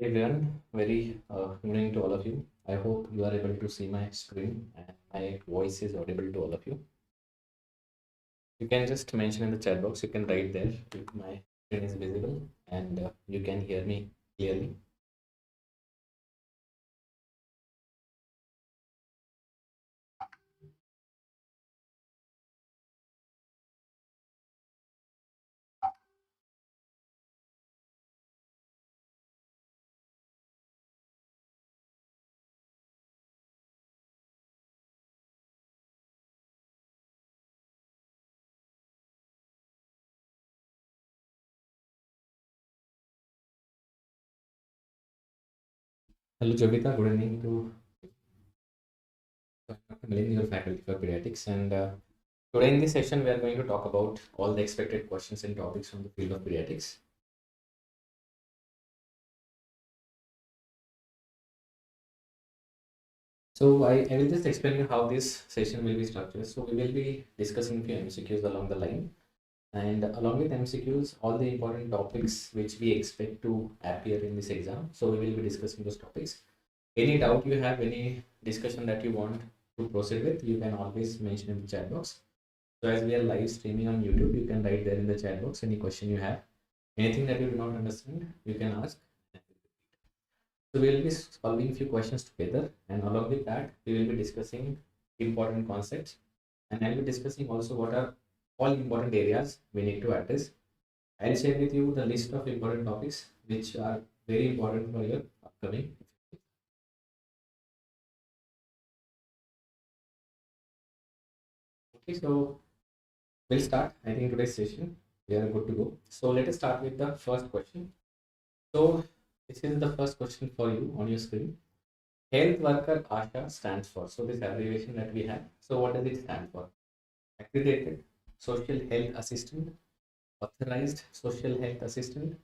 Everyone, very evening to all of you. I hope you are able to see my screen and my voice is audible to all of you. You can just mention in the chat box, you can write there if my screen is visible and you can hear me clearly. Hello Jovita, good evening to Dr. Milind, your faculty for Pediatrics. And today in this session, we are going to talk about all the expected questions and topics from the field of Pediatrics. So I will just explain you how this session will be structured. So we will be discussing a few MCQs along the line, and along with MCQs, all the important topics which we expect to appear in this exam. So we will be discussing those topics. Any doubt you have, any discussion that you want to proceed with, you can always mention in the chat box. So as we are live streaming on YouTube, you can write there in the chat box any question you have, anything that you do not understand, you can ask. So we will be solving a few questions together, and along with that, we will be discussing important concepts, and I will be discussing also what are all important areas we need to address. I'll share with you the list of important topics which are very important for your upcoming. Okay, so we'll start. I think today's session we are good to go. So let us start with the first question. So this is the first question for you on your screen. Health worker ASHA stands for. So this abbreviation that we have. So what does it stand for? Accredited social health assistant, authorized social health assistant,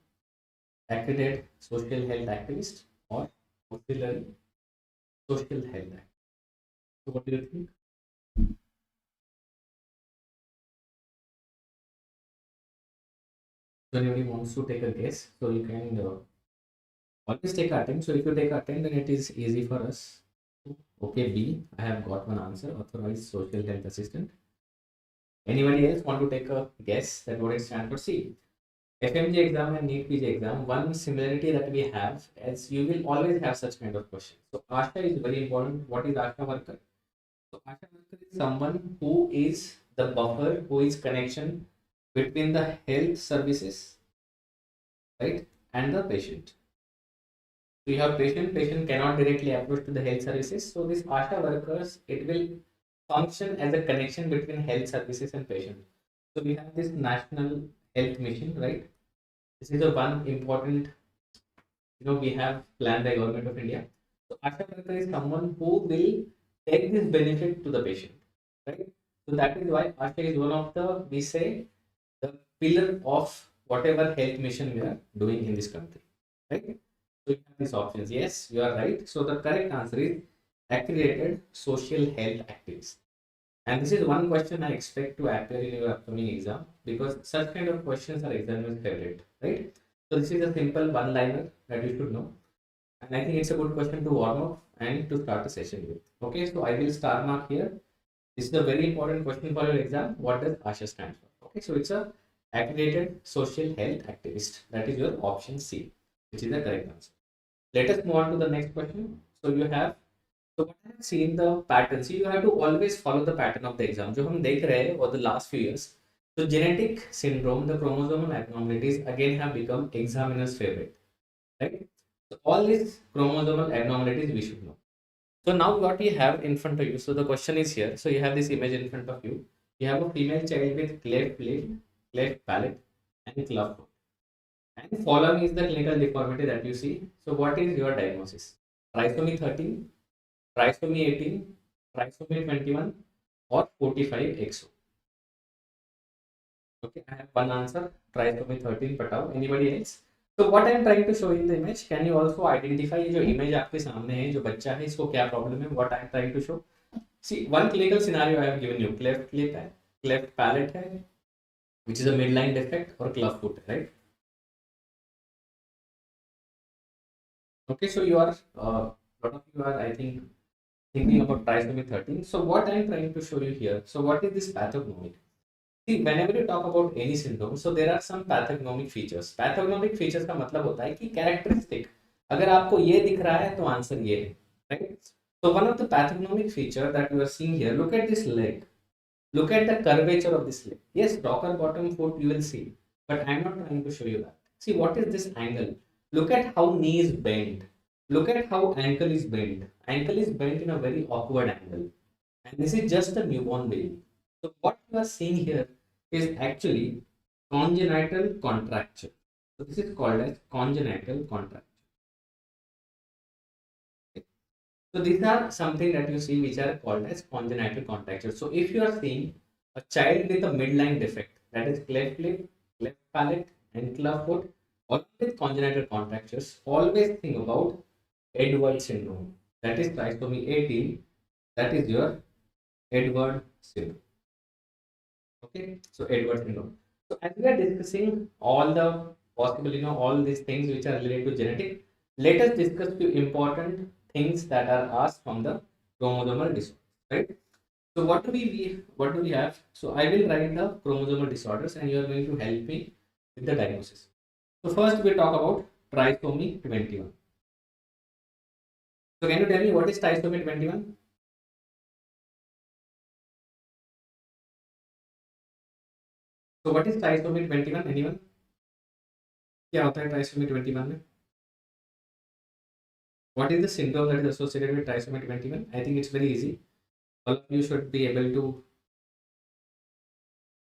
accredited social health activist, or auxiliary social health activist. So what do you think? So anybody wants to take a guess? So you can always take attempt. So if you take attempt, then it is easy for us. Okay, B. I have got one answer. Authorized social health assistant. Anybody else want to take a guess that what it stands for? See, FMGE exam and NEET PG exam, one similarity that we have is you will always have such kind of questions. So ASHA is very important. What is ASHA worker? So ASHA worker is someone who is the buffer, who is connection between the health services, right, and the patient. So you have patient cannot directly approach to the health services. So this ASHA workers, it will function as a connection between health services and patient. So we have this national health mission, right? This is the one important, we have planned by government of India. So ASHA worker is someone who will take this benefit to the patient, right? So that is why ASHA is one of the, we say, the pillar of whatever health mission we are doing in this country, right? So you have these options. Yes, you are right. So the correct answer is accredited social health activist. And this is one question I expect to appear in your upcoming exam because such kind of questions are examiner's favorite, right? So this is a simple one-liner that you should know. And I think it's a good question to warm up and to start the session with. Okay, so I will star mark here. This is a very important question for your exam. What does ASHA stand for? Okay, so it's a accredited social health activist. That is your option C, which is the correct answer. Let us move on to the next question. So you have, so what I have seen the pattern. See, you have to always follow the pattern of the exam. जो हम देख रहे हैं over the last few years. So genetic syndrome, the chromosomal abnormalities again have become examiner's favorite, right? So all these chromosomal abnormalities we should know. So now what we have in front of you. So the question is here. So you have this image in front of you. You have a female child with cleft lip, cleft palate, and club foot. And following is the clinical deformity that you see. So what is your diagnosis? Trisomy 13, trisomy 18, trisomy 21, or 45XO? Okay, I have one answer. Trisomy 13 बताओ. Anybody else? So what I am trying to show in the image, can you also identify जो image आपके सामने है, जो बच्चा है, इसको क्या problem है? What I am trying to show. See, one clinical scenario I have given you. Cleft lip है, cleft palate है, which is a midline defect, or club foot, right? Okay, so you are, lot of you are, I think, thinking about trisomy 13. So what I'm trying to show you here, so what is this pathognomic? See, whenever you talk about any syndrome, so there are some pathognomic features. Pathognomic features का मतलब होता है कि characteristic. अगर आपको ये दिख रहा है तो आंसर ये है, right? So one of the pathognomic feature that you are seeing here, look at this leg. Look at the curvature of this leg. Yes, rocker bottom foot you will see, but I'm not trying to show you that. See, what is this angle? Look at how knee is bent. Look at how ankle is bent. Ankle is bent in a very awkward angle. And this is just a newborn baby. So what you are seeing here is actually congenital contracture. So this is called as congenital contracture. Okay. So these are something that you see which are called as congenital contracture. So if you are seeing a child with a midline defect, that is cleft lip, cleft palate, and club foot, or with congenital contractures, always think about Edwards syndrome. That is trisomy 18. That is your Edwards syndrome. Okay, so Edwards syndrome. So as we are discussing all the possible, all these things which are related to genetic, let us discuss few important things that are asked from the chromosomal disorder, right? So what do we have? So I will write the chromosomal disorders and you are going to help me with the diagnosis. So first we talk about trisomy 21. So can you tell me what is trisomy 21? So what is trisomy 21? Anyone? क्या होता है trisomy 21 में? What is the syndrome that is associated with trisomy 21? I think it's very easy. All of you should be able to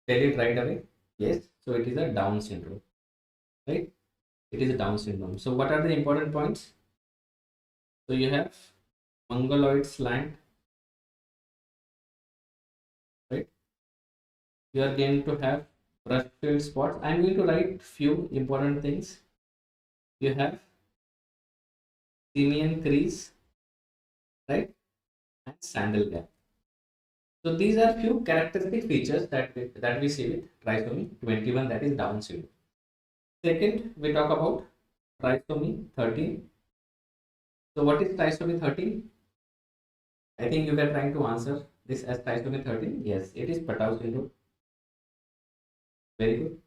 tell it right away. Yes, so it is a Down syndrome, right? It is a Down syndrome. So what are the important points? So you have mongoloid slant, right? You are going to have brush filled spots. I'm going to write few important things. You have simian crease, right? And sandal gap. So these are few characteristic features that we see with trisomy 21, that is Down syndrome. Second, we talk about trisomy 13. So what is trisomy 13? I think you were trying to answer this as trisomy 13. Yes, it is Patau syndrome. Very good.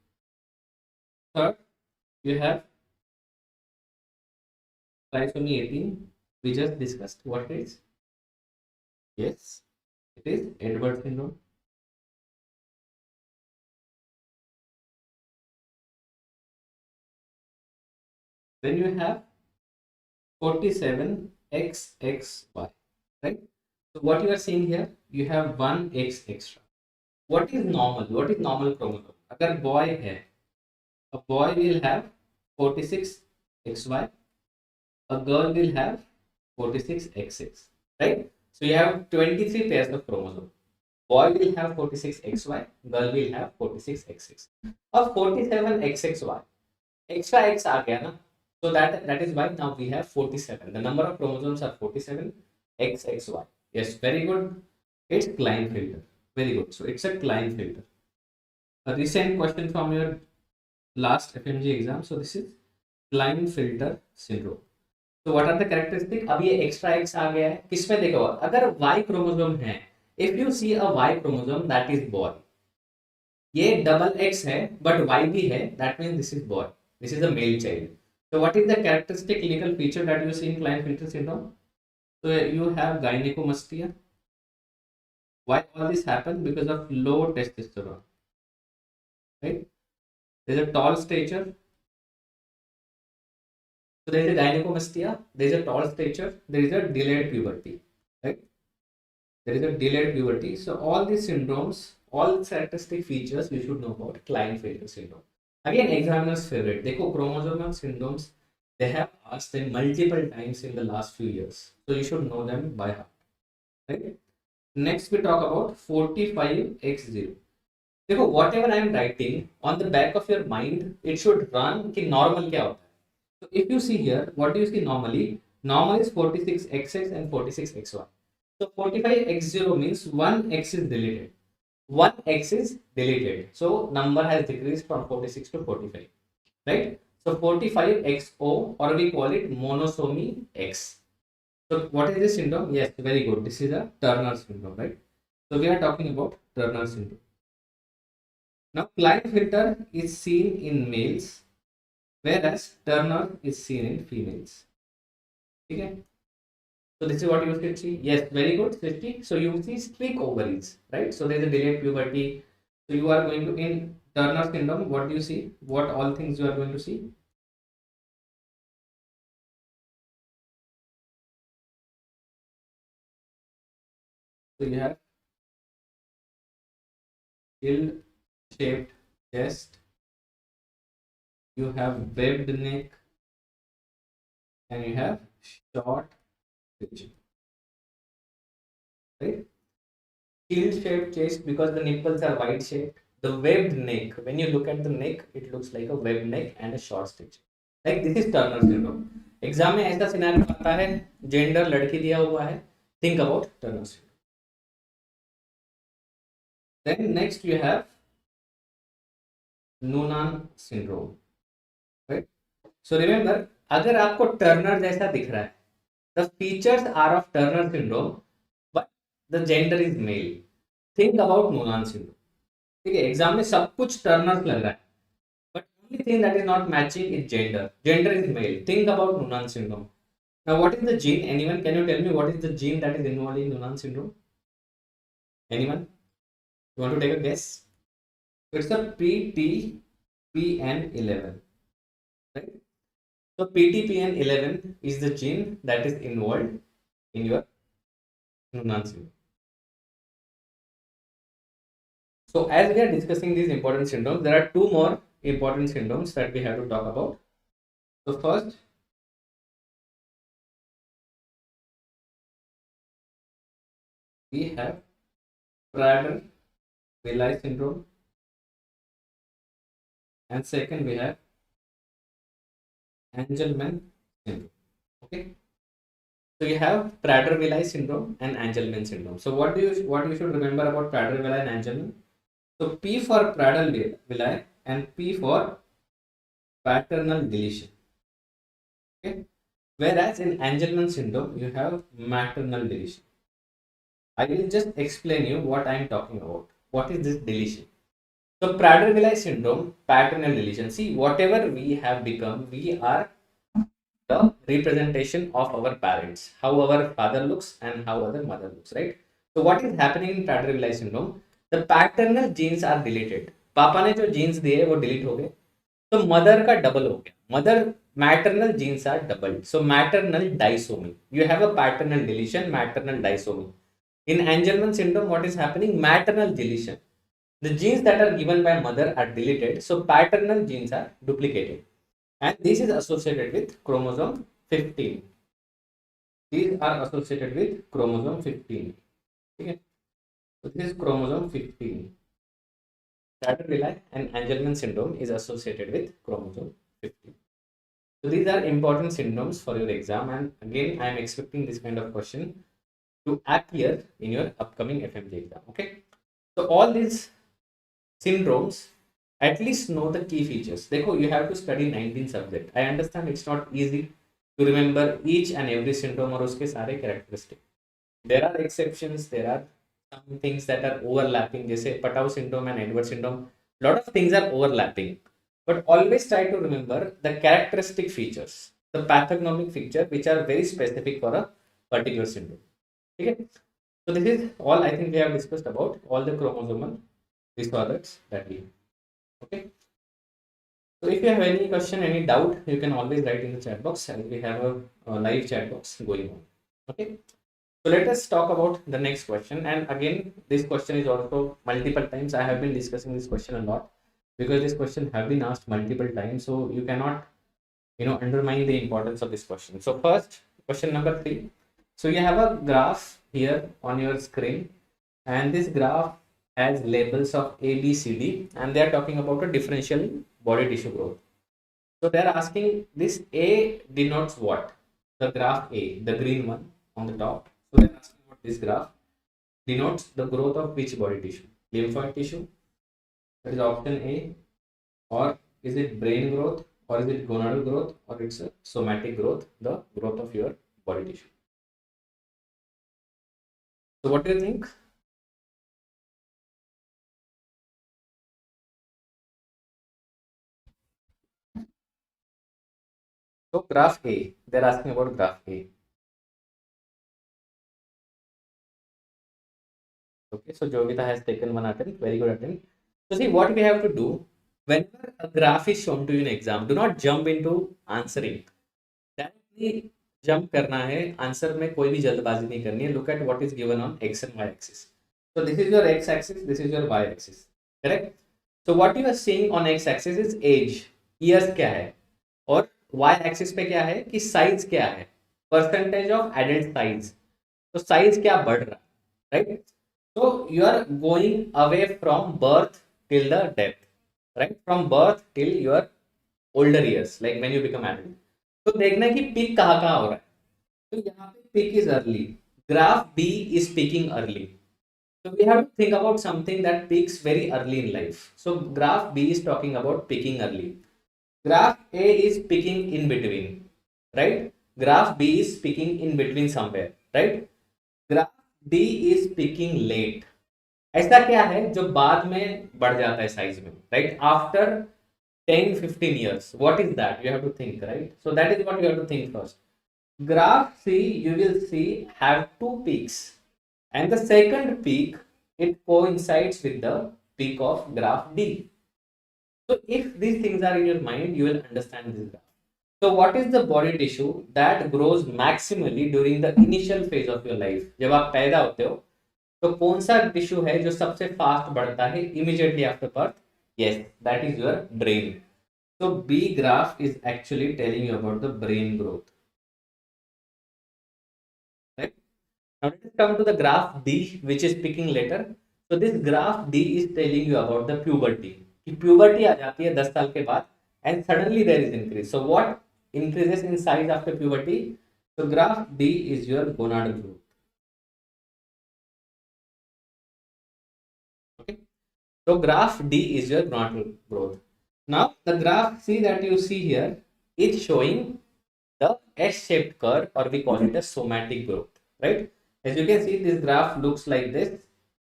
Third, you have trisomy 18. We just discussed what it is. Yes, it is Edwards syndrome. Then you have 47XXY, right? So what you are seeing here, you have 1X extra. What is normal? What is normal chromosome? अगर boy है, a boy will have 46XY, a girl will have 46XX, right? So you have 23 pairs of chromosome. Boy will have 46XY, girl will have 46XX. अब 47XXY, extra X आ गया ना? So that is why now we have 47. The number of chromosomes are 47, XXY. Yes, very good. It's Klinefelter. Very good. So it's a Klinefelter. A recent question from your last FMGE exam. So this is Klinefelter syndrome. So what are the characteristics? अब ये extra X आ गया है. किसमें देखो? अगर Y chromosome है, if you see a Y chromosome, that is boy. ये double X है, but Y भी है. That means this is boy. This is a male child. So what is the characteristic clinical feature that you see in Klinefelter syndrome? So you have gynecomastia. Why all this happen? Because of low testosterone, right? There's a tall stature. So there is a gynecomastia. There is a tall stature. There is a delayed puberty, right? There is a delayed puberty. So all these syndromes, all characteristic features you should know about Klinefelter syndrome. Again, examiner's favorite. देखो chromosomal syndromes, they have asked them multiple times in the last few years. So you should know them by heart. Right? Next we talk about 45X0. देखो whatever I am writing on the back of your mind, it should run कि normal क्या होता है. So if you see here, what do you see normally? Normal is 46XX and 46XY. So 45X0 means one X is deleted. One X is deleted. So number has decreased from 46 to 45. Right? So 45XO, or we call it monosomy X. So what is this syndrome? Yes, very good. This is a Turner syndrome, right? So we are talking about Turner syndrome. Now Klinefelter is seen in males, whereas Turner is seen in females. Okay. So this is what you should see. Yes, very good, Srishti. So you see streak ovaries, right? So there is a delayed puberty. So you are going to, in Turner syndrome, what do you see? What all things you are going to see? So you have ill-shaped chest, you have webbed neck, and you have short stitching, right? Shield-shaped chest because the nipples are wide shaped. The webbed neck, when you look at the neck, it looks like a webbed neck and a short stitch. Like this is Turner syndrome. Exam में ऐसा scenario आता है, gender लड़की दिया हुआ है. Think about Turner syndrome. Then next you have Noonan syndrome, right? So remember, अगर आपको टर्नर जैसा दिख रहा है, the features are of Turner syndrome, but the gender is male. Think about Noonan syndrome. ठीक है, एग्जाम में सब कुछ टर्नर लग रहा है, but only thing that is not matching is gender. Gender is male. Think about Noonan syndrome. Now, what is the gene? Anyone, can you tell me what is the gene that is involved in Noonan syndrome? Anyone? You want to take a guess? It's a PTPN11, right? So PTPN11 is the gene that is involved in your Noonan syndrome. So as we are discussing these important syndromes, there are two more important syndromes that we have to talk about. So first, we have Prader-Willi syndrome, and second we have Angelman syndrome. Okay. So you have Prader-Willi syndrome and Angelman syndrome. So what you should remember about Prader-Willi and Angelman? So P for Prader-Willi and P for paternal deletion. Okay. Whereas in Angelman syndrome, you have maternal deletion. I will just explain you what I am talking about. What is this deletion? So Prader-Willi syndrome, paternal deletion. See, whatever we have become, we are the representation of our parents. How our father looks and how our mother looks, right? So what is happening in Prader-Willi syndrome? The paternal genes are deleted. पापा ने जो genes दिए वो delete हो गए. तो mother का double हो गया. Mother maternal genes are doubled. So maternal disomy. You have a paternal deletion, maternal disomy. In Angelman syndrome, what is happening? Maternal deletion. The genes that are given by mother are deleted, so paternal genes are duplicated. And this is associated with chromosome 15. These are associated with chromosome 15. Okay. So this is chromosome 15. Prader-Willi and Angelman syndrome is associated with chromosome 15. So these are important syndromes for your exam, and again I am expecting this kind of question to appear in your upcoming FMGE exam. Okay. So all these syndromes, at least know the key features. Dekho, you have to study 19 subjects. I understand it's not easy to remember each and every syndrome or uske sare characteristics. There are exceptions. There are some things that are overlapping. Jaise Patau syndrome and Edwards syndrome. Lot of things are overlapping. But always try to remember the characteristic features, the pathognomic feature, which are very specific for a particular syndrome. Okay. So this is all I think we have discussed about all the chromosomal disorders that we have. Okay. So if you have any question, any doubt, you can always write in the chat box, and we have a live chat box going on. Okay. So let us talk about the next question. And again, this question is also multiple times. I have been discussing this question a lot because this question have been asked multiple times. So you cannot, undermine the importance of this question. So first, question number 3. So you have a graph here on your screen, and this graph has labels of A, B, C, D, and they are talking about a differential body tissue growth. So they are asking, this A denotes what? The graph A, the green one on the top. So they are asking what this graph denotes the growth of which body tissue? Lymphoid tissue, that is option A, or is it brain growth, or is it gonadal growth, or it's a somatic growth, the growth of your body tissue. So what do you think? So graph A, they're asking about graph A. Okay, so Jovita has taken one attempt, very good attempt. So see what we have to do, whenever a graph is shown to you in exam, do not jump into answering. Directly jump करना है, answer में कोई भी जल्दबाजी नहीं करनी है. Look at what is given on x and y axis. So this is your x axis, this is your y axis, correct? So what you are seeing on x axis is age, years क्या है, और y axis पे क्या है कि size क्या है, percentage of adult size. तो size क्या बढ़ रहा है, right? So you are going away from birth till the death, right? From birth till your older years, like when you become adult. तो देखना है कि पीक कहाँ कहाँ हो रहा है. तो यहाँ पे peak is early, graph B is peaking early. So we have to think about something that peaks very early in life. So graph B is talking about peaking early. Graph A is peaking in between, right? Graph B is peaking in between somewhere, right? Graph D is peaking late. ऐसा क्या है जो बाद में बढ़ जाता है size में, right? After 10-15 years. What is that? You have to think, right? So that is what you have to think first. Graph C, you will see, have two peaks, and the second peak, it coincides with the peak of graph D. So if these things are in your mind, you will understand this graph. So what is the body tissue that grows maximally during the initial phase of your life? जब आप पैदा होते हो तो कौन सा tissue है जो सबसे फास्ट बढ़ता है immediately after birth? Yes, that is your brain. So B graph is actually telling you about the brain growth. Right? Now let us come to the graph D, which is picking later. So this graph D is telling you about the puberty. कि puberty आ जाती है 10 साल के बाद, and suddenly there is increase. So what increases in size after puberty? So graph D is your gonadal growth. Okay. So graph D is your gonadal growth. Now the graph C that you see here is showing the S-shaped curve, or we call it a somatic growth, right? As you can see, this graph looks like this.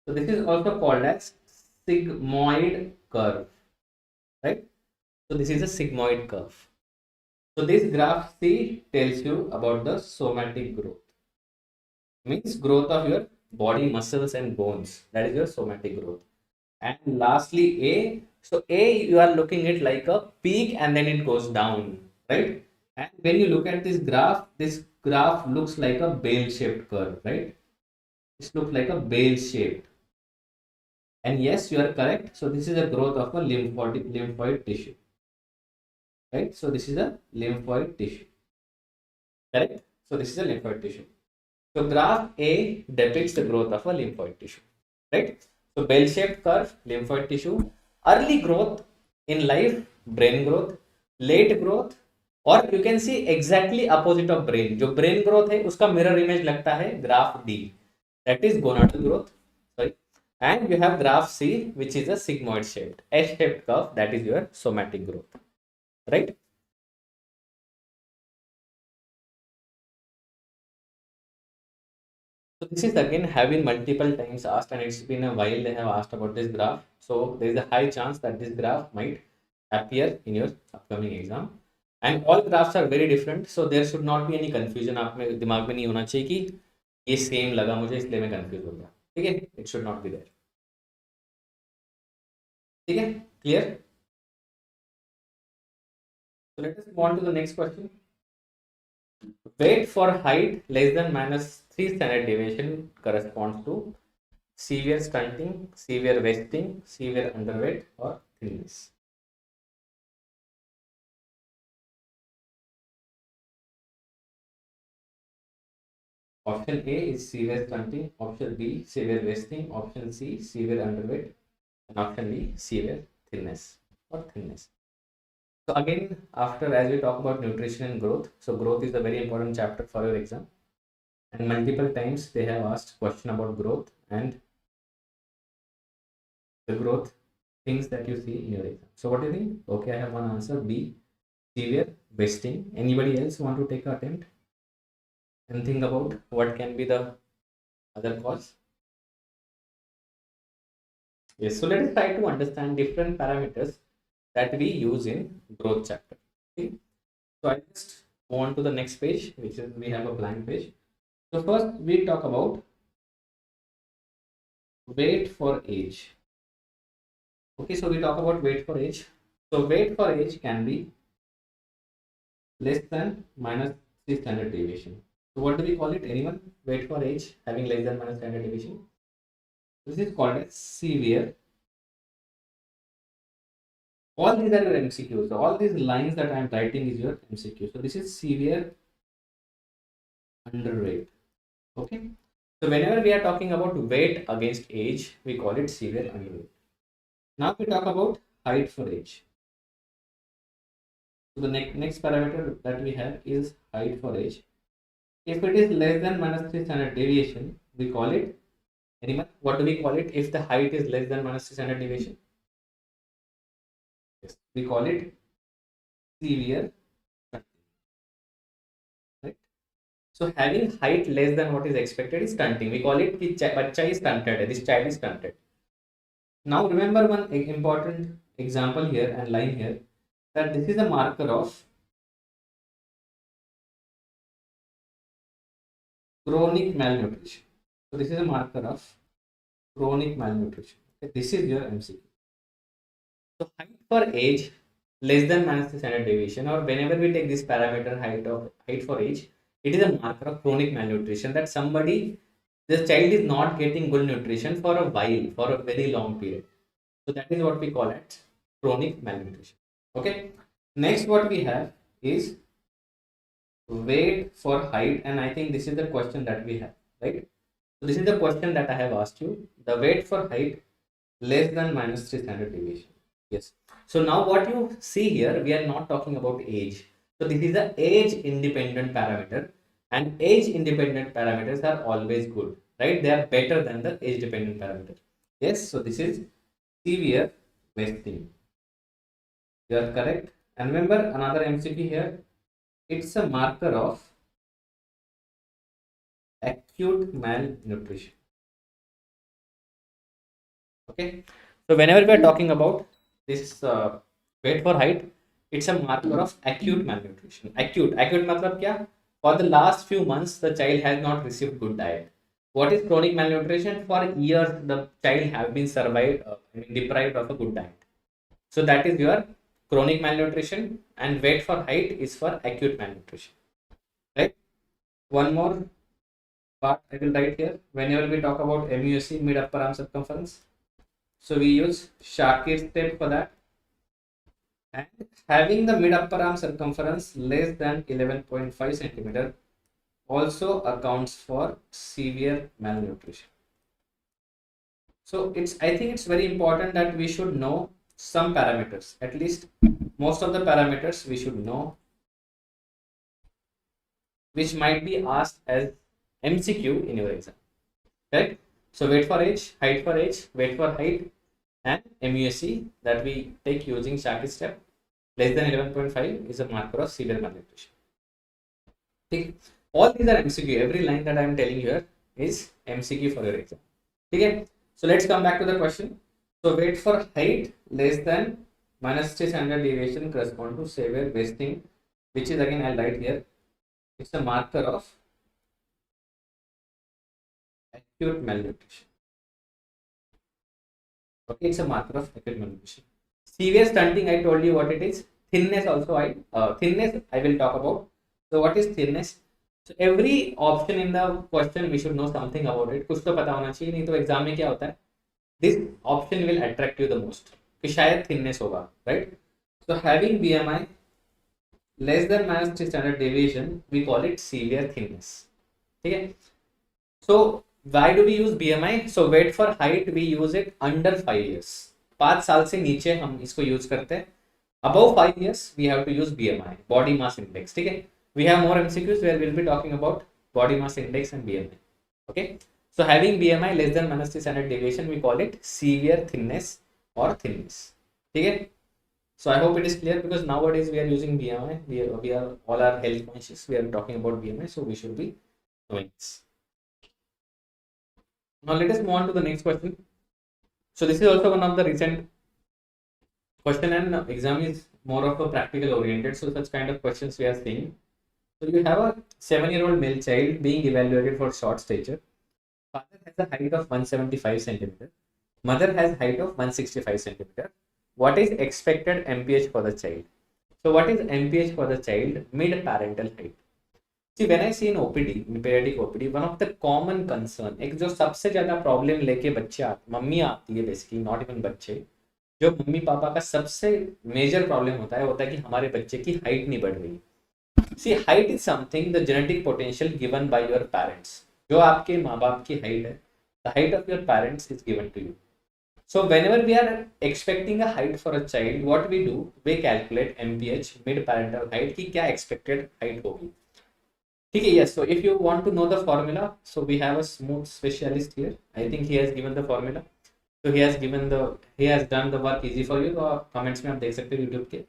So this is also called as sigmoid curve, right? So this is a sigmoid curve. So this graph C tells you about the somatic growth, means growth of your body muscles and bones. That is your somatic growth. And lastly A, so A you are looking at like a peak and then it goes down, right? And when you look at this graph looks like a bell-shaped curve, right? This looks like a bell-shaped. And yes, you are correct. So this is a growth of a lymphoid tissue, right? So this is a lymphoid tissue, correct? So this is a lymphoid tissue. So graph A depicts the growth of a lymphoid tissue, right? So bell-shaped curve, lymphoid tissue, early growth in life, brain growth, late growth, और you can see exactly opposite of brain. जो brain growth है उसका mirror image लगता है graph D, that is gonadal growth, sorry. And you have graph C, which is a sigmoid shaped, S-shaped curve, that is your somatic growth, right? So this is again have been multiple times asked, and it's been a while they have asked about this graph. So there is a high chance that this graph might appear in your upcoming exam. And all graphs are very different, so there should not be any confusion. आप में दिमाग में नहीं होना चाहिए कि ये same लगा मुझे इसलिए मैं कंफ्यूज हो गया, ठीक है? It should not be there. ठीक है? Clear? So let us move on to the next question. Weight for height less than -3 standard deviation corresponds to severe stunting, severe wasting, severe underweight, or thinness. Option A is severe stunting, option B severe wasting, option C severe underweight, and option D severe thinness or thinness. So again, after as we talk about nutrition and growth, so growth is a very important chapter for your exam, and multiple times they have asked question about growth and the growth things that you see in your exam. So what do you think? Okay, I have one answer B. severe wasting. Anybody else want to take an attempt and think about what can be the other cause? Yes, so let us try to understand different parameters that we use in growth chapter. Okay, so I just go on to the next page, which is we have a blank page. So first we talk about weight for age. Okay, so we talk about weight for age. So weight for age can be less than minus 3 standard deviation. So what do we call it? Anyone? Weight for age having less than minus standard deviation. This is called as severe. All these are your MCQs. So all these lines that I am writing is your MCQ. So this is severe underweight. Okay. So whenever we are talking about weight against age, we call it severe underweight. Now we talk about height for age. So the next parameter that we have is height for age. If it is less than minus 3 standard deviation, we call it, anyone, what do we call it if the height is less than minus 3 standard deviation? Yes, we call it severe stunting. Right? So having height less than what is expected is stunting. We call it bacha is stunted. This child is stunted. Now remember one important example here and line here, that this is a marker of chronic malnutrition. So this is a marker of chronic malnutrition. Okay, this is your MCQ. So height for age less than minus the standard deviation, or whenever we take this parameter height for age, it is a marker of chronic malnutrition, that this child is not getting good nutrition for a while, for a very long period. So that is what we call it chronic malnutrition. Okay. Next, what we have is weight for height, and I think this is the question that we have, right? So this is the question that I have asked you. The weight for height less than minus 3 standard deviation. Yes. So now what you see here, we are not talking about age. So this is the age independent parameter, and age independent parameters are always good, right? They are better than the age dependent parameter. Yes. So this is severe wasting. You are correct. And remember another MCQ here. It's a marker of acute malnutrition. Okay. So whenever we are talking about this weight for height, it's a marker of acute malnutrition. Acute matlab kya? For the last few months, the child has not received good diet. What is chronic malnutrition? For years, the child have been deprived of a good diet. So that is your chronic malnutrition, and weight for height is for acute malnutrition. Right? One more part I will write here. Whenever we talk about MUSC, mid upper arm circumference, so we use Shakir's tape for that. And having the mid upper arm circumference less than 11.5 centimeter also accounts for severe malnutrition. So I think it's very important that we should know some parameters. At least most of the parameters we should know, which might be asked as MCQ in your exam. Right? So weight for age, height for age, weight for height, and MUSC that we take using Shakir's step less than 11.5 is a marker of severe malnutrition. Okay. All these are MCQ. Every line that I am telling you here is MCQ for your exam. Okay. So let's come back to the question. So weight for height less than minus 3 standard deviation correspond to severe wasting, which is again I'll write here. It's a marker of acute malnutrition. Okay, it's a marker of acute malnutrition. Severe stunting, I told you what it is. Thinness also thinness I will talk about. So what is thinness? So every option in the question we should know something about it. कुछ तो पता होना चाहिए, नहीं तो exam में क्या होता है? This option will attract you the most. कि शायद thinness होगा, right? So having BMI less than minus 3 standard deviation, we call it severe thinness. Okay. So why do we use BMI? So weight for height we use it under 5 years. 5 साल से नीचे हम इसको use करते हैं. Above 5 years we have to use BMI, body mass index. ठीक है. We have more MCQs where we'll be talking about body mass index and BMI. Okay. So having BMI less than minus 3 standard deviation, we call it severe thinness or thinness. Okay. So I hope it is clear, because nowadays we are using BMI. We are all are health conscious. We are talking about BMI, so we should be knowing this. Now let us move on to the next question. So this is also one of the recent question, and exam is more of a practical oriented. So such kind of questions we are seeing. So you have a 7-year-old male child being evaluated for short stature. Father has a height of 175 centimeter. Mother has height of 165 centimeter. What is expected MPH for the child? So what is MPH for the child mid-parental height? See, when I see in OPD, in pediatric OPD, one of the common concern, एक जो सबसे ज़्यादा problem लेके बच्चे आते, mummy आती है basically, not even बच्चे, जो मम्मी पापा का सबसे मेजर प्रॉब्लम होता है कि हमारे बच्चे की हाइट नहीं बढ़ रही. See, height is something, the genetic potential given by your parents. जो आपके माँ बाप की हाइट है, the height of your parents is given to you. So whenever we are expecting a height for a child, what we do, we calculate MPH mid parental height की क्या expected height होगी. ठीक है, yes. So if you want to know the formula, so we have a smooth specialist here. I think he has given the formula. So he has done the work easy for you. तो comments में आप देख सकते हो YouTube के.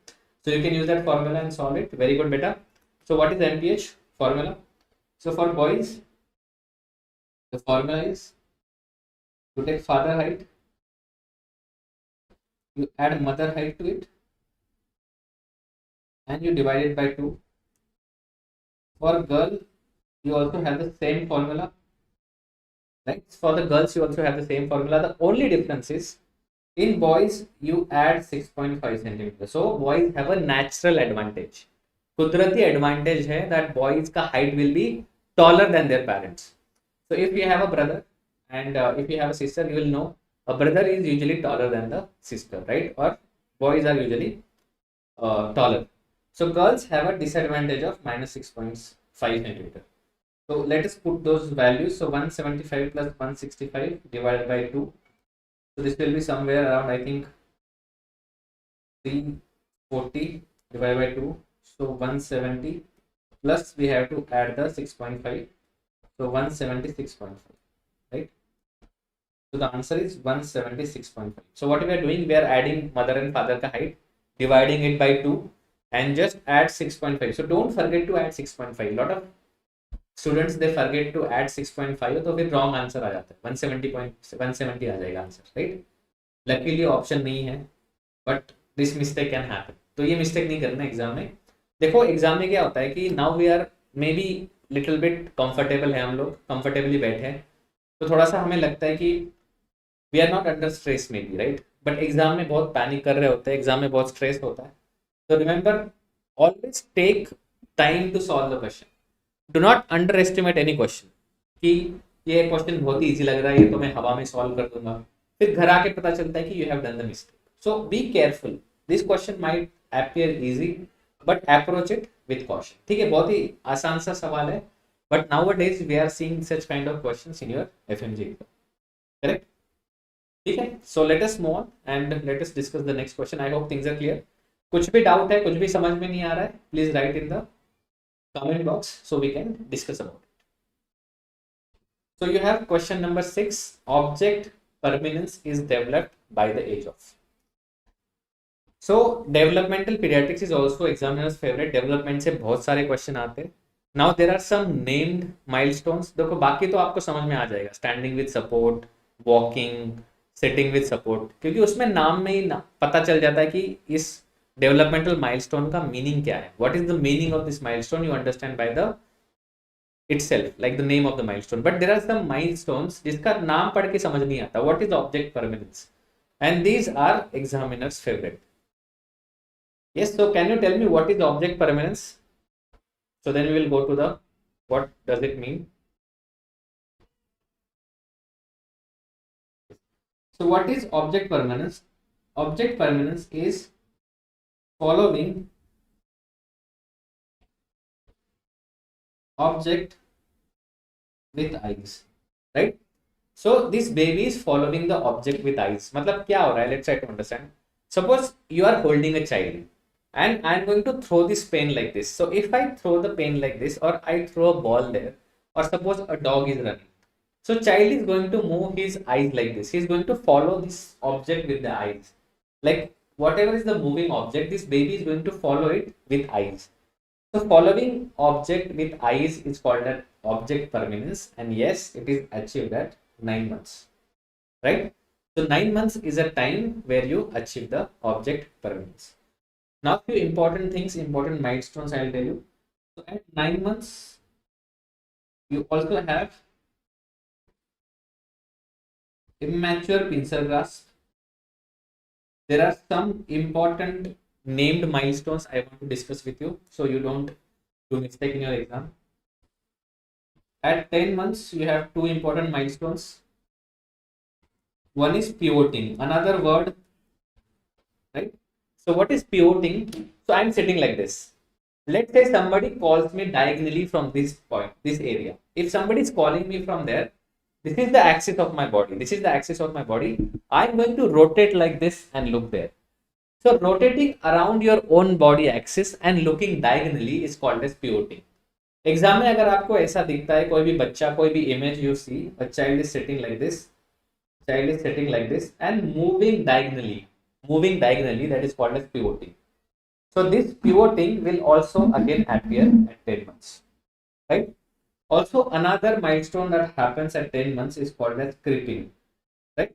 So you can use that formula and solve it. Very good, beta. So what is MPH formula? So for boys, the formula is you take father height, you add mother height to it, and you divide it by 2. For girl, you also have the same formula, right? For the girls, you also have the same formula. The only difference is in boys, you add 6.5 centimeters. So boys have a natural advantage. कुदरती advantage है that boys का height will be taller than their parents. So if you have a brother and if you have a sister, you will know a brother is usually taller than the sister, right? Or boys are usually taller. So girls have a disadvantage of minus 6.5 centimeter. So let us put those values. So 175 plus 165 divided by 2. So this will be somewhere around, I think, 340 divided by 2. So 170 plus we have to add the 6.5. So 176.5, right? So the answer is 176.5. So what we are doing, we are adding mother and father ka height, dividing it by 2. And just add 6.5. So don't forget to add 6.5. A lot of students they forget to add 6.5, तो फिर wrong answer आ जाता है. 170 आ जाएगा answer, right? Luckily option नहीं है, but this mistake can happen. तो ये mistake नहीं करना एग्जाम में. देखो एग्जाम में क्या होता है कि now we are maybe little bit comfortable है, हम लोग comfortably बैठे हैं, तो थोड़ा सा हमें लगता है कि we are not under stress maybe, right? But exam में बहुत पैनिक कर रहे होते हैं, एग्जाम में बहुत स्ट्रेस होता है. So remember, always take time to solve the question. Do not underestimate any question. कि ये क्वेश्चन बहुत ही इजी लग रहा है, ये तो मैं हवा में सॉल्व कर दूंगा, फिर घर आके पता चलता है कि you have done the mistake. So be careful. This question might appear easy, but approach it with caution. ठीक है, बहुत ही आसान सा सवाल है, but nowadays we are seeing such kind of questions in your FMGE. Correct? ठीक है. So let us move on and let us discuss the next question. I hope things are clear. कुछ भी डाउट है, कुछ भी समझ में नहीं आ रहा है, please write in the comment box so we can discuss about it. So you have question number 6. Object permanence is developed by the age of. So developmental paediatrics is also examiners favourite. Development से बहुत सारे question आते हैं. Now there are some named milestones. देखो बाकी तो आपको समझ में आ जाएगा, standing with support, walking, sitting with support, क्योंकि उसमें नाम में ही पता चल जाता है कि इस डेवलपमेंटल माइलस्टोन का मीनिंग क्या है. What is the meaning of this milestone, you understand by the itself, like the name of the milestone. But there are some milestones जिसका नाम पढ़ के समझ नहीं आता. What is object permanence? And these are examiners favorite. Yes, so can you tell me what is object permanence? So then we will go to the what does it mean. So what is object permanence? Object permanence is following object with eyes, right? So this baby is following the object with eyes. मतलब क्या हो रहा है? Let's try to understand. Suppose you are holding a child and I am going to throw this pen like this. So if I throw the pen like this, or I throw a ball there, or suppose a dog is running, so child is going to move his eyes like this. He is going to follow this object with the eyes. Like whatever is the moving object, this baby is going to follow it with eyes. So following object with eyes is called an object permanence, and yes, it is achieved at 9 months, right? So 9 months is a time where you achieve the object permanence. Now few important things, important milestones I will tell you. So at 9 months, you also have immature pincer grasp. There are some important named milestones I want to discuss with you, so you don't do mistake in your exam. At 10 months, you have two important milestones. One is pivoting, another word, right? So what is pivoting? So I'm sitting like this. Let's say somebody calls me diagonally from this point, this area. If somebody is calling me from there, this is the axis of my body. This is the axis of my body. I'm going to rotate like this and look there. So rotating around your own body axis and looking diagonally is called as pivoting. Exam में अगर आपको ऐसा दिखता है, कोई भी बच्चा, कोई भी image you see, a child is sitting like this, and moving diagonally, that is called as pivoting. So this pivoting will also again appear at 10 months, right? Also another milestone that happens at 10 months is called as creeping, right?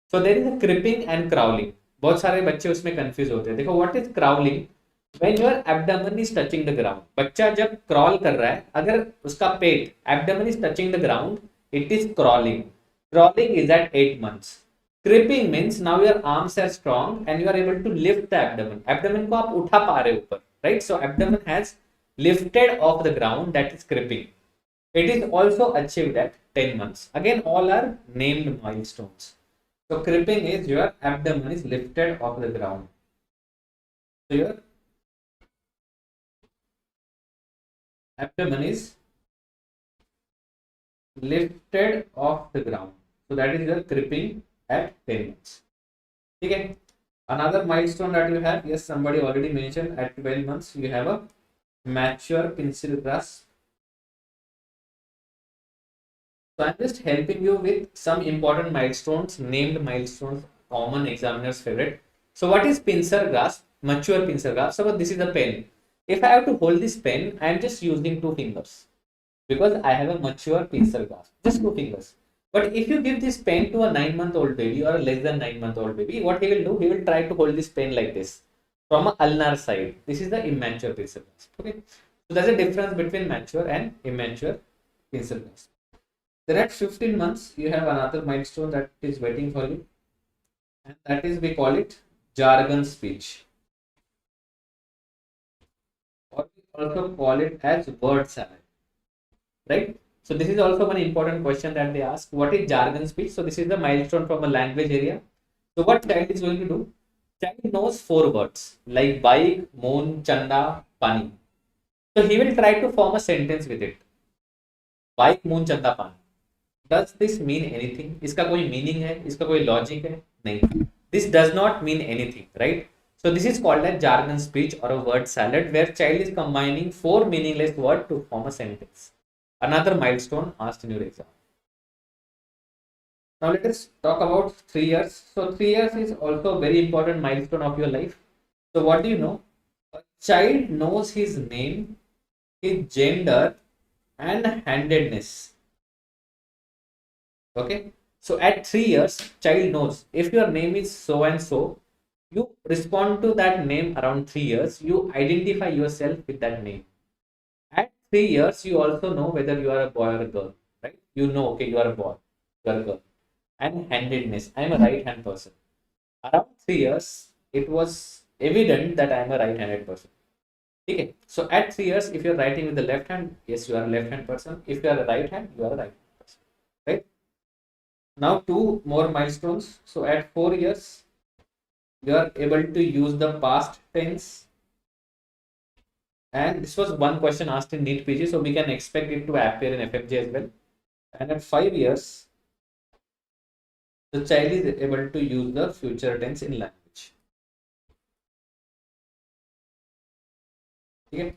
So there is a creeping and crawling. बहुत सारे बच्चे उसमें confuse होते हैं. देखो, what is crawling? When your abdomen is touching the ground. बच्चा जब crawl कर रहा है, अगर उसका पेट, abdomen is touching the ground, it is crawling. Crawling is at 8 months. Creeping means now your arms are strong and you are able to lift the abdomen. Abdomen को आप उठा पा रहे ऊपर, right? So abdomen has lifted off the ground, that is creeping. It is also achieved at 10 months. Again, all are named milestones. So creeping is your abdomen is lifted off the ground. So your abdomen is lifted off the ground. So that is your creeping at 10 months. Okay. Another milestone that you have, yes, somebody already mentioned, at 12 months you have a mature pincer grasp. So I'm just helping you with some important milestones, named milestones, common examiner's favorite. So what is pincer grasp? Mature pincer grasp. So this is a pen. If I have to hold this pen, I am just using 2 fingers because I have a mature pincer grasp, just 2 fingers. But if you give this pen to a 9-month-old baby or a less than 9-month-old baby, what he will do? He will try to hold this pen like this from a ulnar side. This is the immature pincer grasp. Okay. So there's a difference between mature and immature pincer grasp. Then at 15 months, you have another milestone that is waiting for you, and that is, we call it jargon speech, or we also call it as word salad, right? So this is also one important question that they ask. What is jargon speech? So this is the milestone from a language area. So what child is going to do? Child knows 4 words like bike, moon, chanda, pani. So he will try to form a sentence with it. Bike, moon, chanda, pani. Does this mean anything? इसका कोई meaning है? इसका कोई logic है? नहीं. This does not mean anything, right? So this is called a jargon speech or a word salad, where child is combining 4 meaningless words to form a sentence. Another milestone asked in your exam. Now let us talk about 3 years. So 3 years is also a very important milestone of your life. So what do you know? A child knows his name, his gender, and handedness. Okay, so at 3 years, child knows if your name is so and so, you respond to that name around 3 years, you identify yourself with that name. At 3 years, you also know whether you are a boy or a girl, right? You know, okay, you are a boy, you are a girl. And handedness, I am a right hand person. Around 3 years, it was evident that I am a right handed person. Okay, so at 3 years, if you are writing with the left hand, yes, you are a left hand person. If you are a right hand, you are a right hand person, right? Now 2 more milestones. So at 4 years, you are able to use the past tense. And this was one question asked in NEET PG, so we can expect it to appear in FMGE as well. And at 5 years, the child is able to use the future tense in language. Okay.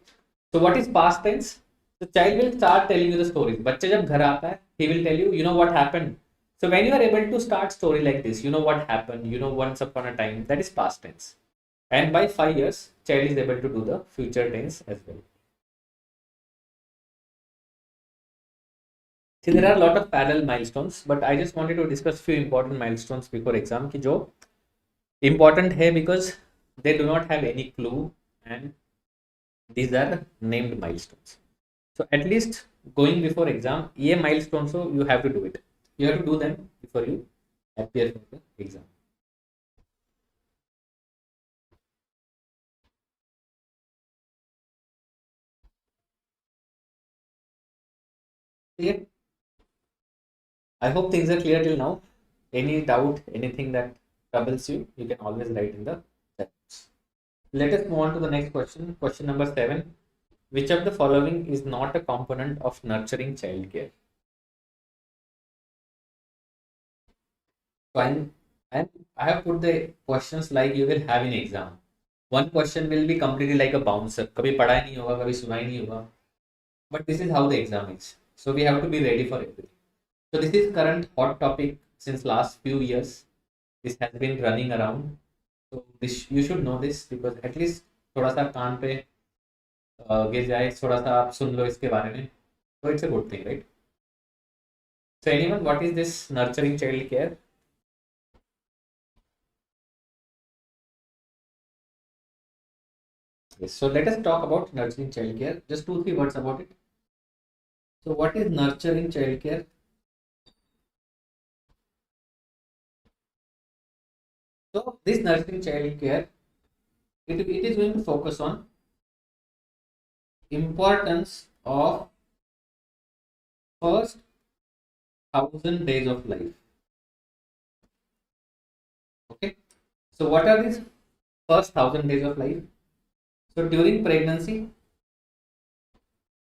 So what is past tense? The child will start telling you the stories. बच्चे जब घर आता है, he will tell you, you know what happened? So when you are able to start story like this, you know what happened, you know once upon a time, that is past tense. And by 5 years, child is able to do the future tense as well. See, there are a lot of parallel milestones, but I just wanted to discuss few important milestones before exam ki jo important hai because they do not have any clue and these are named milestones. So at least going before exam, ये milestone so you have to do it. You have to do them before you appear for the exam. Clear? I hope things are clear till now. Any doubt, anything that troubles you, you can always write in the chat box. Let us move on to the next question. Question number 7. Which of the following is not a component of nurturing childcare? So I have put the questions like you will have in exam. One question will be completely like a bouncer. कभी पढ़ा ही नहीं होगा, कभी सुना ही नहीं होगा. But this is how the exam is. So we have to be ready for everything. So this is current hot topic since last few years. This has been running around. So this you should know this because at least थोड़ा सा कान पे गिर जाए, थोड़ा सा आप सुन लो इसके बारे में. So it's a good thing, right? So anyone, what is this nurturing child care? Yes. So let us talk about nurturing child care. Just 2-3 words about it. So what is nurturing child care? So this nurturing child care, it is going to focus on importance of first 1,000 days of life. Okay. So what are these first 1,000 days of life? So during pregnancy,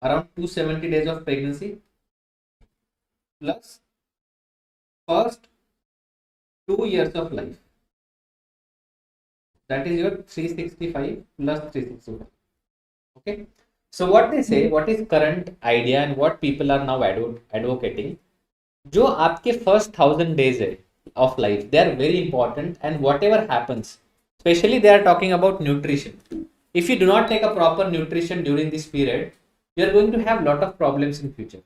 around 270 days of pregnancy plus first 2 years of life. That is your 365 plus 365. Okay. So what they say, what is current idea and what people are now advocating, जो आपके first 1,000 days है of life, they are very important, and whatever happens, especially they are talking about nutrition. If you do not take a proper nutrition during this period, you are going to have lot of problems in future.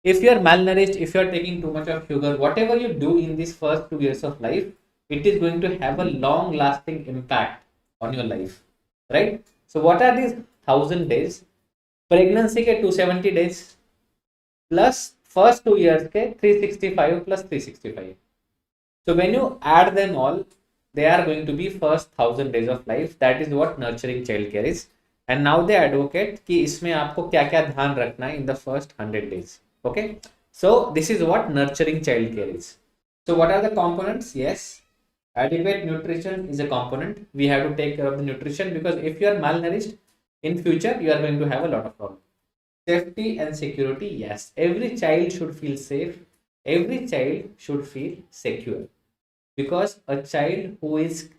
If you are malnourished, if you are taking too much of sugar, whatever you do in these first 2 years of life, it is going to have a long lasting impact on your life, right? So what are these 1,000 days? Pregnancy के 270 days plus first 2 years के 365 plus 365. So when you add them all, they are going to be first 1,000 days of life. That is what nurturing childcare is. And now they advocate कि इसमें आपको क्या क्या ध्यान रखना है in the first 100 days. Okay. So this is what nurturing childcare is. So what are the components? Yes. Adequate nutrition is a component. We have to take care of the nutrition because if you are malnourished, in future you are going to have a lot of problems. Safety and security, yes. Every child should feel safe. Every child should feel secure. Because a child who is,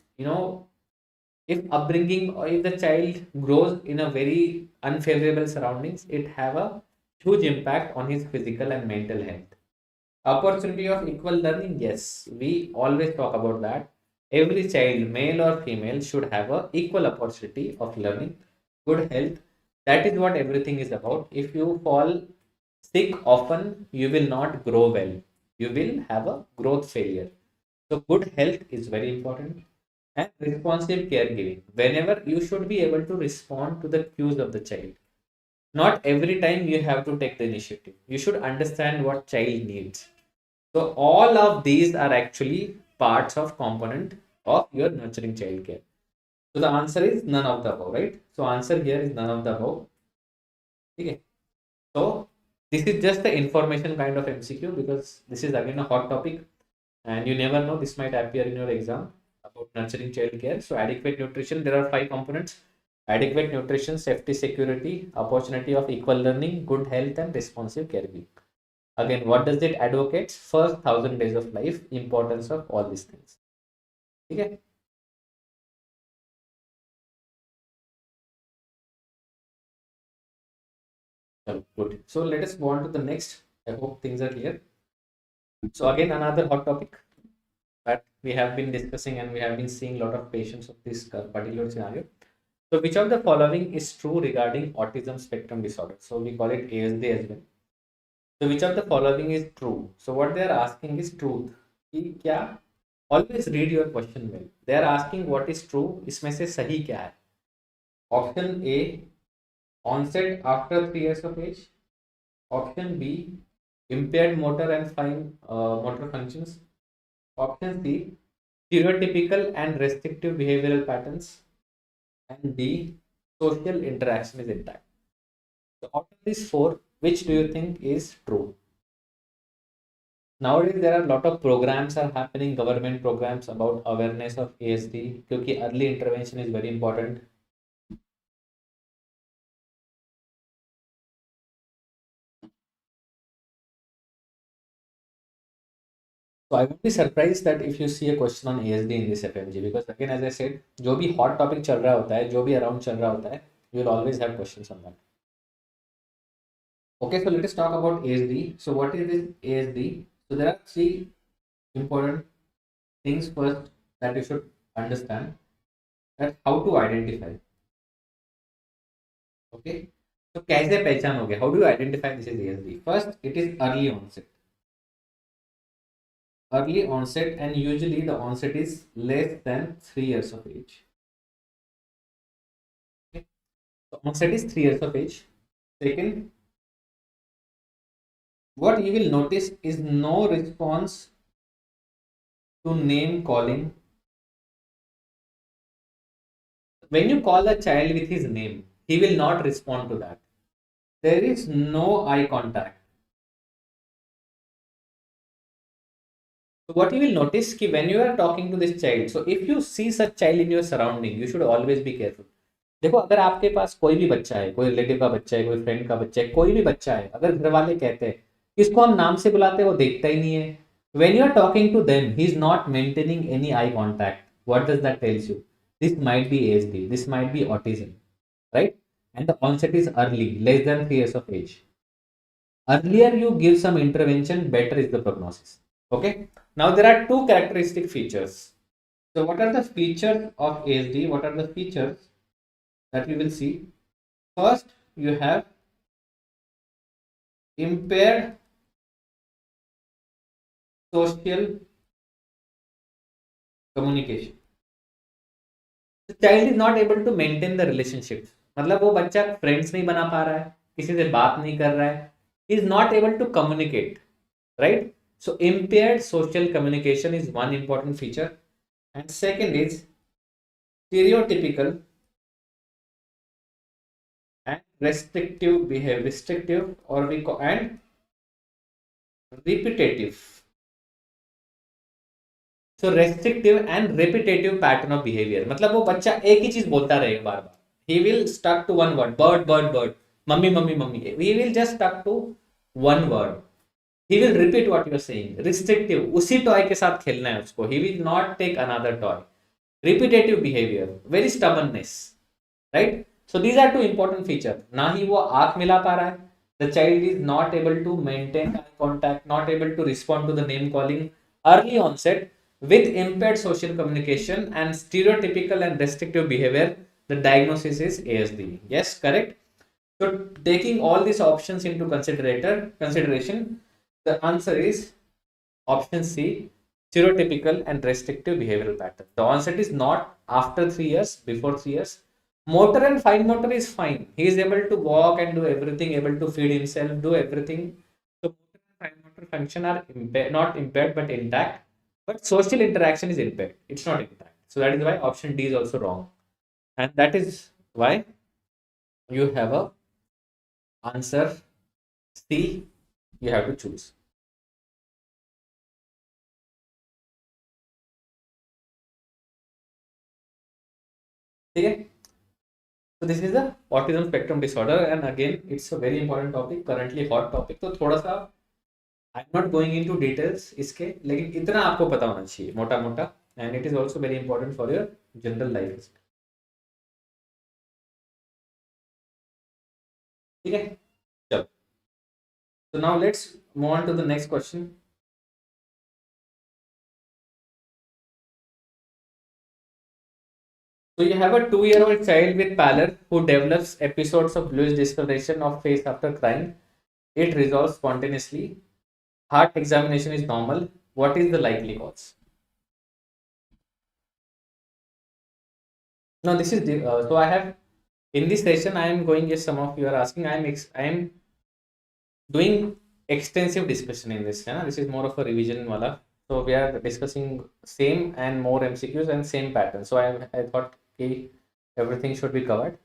if upbringing or if the child grows in a very unfavorable surroundings, it have a huge impact on his physical and mental health. Opportunity of equal learning, yes, we always talk about that. Every child, male or female, should have a equal opportunity of learning. Good health, that is what everything is about. If you fall sick often, you will not grow well. You will have a growth failure. So good health is very important. And responsive caregiving. Whenever you should be able to respond to the cues of the child. Not every time you have to take the initiative. You should understand what child needs. So all of these are actually parts of component of your nurturing child care. So the answer is none of the above, right? So answer here is none of the above. Okay. So this is just the information kind of MCQ because this is again a hot topic and you never know, this might appear in your exam about nurturing child care. So adequate nutrition, there are 5 components: adequate nutrition, safety, security, opportunity of equal learning, good health, and responsive caregiving. Again, what does it advocate? First 1,000 days of life, importance of all these things. Okay. Good. So let us move on to the next. I hope things are clear. So again, another hot topic that we have been discussing, and we have been seeing a lot of patients of this particular scenario. So which of the following is true regarding autism spectrum disorder? So we call it ASD as well. So which of the following is true? So what they are asking is truth. कि क्या, always read your question well. They are asking what is true. इसमें से सही क्या है? Option A, onset after 3 years of age. Option B, impaired motor and fine motor functions. Option C, stereotypical and restrictive behavioral patterns. And D, social interaction is intact. So out of these four, which do you think is true? Nowadays, there are a lot of programs are happening, government programs about awareness of ASD, because early intervention is very important. So I would be surprised that if you see a question on ASD in this FMG, because again, as I said, जो भी hot topic चल रहा होता है, जो भी around चल रहा होता है, you will always have questions on that. Okay, so let us talk about ASD. So what is this ASD? So there are three important things first that you should understand, that how to identify. Okay, so कैसे पहचानोगे? How do you identify this is ASD? First, it is early onset. Early onset, and usually the onset is less than 3 years of age. Okay, so onset is 3 years of age. Second, what you will notice is no response to name calling. When you call a child with his name, he will not respond to that. There is no eye contact. So what you will notice कि when you are talking to this child, so if you see such child in your surrounding, you should always be careful. देखो, अगर आपके पास कोई भी बच्चा है, कोई relative का बच्चा है, कोई फ्रेंड का बच्चा है, कोई भी बच्चा है, अगर घर वाले कहते हैं इसको हम नाम से बुलाते हैं, वो देखता ही नहीं है. When you are talking to them, he is not maintaining any eye contact. What does that tells you? This might be ASD, this might be autism, right? And the onset is early, less than 3 years of age. Earlier you give some intervention, better is the prognosis. Okay. Now there are two characteristic features. So what are the features of ASD? What are the features that you will see? First, you have impaired social communication. The child is not able to maintain the relationships. मतलब वो बच्चा friends नहीं बना पा रहा है, किसी से बात नहीं कर रहा है, he is not able to communicate, right? So impaired social communication is one important feature, and second is stereotypical and restrictive behavior, restrictive or we call and repetitive. So restrictive and repetitive pattern of behavior. मतलब वो बच्चा एक ही चीज बोलता रहेगा बार बार. He will stuck to one word, bird, bird, bird, mummy, mummy, mummy. He will just stuck to one word. He will repeat what you are saying. Restrictive, उसी toy के साथ खेलना है उसको. He will not take another toy. Repetitive behavior, very stubbornness, right? So these are two important features. ना ही वो आंख मिला पा रहा है. The child is not able to maintain eye contact, not able to respond to the name calling. Early onset with impaired social communication and stereotypical and restrictive behavior, the diagnosis is ASD. Yes, correct. So taking all these options into consideration, the answer is option C, stereotypical and restrictive behavioral pattern. The onset is not after 3 years, before 3 years. Motor and fine motor is fine. He is able to walk and do everything, able to feed himself, do everything. So motor and fine motor function are not impaired but intact. But social interaction is impaired. It's not intact. So that is why option D is also wrong. And that is why you have a answer C. You have to choose. Okay. So this is the autism spectrum disorder, and again it's a very important topic, currently hot topic. तो थोड़ा सा I'm not going into details इसके, लेकिन इतना आपको पता होना चाहिए मोटा मोटा, and it is also very important for your general life. ठीक है, चलो. So now let's move on to the next question. So you have a 2-year-old child with pallor who develops episodes of bluish discoloration of face after crying. It resolves spontaneously. Heart examination is normal. What is the likely cause? No, this is the, so I have in this session I am going, yes, some of you are asking, I am doing extensive discussion in this. This is more of a revision wala. So we are discussing same and more MCQs and same pattern. So I thought okay, everything should be covered.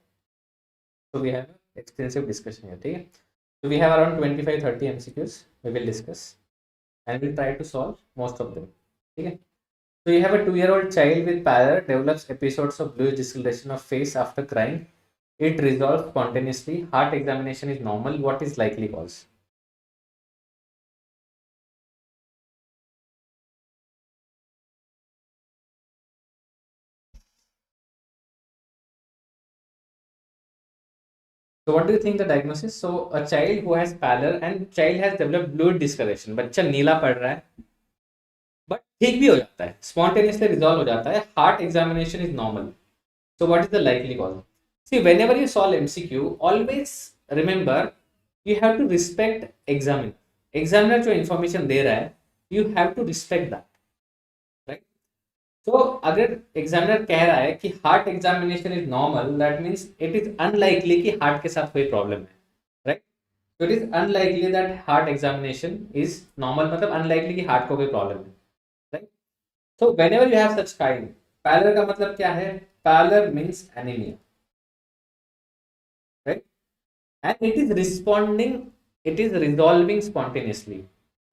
So we have extensive discussion here. Okay? So we have around 25-30 MCQs we will discuss and we'll try to solve most of them. Okay? So you have a 2-year-old child with pallor develops episodes of bluish discoloration of face after crying. It resolves spontaneously. Heart examination is normal. What is likely cause? So what do you think the diagnosis? So a child who has pallor and child has developed fluid discoloration. बच्चा नीला पड़ रहा है, but ठीक भी हो जाता है, spontaneously resolve हो जाता है. Heart examination is normal. So what is the likely cause? See, whenever you solve MCQ, always remember you have to respect examiner. Examiner जो information दे रहा है, you have to respect that. Right? तो अगर examiner कह रहा है कि heart examination is normal, that means it is unlikely कि हार्ट के साथ कोई प्रॉब्लम है, राइट? तो it is unlikely that heart examination is normal, मतलब अनलाइकली कि हार्ट को कोई प्रॉब्लम है, right? So whenever you have such kind, pallor का मतलब क्या है? Pallor means anaemia, right? And it is responding, it is resolving spontaneously.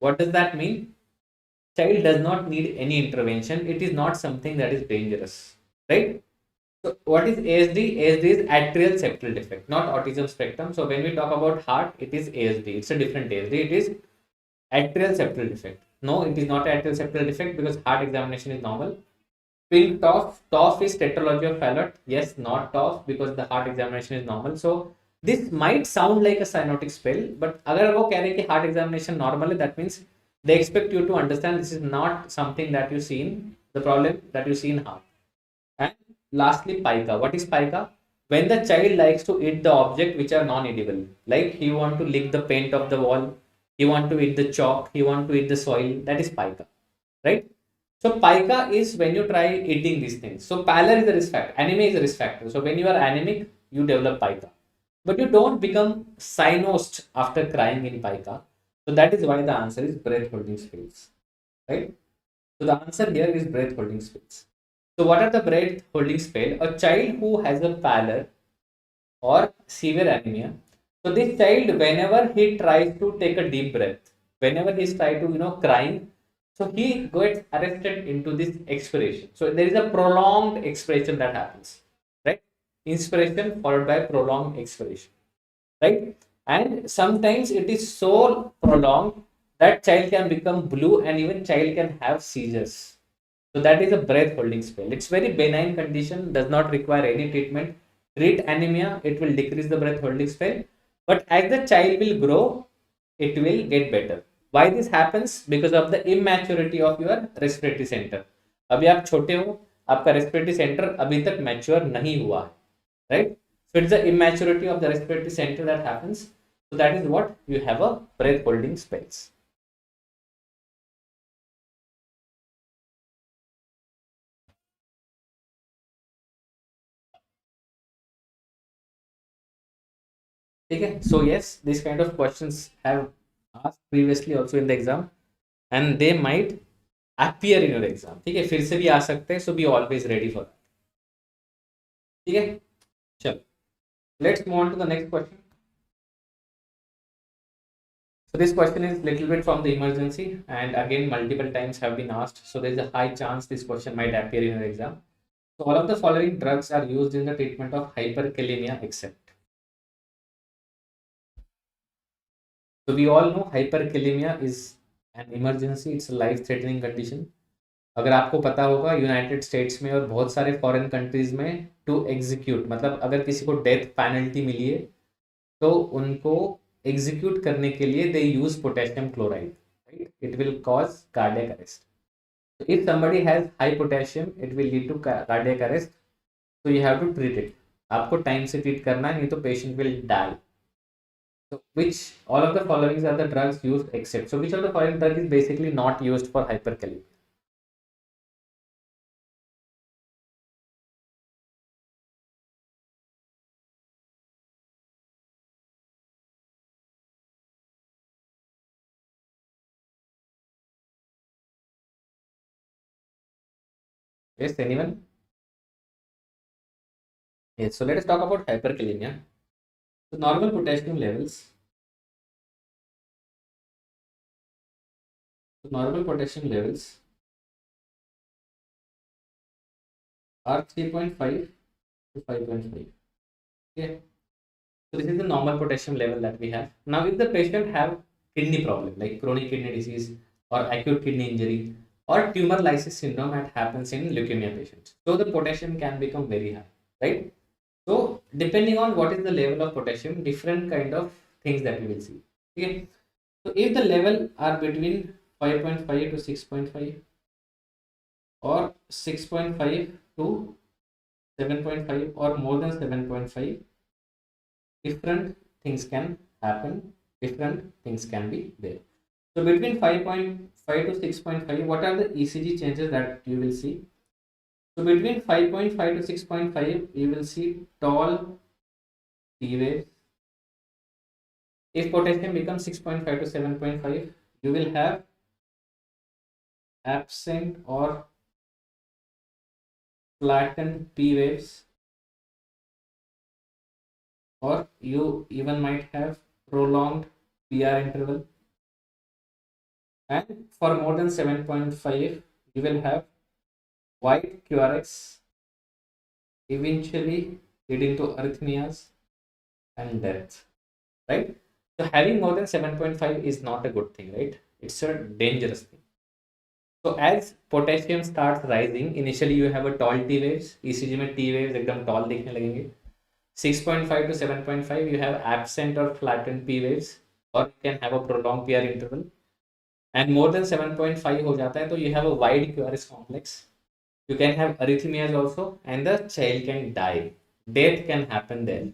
What does that mean? Child does not need any intervention. It is not something that is dangerous, right? So what is ASD? ASD is atrial septal defect, not autism spectrum. So when we talk about heart, it is ASD. It's a different ASD. It is atrial septal defect. No, it is not atrial septal defect because heart examination is normal. Pink TOF. TOF is tetralogy of Fallot. Yes, not TOF because the heart examination is normal. So this might sound like a cyanotic spell, but अगर वो कह रहे हैं कि heart examination normal है, that means they expect you to understand this is not something that you see in the problem that you see in heart. And lastly, pica. What is pica? When the child likes to eat the object which are non-edible, like he want to lick the paint of the wall, he want to eat the chalk, he want to eat the soil, that is pica, right? So pica is when you try eating these things. So pallor is a risk factor, anemia is a risk factor. So when you are anemic, you develop pica, but you don't become cyanosed after crying in pica. So that is why the answer is breath holding spells, right? So the answer here is breath holding spells. So what are the breath holding spell? A child who has a pallor or severe anemia. So this child, whenever he tries to take a deep breath, whenever he's trying to, crying, so he gets arrested into this expiration. So there is a prolonged expiration that happens, right? Inspiration followed by prolonged expiration, right? And sometimes it is so prolonged that child can become blue and even child can have seizures. So that is a breath holding spell. It's very benign condition, does not require any treatment. Treat anemia, it will decrease the breath holding spell, but as the child will grow, it will get better. Why this happens? Because of the immaturity of your respiratory center. अभी आप छोटे हो, आपका respiratory center अभी तक mature नहीं हुआ है, right? So it's the immaturity of the respiratory center that happens. So that is what you have a breath holding spells. Okay. So yes, these kind of questions have asked previously also in the exam, and they might appear in your exam. ठीक है, फिर से भी आ सकते हैं. So be always ready for that. ठीक है, चलो. Let's move on to the next question. So this question is little bit from the emergency, and again multiple times have been asked. So there is a high chance this question might appear in your exam. So all of the following drugs are used in the treatment of hyperkalemia except. So we all know hyperkalemia is an emergency. It's a life-threatening condition. अगर आपको पता होगा United states में और बहुत सारे foreign countries में to execute, मतलब अगर किसी को डेथ पेनल्टी मिली है तो उनको एग्जीक्यूट करने के लिए they use potassium chloride, right? It will cause cardiac arrest. So if somebody has high potassium, it will lead to cardiac arrest. So you have to treat it. आपको time से treat करना है, नहीं तो patient will die. So which all of the following are the drugs used except. So which of the following drug is basically not used for hyperkalemia? Yes, anyone? Yes. So let us talk about hyperkalemia. So normal potassium levels. So normal potassium levels are 3.5 to 5.5. Okay. So this is the normal potassium level that we have. Now, if the patient have kidney problem like chronic kidney disease or acute kidney injury or tumor lysis syndrome that happens in leukemia patients, so the potassium can become very high, right? So depending on what is the level of potassium, different kind of things that we will see. Okay. So if the level are between 5.5 to 6.5 or 6.5 to 7.5 or more than 7.5, different things can happen, different things can be there. So between 5.5 to 6.5, what are the ECG changes that you will see? So between 5.5 to 6.5, you will see tall T waves. If potassium becomes 6.5 to 7.5, you will have absent or flattened P waves, or you even might have prolonged PR interval. And for more than 7.5, you will have wide QRX, eventually leading to arrhythmias and death, right? So having more than 7.5 is not a good thing, right? It's a dangerous thing. So as potassium starts rising, initially you have a tall T waves, ECG में T waves एकदम tall दिखने लगेंगे. 6.5 to 7.5, you have absent or flattened P waves, or you can have a prolonged PR interval. And more than 7.5 हो जाता है तो you have a wide QRS complex. You can have arrhythmias also, and the child can die. Death can happen there.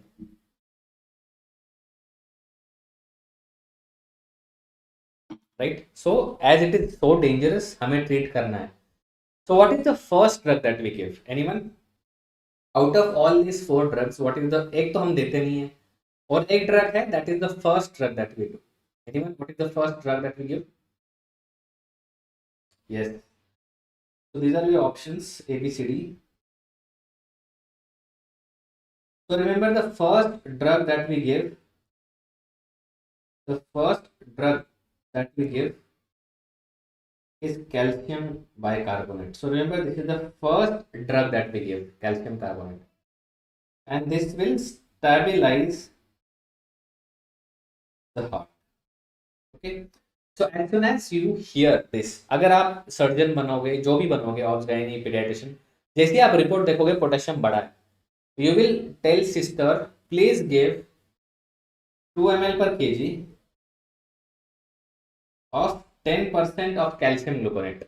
Right? So as it is so dangerous, हमें treat करना है. So what is the first drug that we give? Anyone? Out of all these 4 drugs, what is the, एक तो हम देते नहीं है, और एक drug है that is the first drug that we do. Anyone? What is the first drug that we give? Yes. So these are your options A, B, C, D. So remember the first drug that we give. The first drug that we give is calcium bicarbonate. So remember, this is the first drug that we give, calcium carbonate, and this will stabilize the heart. Okay. So as soon as you hear this, अगर आप surgeon बनोगे, जो भी बनोगे, obs-gynae, paediatrician, जैसे ही आप report देखोगे potassium बढ़ा है, you will tell sister, please give 2 ml per kg of 10% of calcium gluconate.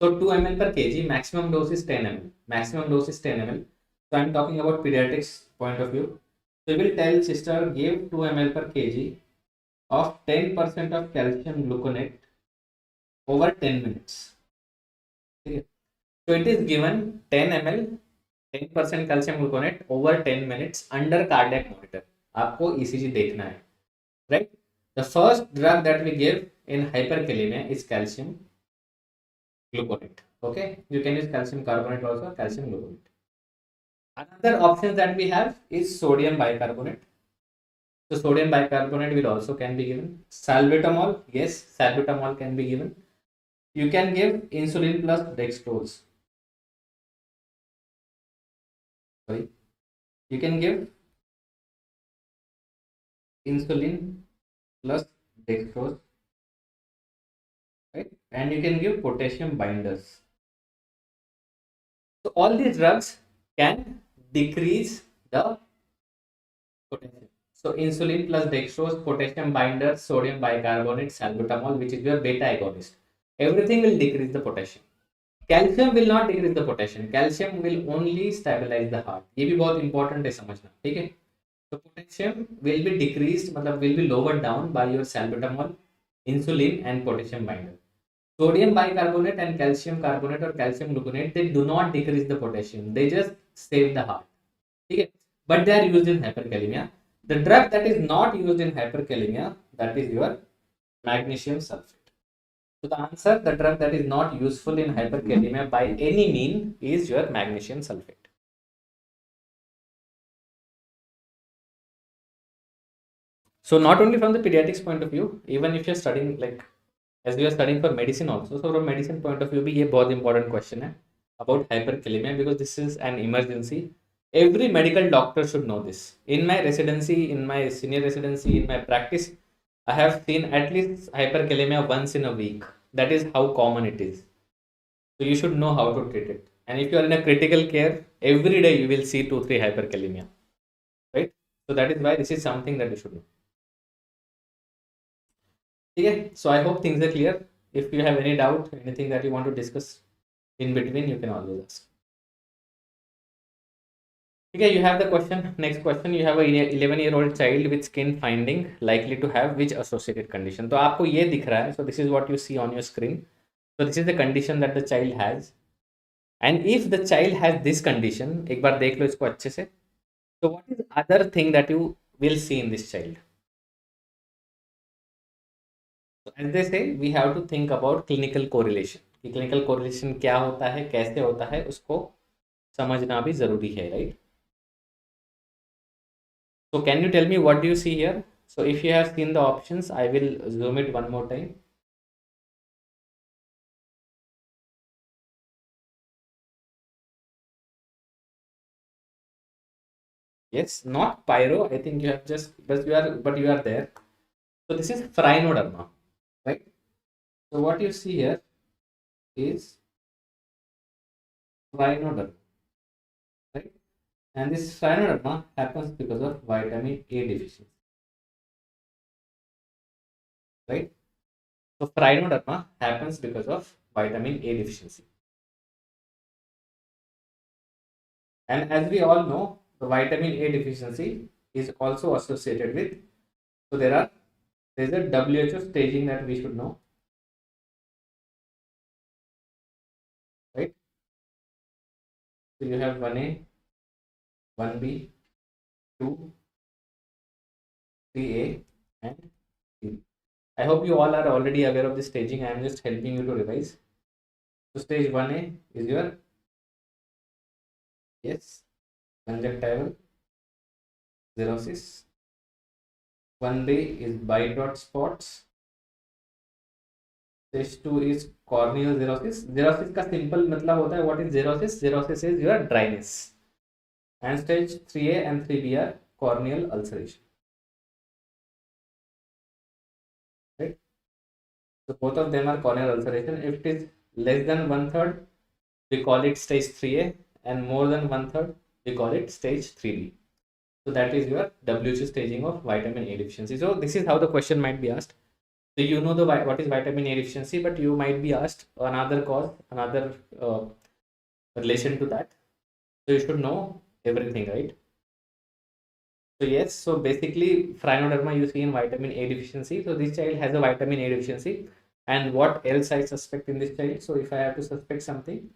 So 2 ml per kg, maximum dose is 10 ml. Maximum dose is 10 ml. So I'm talking about pediatrics point of view. So you will tell sister, give 2 ml per kg of 10% of calcium gluconate over 10 minutes. Okay. So it is given 10 ml, 10% calcium gluconate over 10 minutes under cardiac monitor. आपको ECG देखना है, right? The first drug that we give in hyperkalemia is calcium gluconate. Okay, you can use calcium carbonate also, calcium gluconate. Another option that we have is sodium bicarbonate. So sodium bicarbonate will also can be given. Salbutamol, yes, salbutamol can be given. You can give insulin plus dextrose. Sorry, you can give insulin plus dextrose, right? And you can give potassium binders. So all these drugs can decrease the potassium. So insulin plus dextrose, potassium binder, sodium bicarbonate, salbutamol, which is your beta agonist. Everything will decrease the potassium. Calcium will not decrease the potassium, calcium will only stabilise the heart, ये भी बहुत important है समझना, ठीक है। तो potassium will be decreased, मतलब will be lowered down by your salbutamol, insulin and potassium binder. Sodium bicarbonate and calcium carbonate or calcium gluconate, they do not decrease the potassium, they just save the heart, okay, but they are used in hyperkalemia. The drug that is not used in hyperkalemia, that is your magnesium sulfate. So the answer, the drug that is not useful in hyperkalemia by any mean is your magnesium sulfate. So not only from the pediatrics point of view, even if you're studying like as we are studying for medicine also, so from medicine point of view भी ये बहुत important question है about hyperkalemia, because this is an emergency. Every medical doctor should know this. In my residency, in my senior residency, in my practice, I have seen at least hyperkalemia once in a week. That is how common it is. So you should know how to treat it. And if you are in a critical care, every day you will see 2-3 hyperkalemia, right? So that is why this is something that you should know. Okay, so I hope things are clear. If you have any doubt, anything that you want to discuss in between, you can always ask. Okay, you have the question. Next question, you have a 11-year-old child with skin finding likely to have which associated condition? तो आपको ये दिख रहा है. So this is what you see on your screen. So this is the condition that the child has. And if the child has this condition, एक बार देख लो इसको अच्छे से. So what is other thing that you will see in this child? So as they say, we have to think about clinical correlation. कि clinical correlation क्या होता है, कैसे होता है, उसको समझना भी जरूरी है, right? So can you tell me what do you see here? So if you have seen the options, I will zoom it one more time. Yes, not pyro. I think you have just, but you are there. So this is phrynoderma, right? So what you see here is phrynoderma, right? And this phrynoderma happens because of vitamin A deficiency, right? So phrynoderma happens because of vitamin A deficiency. And as we all know, the vitamin A deficiency is also associated with, so there is a WHO staging that we should know, right? So you have 1A, 1B, 2, 3A, and 3. I hope you all are already aware of the staging. I am just helping you to revise. So stage 1A is your, yes, conjunctival xerosis. 1B is bite dot spots. Stage 2 is corneal xerosis. Xerosis का simple मतलब होता है, what is xerosis? Xerosis is your dryness. And stage 3A and 3B are corneal ulceration. Right? So both of them are corneal ulceration. If it is less than 1/3, we call it stage 3A, and more than 1/3, we call it stage 3B. So that is your WHO staging of vitamin A deficiency. So this is how the question might be asked. So you know the what is vitamin A deficiency, but you might be asked another cause, another relation to that. So you should know everything, right? So yes, so basically phrynoderma you see in vitamin A deficiency. So this child has a vitamin A deficiency. And what else I suspect in this child? So if I have to suspect something,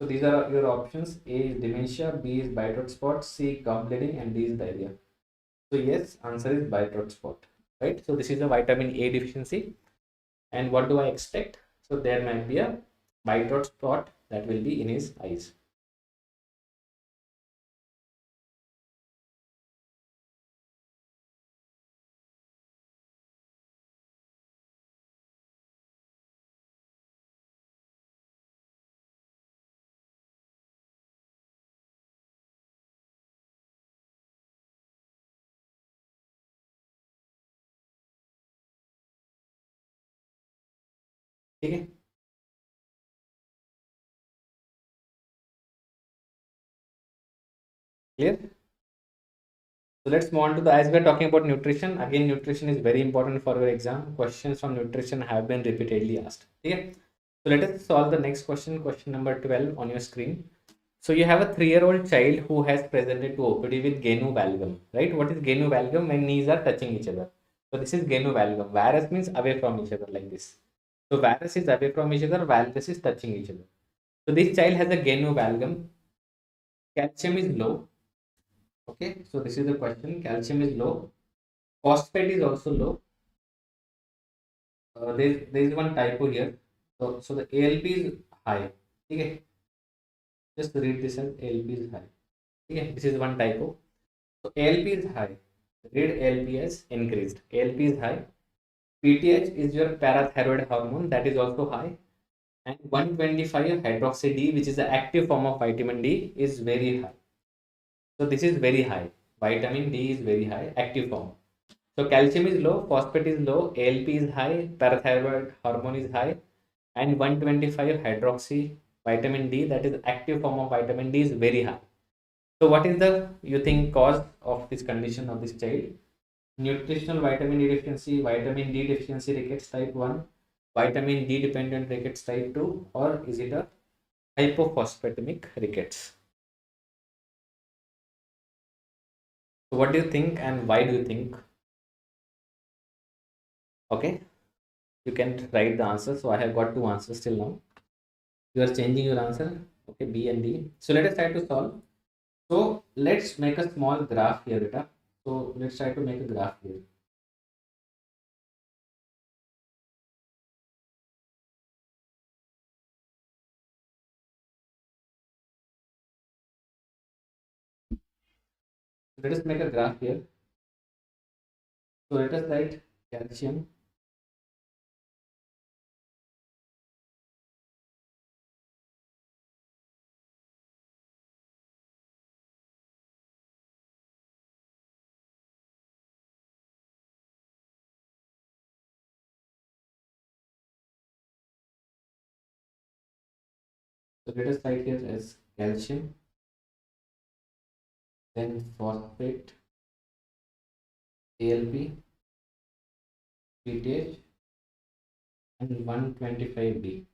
so these are your options. A is dementia, B is bite dot spot, C gum bleeding, and D is diarrhea. So yes, answer is bite dot spot, right? So this is a vitamin A deficiency. And what do I expect? So there might be a bite dot spot that will be in his eyes. ठीक है, clear? So let's move on to the, as we are talking about nutrition, again nutrition is very important for your exam. Questions from nutrition have been repeatedly asked. ठीक है? So let us solve the next question, question number 12 on your screen. So you have a 3-year-old child who has presented to OPD with genu valgum, right? What is genu valgum? When knees are touching each other. So this is genu valgum. Varus means away from each other like this. So varus is away from each other, valgus is touching each other. So this child has a genu valgum. Calcium is low. Okay, so this is the question. Calcium is low. Phosphate is also low. There is one typo here. So the ALP is high. Okay, just read this as ALP is high. Okay, this is one typo. So ALP is high. Read ALP as increased. ALP is high. PTH is your parathyroid hormone, that is also high. And 125 hydroxy D, which is the active form of vitamin D, is very high. So this is very high. Vitamin D is very high, active form. So calcium is low, phosphate is low, ALP is high, parathyroid hormone is high, and 125 hydroxy vitamin D, that is active form of vitamin D, is very high. So what is the, you think, cause of this condition of this child? Nutritional vitamin D deficiency, vitamin D deficiency rickets type 1, vitamin D dependent rickets type 2, or is it a hypophosphatemic rickets? So what do you think and why do you think? Okay, you can write the answer. So I have got two answers till now. You are changing your answer. Okay, B and D. So let us try to solve. So let's make a small graph here, beta. So let's try to make a graph here. Let us make a graph here. So let us write calcium. So let us write here as calcium, then phosphate, ALP, PTH, and 125D,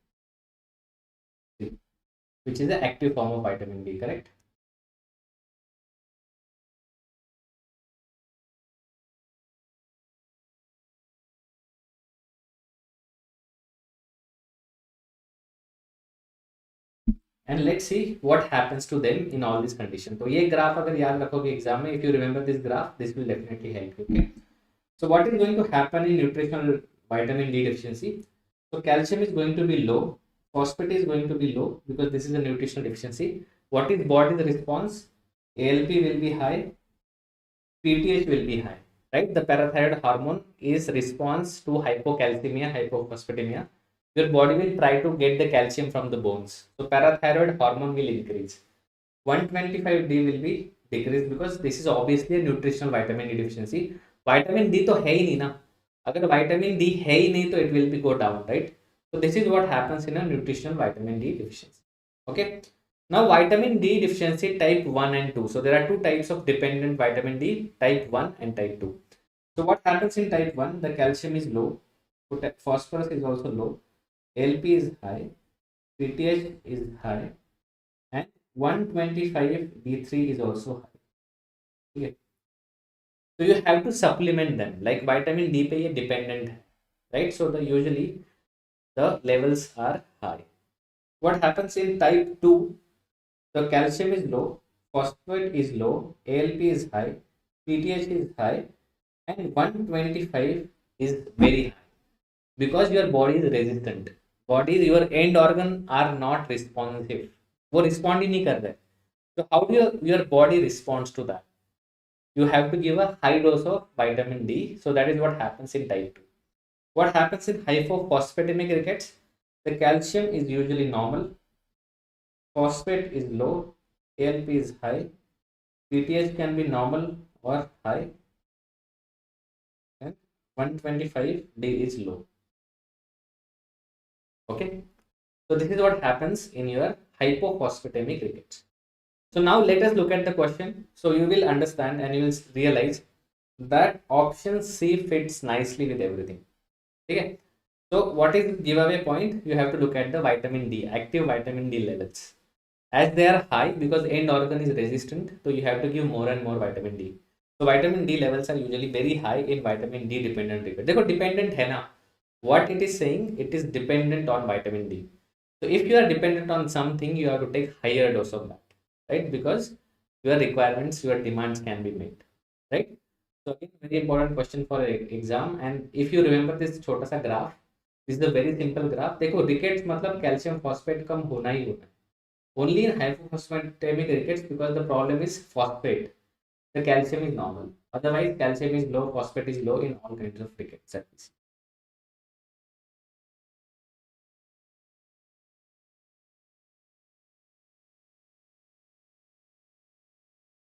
which is the active form of vitamin D, correct? And let's see what happens to them in all these conditions. So ये graph अगर याद रखोगे exam में, if you remember this graph, this will definitely help you. Okay. So what is going to happen in nutritional vitamin D deficiency? So calcium is going to be low, phosphate is going to be low because this is a nutritional deficiency. What is body's response? ALP will be high, PTH will be high, right? The parathyroid hormone is response to hypocalcemia, hypophosphatemia. Your body will try to get the calcium from the bones. So parathyroid hormone will increase. 125D will be decreased because this is obviously a nutritional vitamin D deficiency. Vitamin D तो है ही नहीं ना. अगर vitamin D है ही नहीं तो it will be go down, right? So this is what happens in a nutritional vitamin D deficiency. Okay. Now vitamin D deficiency type 1 and 2. So there are two types of dependent vitamin D, type 1 and type 2. So what happens in type 1? The calcium is low, phosphorus is also low, LP is high, PTH is high, and 125D3 is also high. Okay. So you have to supplement them, like vitamin D पे ये dependent है, right? So usually the levels are high. What happens in type 2? The calcium is low, phosphate is low, ALP is high, PTH is high, and 125 is very high because your body is resistant. Body, your end organ are not responsive. वो respond ही नहीं कर रहे. So how do your body responds to that? You have to give a high dose of vitamin D. So that is what happens in type 2. What happens in hypophosphatemic rickets? The calcium is usually normal, phosphate is low, ALP is high, PTH can be normal or high, and 125D is low. Okay, so this is what happens in your hypophosphatemic rickets. So now let us look at the question. So you will understand and you will realize that option C fits nicely with everything. Okay, So what is the giveaway point? You have to look at the vitamin D, active vitamin D levels. As they are high, because end organ is resistant, so you have to give more and more vitamin D. So vitamin D levels are usually very high in vitamin D dependent record. देखो dependent है ना, what it is saying, it is dependent on vitamin D. So if you are dependent on something, you have to take higher dose of that, right? Because your requirements, your demands can be met, right? So again, very important question for exam. And if you remember this छोटा सा graph, this is a very simple graph. देखो rickets मतलब calcium phosphate कम होना ही होना है. Only in hypophosphatemic rickets, because the problem is phosphate, the calcium is normal. Otherwise, calcium is low, phosphate is low in all kinds of rickets.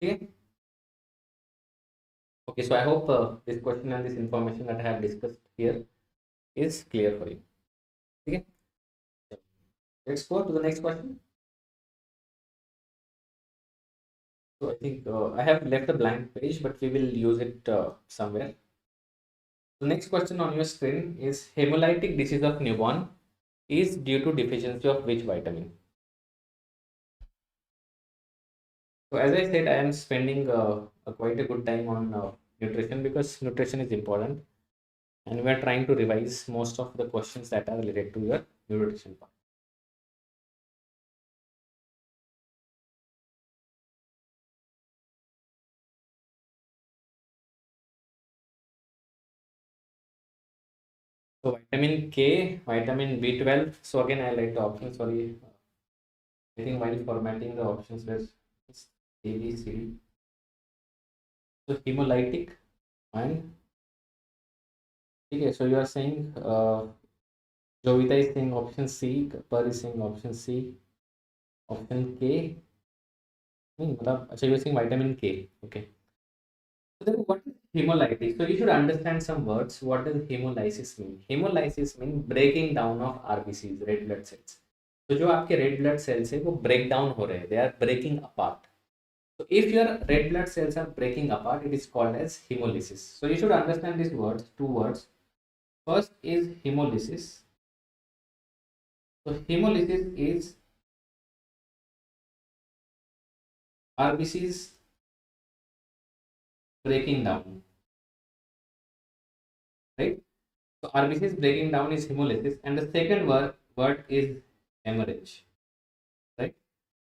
Okay. Okay, so I hope this question and this information that I have discussed here is clear for you. Okay. Let's go to the next question. So I think I have left a blank page, but we will use it somewhere. The next question on your screen is hemolytic disease of newborn is due to deficiency of which vitamin? So as I said, I am spending quite a good time on nutrition, because nutrition is important, and we are trying to revise most of the questions that are related to your nutrition part. So vitamin K, vitamin B12. So again, I like the options. Sorry, I think while formatting the options, there's A, B, C, D. So hemolytic and okay. So you are saying Jovita is saying option C, Kapar is saying option C, option K. अच्छा, you are saying vitamin K. Okay. So then what is hemolysis? So you should understand some words. What does hemolysis mean? Hemolysis means breaking down of RBCs, red blood cells. तो जो आपके red blood cells है वो break down हो रहे हैं. They are breaking apart. So if your red blood cells are breaking apart, it is called as hemolysis. So you should understand these words, two words. First is hemolysis. So hemolysis is RBCs breaking down, right? So RBCs breaking down is hemolysis, and the second word is hemorrhage, right?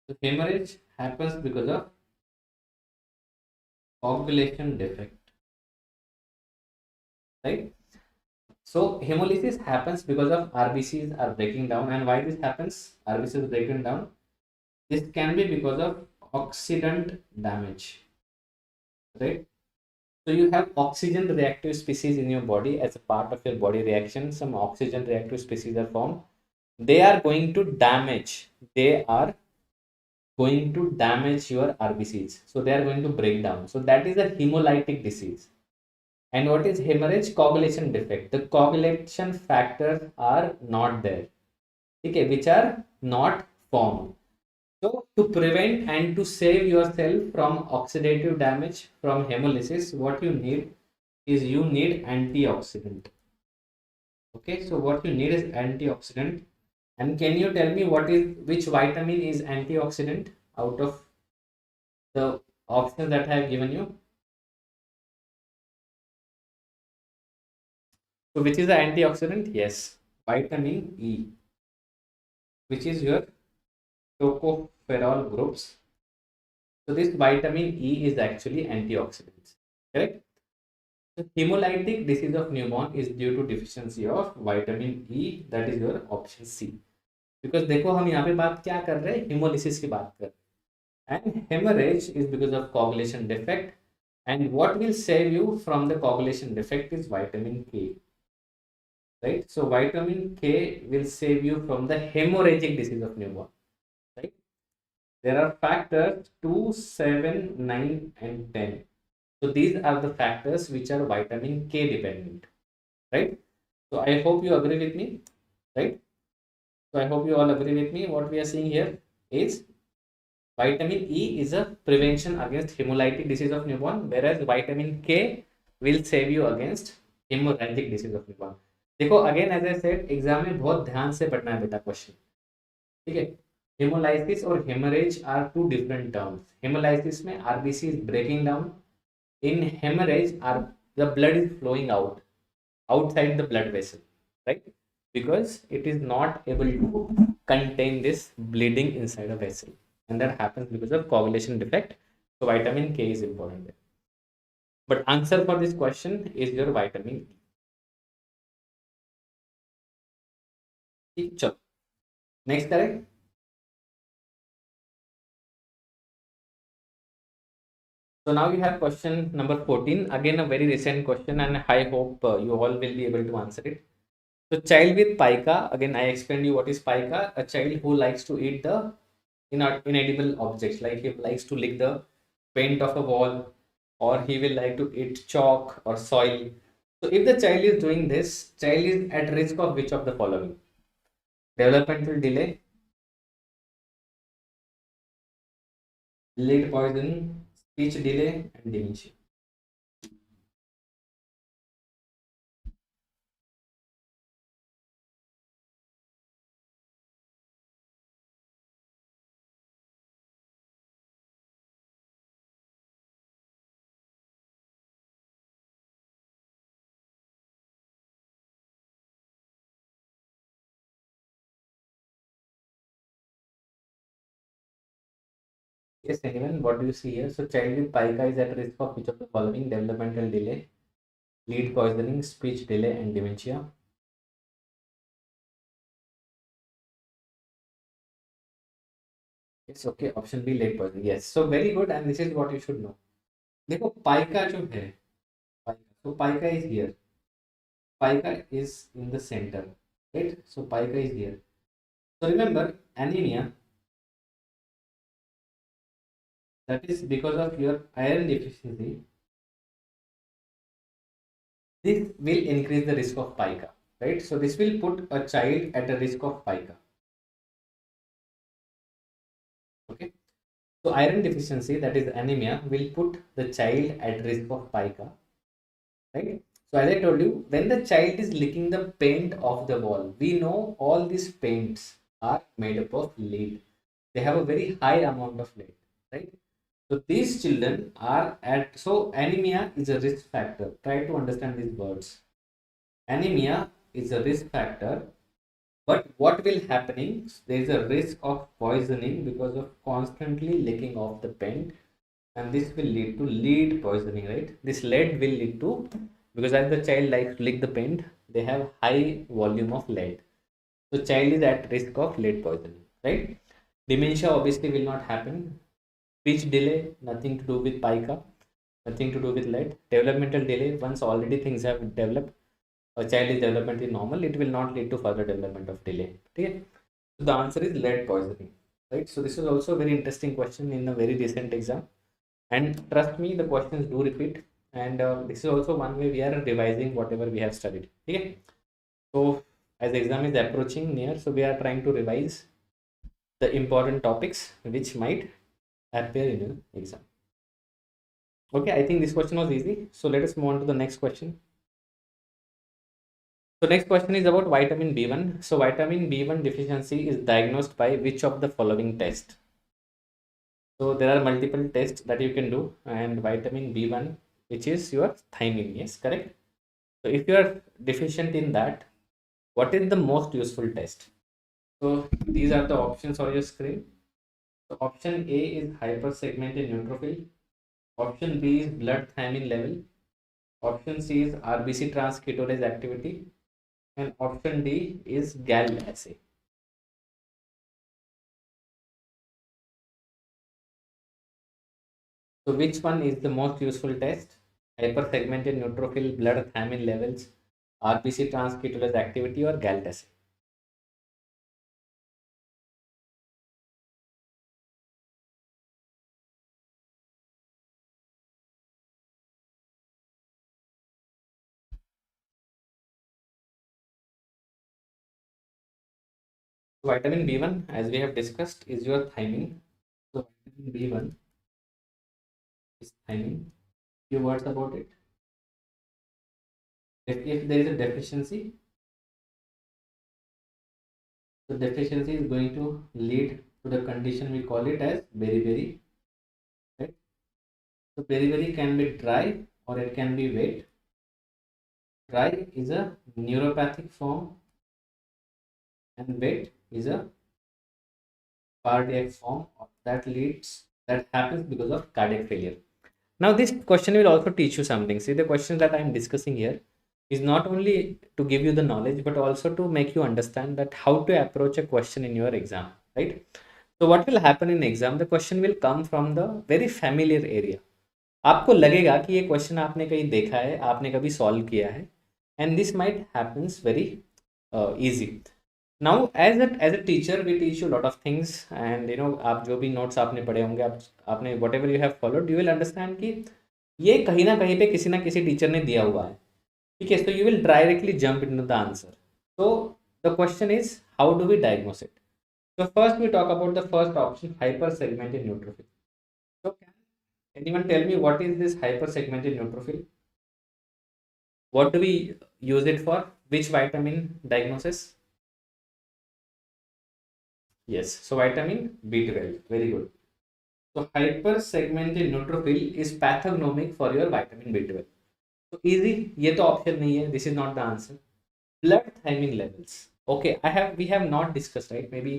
So hemorrhage happens because of coagulation defect, right? So hemolysis happens because of RBCs are breaking down, and why this happens? RBCs breaking down. This can be because of oxidant damage, right? So you have oxygen reactive species in your body as a part of your body reaction. Some oxygen reactive species are formed. They are going to damage. They are going to damage your RBCs. So they are going to break down. So that is a hemolytic disease. And what is hemorrhage? Coagulation defect. The coagulation factors are not there, okay, which are not formed. So to prevent and to save yourself from oxidative damage from hemolysis, what you need is you need antioxidant. Okay, so what you need is antioxidant. And can you tell me which vitamin is antioxidant out of the options that I have given you? So which is the antioxidant? Yes, vitamin E, which is your tocopherol groups. So this vitamin E is actually antioxidants, correct? So hemolytic disease of newborn is due to deficiency of vitamin E. That is your option C. Because देखो हम यहाँ पे बात क्या कर रहे हैं, hemolysis की बात कर रहे हैं. And hemorrhage is because of coagulation defect. And what will save you from the coagulation defect is vitamin K. Right? So vitamin K will save you from the hemorrhagic disease of newborn. Right? There are factors 2, 7, 9, and 10. So these are the factors which are vitamin K dependent. Right? So I hope you agree with me. Right? So I hope you all agree with me. What we are seeing here is vitamin E is a prevention against hemolytic disease of newborn, whereas vitamin K will save you against hemorrhagic disease of newborn. देखो again as I said, exam में बहुत ध्यान से पढ़ना है बेटा question, ठीक है। हेमोलाइसिस और haemorrhage are two different terms. Haemolysis में RBC is breaking down, in haemorrhage are the blood is flowing out outside the blood vessel, right? Because it is not able to contain this bleeding inside a vessel, and that happens because of coagulation defect. So vitamin K is important there. But answer for this question is your vitamin E. चलो next करें. So now you have question number 14. Again, a very recent question, and I hope you all will be able to answer it. So, child with pica. Again, I explained you what is pica. A child who likes to eat the inedible objects, like he likes to lick the paint of a wall, or he will like to eat chalk or soil. So, if the child is doing this, child is at risk of which of the following? Developmental delay, lead poisoning, speech delay, and dementia. Yes, anyone, what do you see here? So, child with pica is at risk of which of the following? Developmental delay, lead poisoning, speech delay, and dementia. It's okay. Option B, lead poisoning. Yes. So, very good. And this is what you should know. देखो pica जो है, pica. So, pica is here. Pica is in the center, right? So, pica is here. So, remember anemia. That is because of your iron deficiency. This will increase the risk of pica, right? So, this will put a child at a risk of pica. Okay. So iron deficiency, that is anemia, will put the child at risk of pica, right? So as I told you, when the child is licking the paint of the wall, we know all these paints are made up of lead. They have a very high amount of lead, right? So these children are at, so anemia is a risk factor. Try to understand these words. Anemia is a risk factor, but what will happening? There is a risk of poisoning because of constantly licking off the paint, and this will lead to lead poisoning, right? This lead will lead to, because as the child likes to lick the paint, they have high volume of lead. So child is at risk of lead poisoning, right? Dementia obviously will not happen. Speech delay, nothing to do with pica, nothing to do with lead. Developmental delay, once already things have developed, a child is developmentally normal, it will not lead to further development of delay. Okay? So the answer is lead poisoning, right? So this is also a very interesting question in a very recent exam. And trust me, the questions do repeat. And this is also one way we are revising whatever we have studied. Okay. So as the exam is approaching near, so we are trying to revise the important topics which might appear in your exam. Okay, I think this question was easy. So let us move on to the next question. So next question is about vitamin B1. So vitamin B1 deficiency is diagnosed by which of the following test? So there are multiple tests that you can do, and vitamin B1, which is your thiamine, yes, correct. So if you are deficient in that, what is the most useful test? So these are the options on your screen. So option A is hypersegmented neutrophil. Option B is blood thiamine level. Option C is RBC transketolase activity. And option D is GAL assay. So which one is the most useful test? Hypersegmented neutrophil, blood thiamine levels, RBC transketolase activity, or GAL assay? Vitamin B1, as we have discussed, is your thiamine. So vitamin B1 is thiamine. Few words about it. If there is a deficiency, So deficiency is going to lead to the condition we call it as beriberi, right? So beriberi can be dry or it can be wet. Dry is a neuropathic form and wet is a cardiac form that happens because of cardiac failure. Now this question will also teach you something. See, the questions that I am discussing here is not only to give you the knowledge but also to make you understand that how to approach a question in your exam, right? So what will happen in exam, the question will come from the very familiar area. आपको लगेगा कि ये question आपने कहीं देखा है, आपने कभी सॉल्व किया है, and this might happens very easy. Now as a teacher we teach you lot of things, and आप जो भी नोट्स आपने पढ़े होंगे, आपने whatever you have followed, you will understand कि ये कहीं ना किसी टीचर ने दिया हुआ है. ठीक है, so you will directly jump into the answer. So the question is, how do we diagnose it? So first we talk about the first option, hypersegmented neutrophil. So can anyone tell me what is this hypersegmented neutrophil? What do we use it for? Which vitamin diagnosis? Yes, so vitamin B12. Very good. So hypersegmented neutrophil is pathognomic for your vitamin B12. So easy, ये तो option नहीं है. This is not the answer. Blood thiamine levels. Okay, we have not discussed, right? Maybe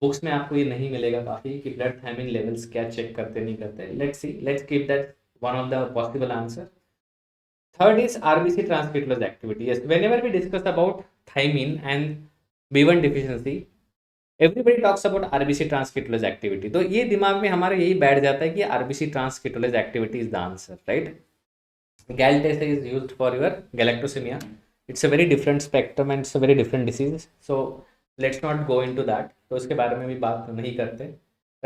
books में आपको ये नहीं मिलेगा काफी कि ब्लड थायमिन लेवल्स क्या चेक करते नहीं करते. Let's keep that one of the possible answer. Third is RBC transcriptase activity. Yes, whenever we discuss about thiamine and B1 deficiency, everybody talks about RBC transcriptase activity. तो ये दिमाग में हमारे यही बैठ जाता है कि RBC transcriptase activity is the answer, right? GALT assay is used for your galactosemia. It's a very different spectrum and it's a very different disease. So let's not go into that. तो उसके बारे में भी बात नहीं करते,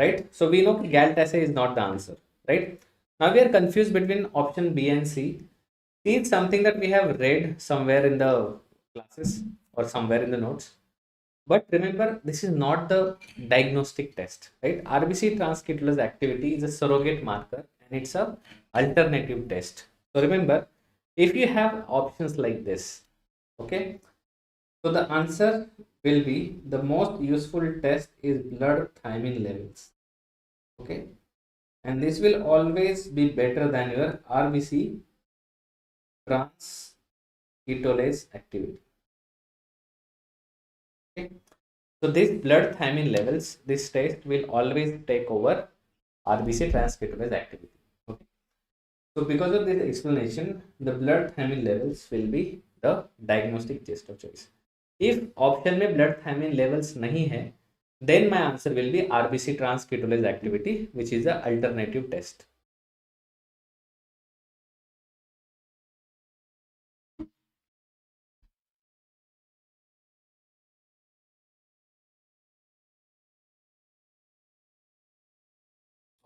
right? So we know कि GALT assay is not the answer, right? Now we are confused between option B and C. C is something that we have read somewhere in the classes or somewhere in the notes. But remember, this is not the diagnostic test, right? RBC transcriptase activity is a surrogate marker and it's a alternative test. So remember, if you have options like this, okay, so the answer will be the most useful test is blood thiamine levels, okay, and this will always be better than your RBC transcriptase activity. Okay, so this blood thiamine levels, this test will always take over RBC transcriptase activity. Okay, so because of this explanation, the blood thiamine levels will be the diagnostic test of choice. If option में blood thiamine levels नहीं है, then my answer will be RBC transcriptase activity, which is the alternative test.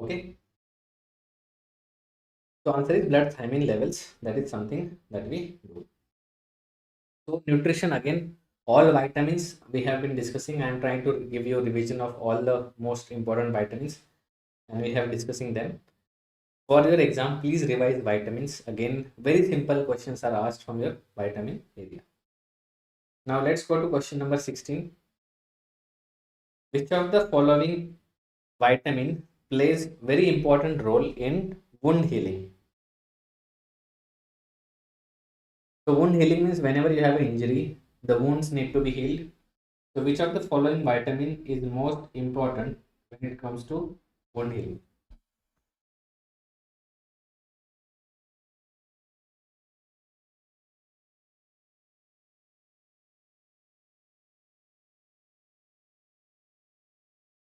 Okay. So answer is blood thiamine levels. That is something that we do. So nutrition, again, all vitamins we have been discussing. I am trying to give you a revision of all the most important vitamins, and we have discussing them. For your exam, please revise vitamins. Again, very simple questions are asked from your vitamin area. Now let's go to question number 16. Which of the following vitamin plays very important role in wound healing? So wound healing means whenever you have an injury, the wounds need to be healed. So which of the following vitamin is most important when it comes to wound healing?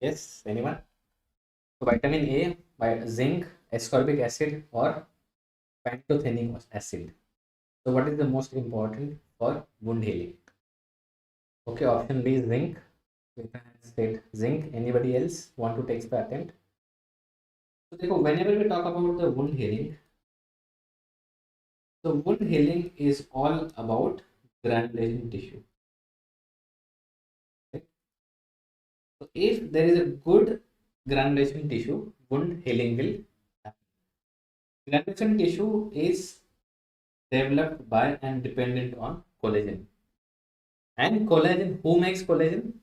Yes, anyone? So vitamin A, by zinc, ascorbic acid, or pantothenic acid. So what is the most important for wound healing? Okay, option B is zinc. State zinc. Anybody else want to take the attempt? So whenever we talk about the wound healing, so wound healing is all about granulation tissue. Okay? So if there is a good granulation tissue, wound healing will happen. Granulation tissue is developed by and dependent on collagen. And collagen, who makes collagen?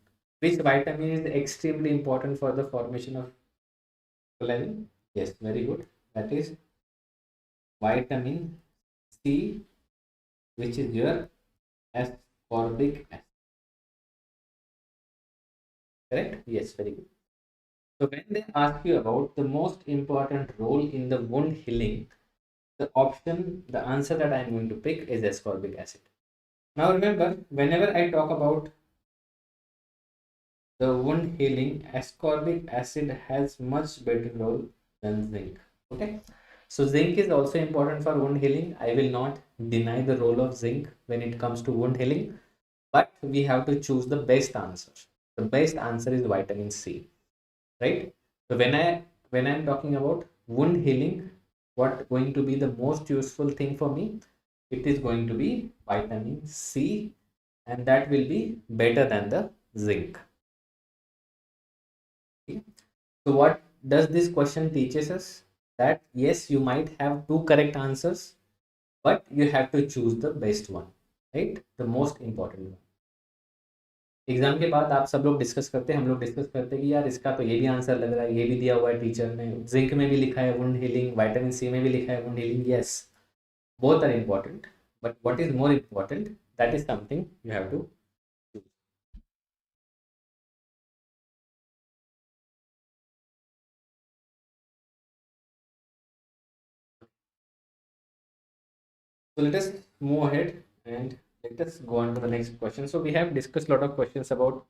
Which vitamin is extremely important for the formation of collagen? Yes, very good. That is vitamin C, which is your ascorbic acid. Correct? Yes, very good. So when they ask you about the most important role in the wound healing, the answer that I'm going to pick is ascorbic acid. Now remember, whenever I talk about the wound healing, ascorbic acid has much better role than zinc. Okay, so zinc is also important for wound healing. I will not deny the role of zinc when it comes to wound healing, but we have to choose the best answer. The best answer is vitamin C, right? So when I'm talking about wound healing, what going to be the most useful thing for me? It is going to be vitamin C, and that will be better than the zinc. Okay. So what does this question teaches us? That yes, you might have two correct answers, but you have to choose the best one, right? The most important one. Exam के बाद आप सब लोग discuss करते हैं, हम लोग discuss करते हैं कि यार इसका तो ये भी आंसर लग रहा है, ये भी दिया हुआ है टीचर ने, जिंक में भी लिखा है वुंड हीलिंग, विटामिन सी में भी लिखा है wound healing. Yes, both are important, but what is more important, that is something you have to choose. So let us move ahead and let us go on to the next question. So we have discussed a lot of questions about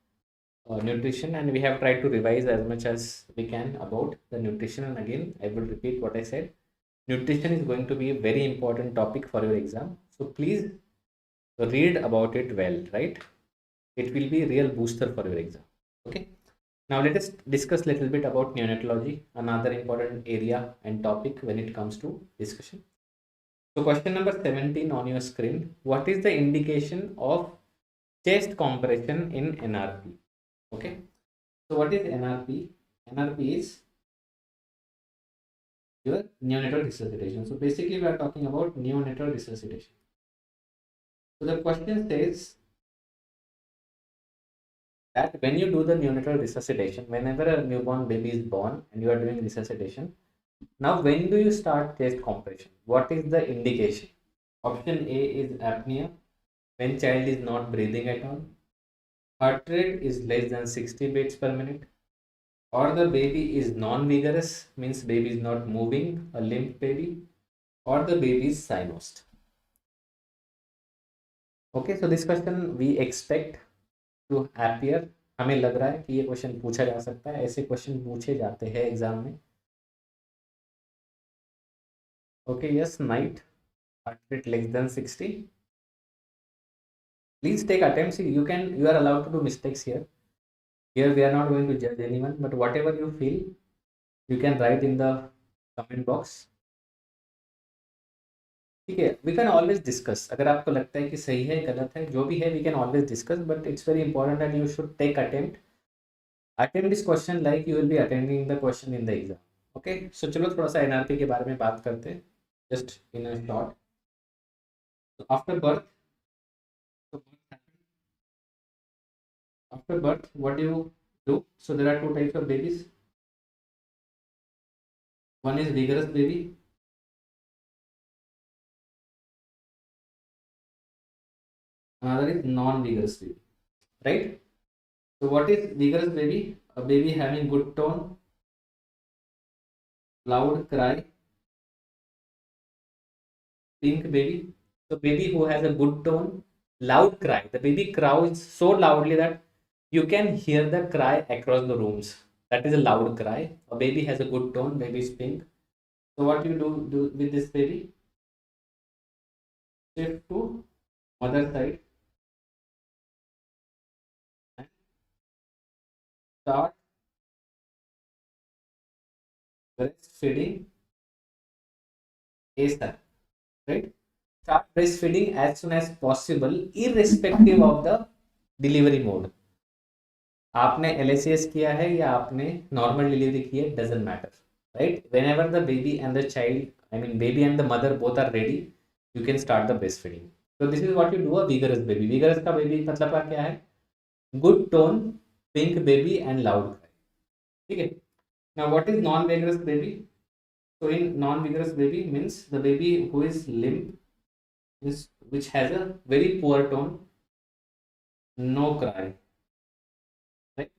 nutrition, and we have tried to revise as much as we can about the nutrition. And again, I will repeat what I said. Nutrition is going to be a very important topic for your exam. So please read about it well, right? It will be a real booster for your exam. Okay. Now let us discuss a little bit about neonatology, another important area and topic when it comes to discussion. So question number 17 on your screen. What is the indication of chest compression in NRP? Okay. So what is NRP? NRP is your neonatal resuscitation. So basically we are talking about neonatal resuscitation. So the question says that when you do the neonatal resuscitation, whenever a newborn baby is born and you are doing resuscitation, now when do you start chest compression? What is the indication? Option A is apnea, when child is not breathing at all, heart rate is less than 60 beats per minute, or the baby is non-vigorous, means baby is not moving, a limp baby, or the baby is cynosed. Okay, so this question we expect to appear. हमें लग रहा है कि ये question पूछा जा सकता है, ऐसे क्वेश्चन पूछे जाते हैं एग्जाम में. Okay, yes, night, heart rate less than 60. Please take attempts. You are allowed to do mistakes here. Here we are not going to judge anyone, but whatever you feel, you can write in the comment box. ठीक है, we can always discuss. अगर आपको लगता है कि सही है गलत है जो भी है, we can always discuss, but it's very important that you should take attempt this question like you will be attending the question in the exam. Okay, so चलो थोड़ा सा NRP के बारे में बात करते हैं, just in a short. So after birth, what do you do? So there are two types of babies. One is vigorous baby, another is non-vigorous baby, right? So what is vigorous baby? A baby having good tone, loud cry, pink baby. So baby who has a good tone, loud cry. The baby cries so loudly that you can hear the cry across the rooms. That is a loud cry. A baby has a good tone, baby is pink. So what you do with this baby? Shift to mother side and start breastfeeding ASAP, right? Start breastfeeding as soon as possible, irrespective of the delivery mode. आपने LACS किया है या आपने normal delivery की है, doesn't matter, right? whenever the baby and the child, I mean baby and the mother both are ready, you can start the breastfeeding. So this is what you do a vigorous baby. Vigorous का baby मतलब क्या है? Good tone, pink baby and loud cry. Okay. Now what is non-vigorous baby? So in non-vigorous baby means the baby who is limp, is which has a very poor tone, no cry. Right?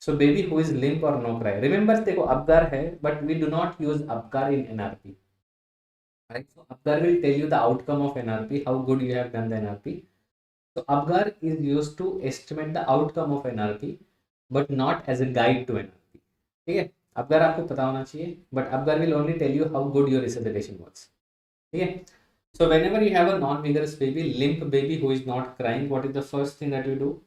So baby who is limp or no cry. Remember, देखो APGAR है, but we do not use APGAR in NRP. Right? So APGAR will tell you the outcome of NRP, how good you have done the NRP. So APGAR is used to estimate the outcome of NRP, but not as a guide to NRP. ठीक है? APGAR आपको पता होना चाहिए, but APGAR will only tell you how good your resuscitation was. ठीक है? So whenever you have a non-vigorous baby, limp baby who is not crying, what is the first thing that you do?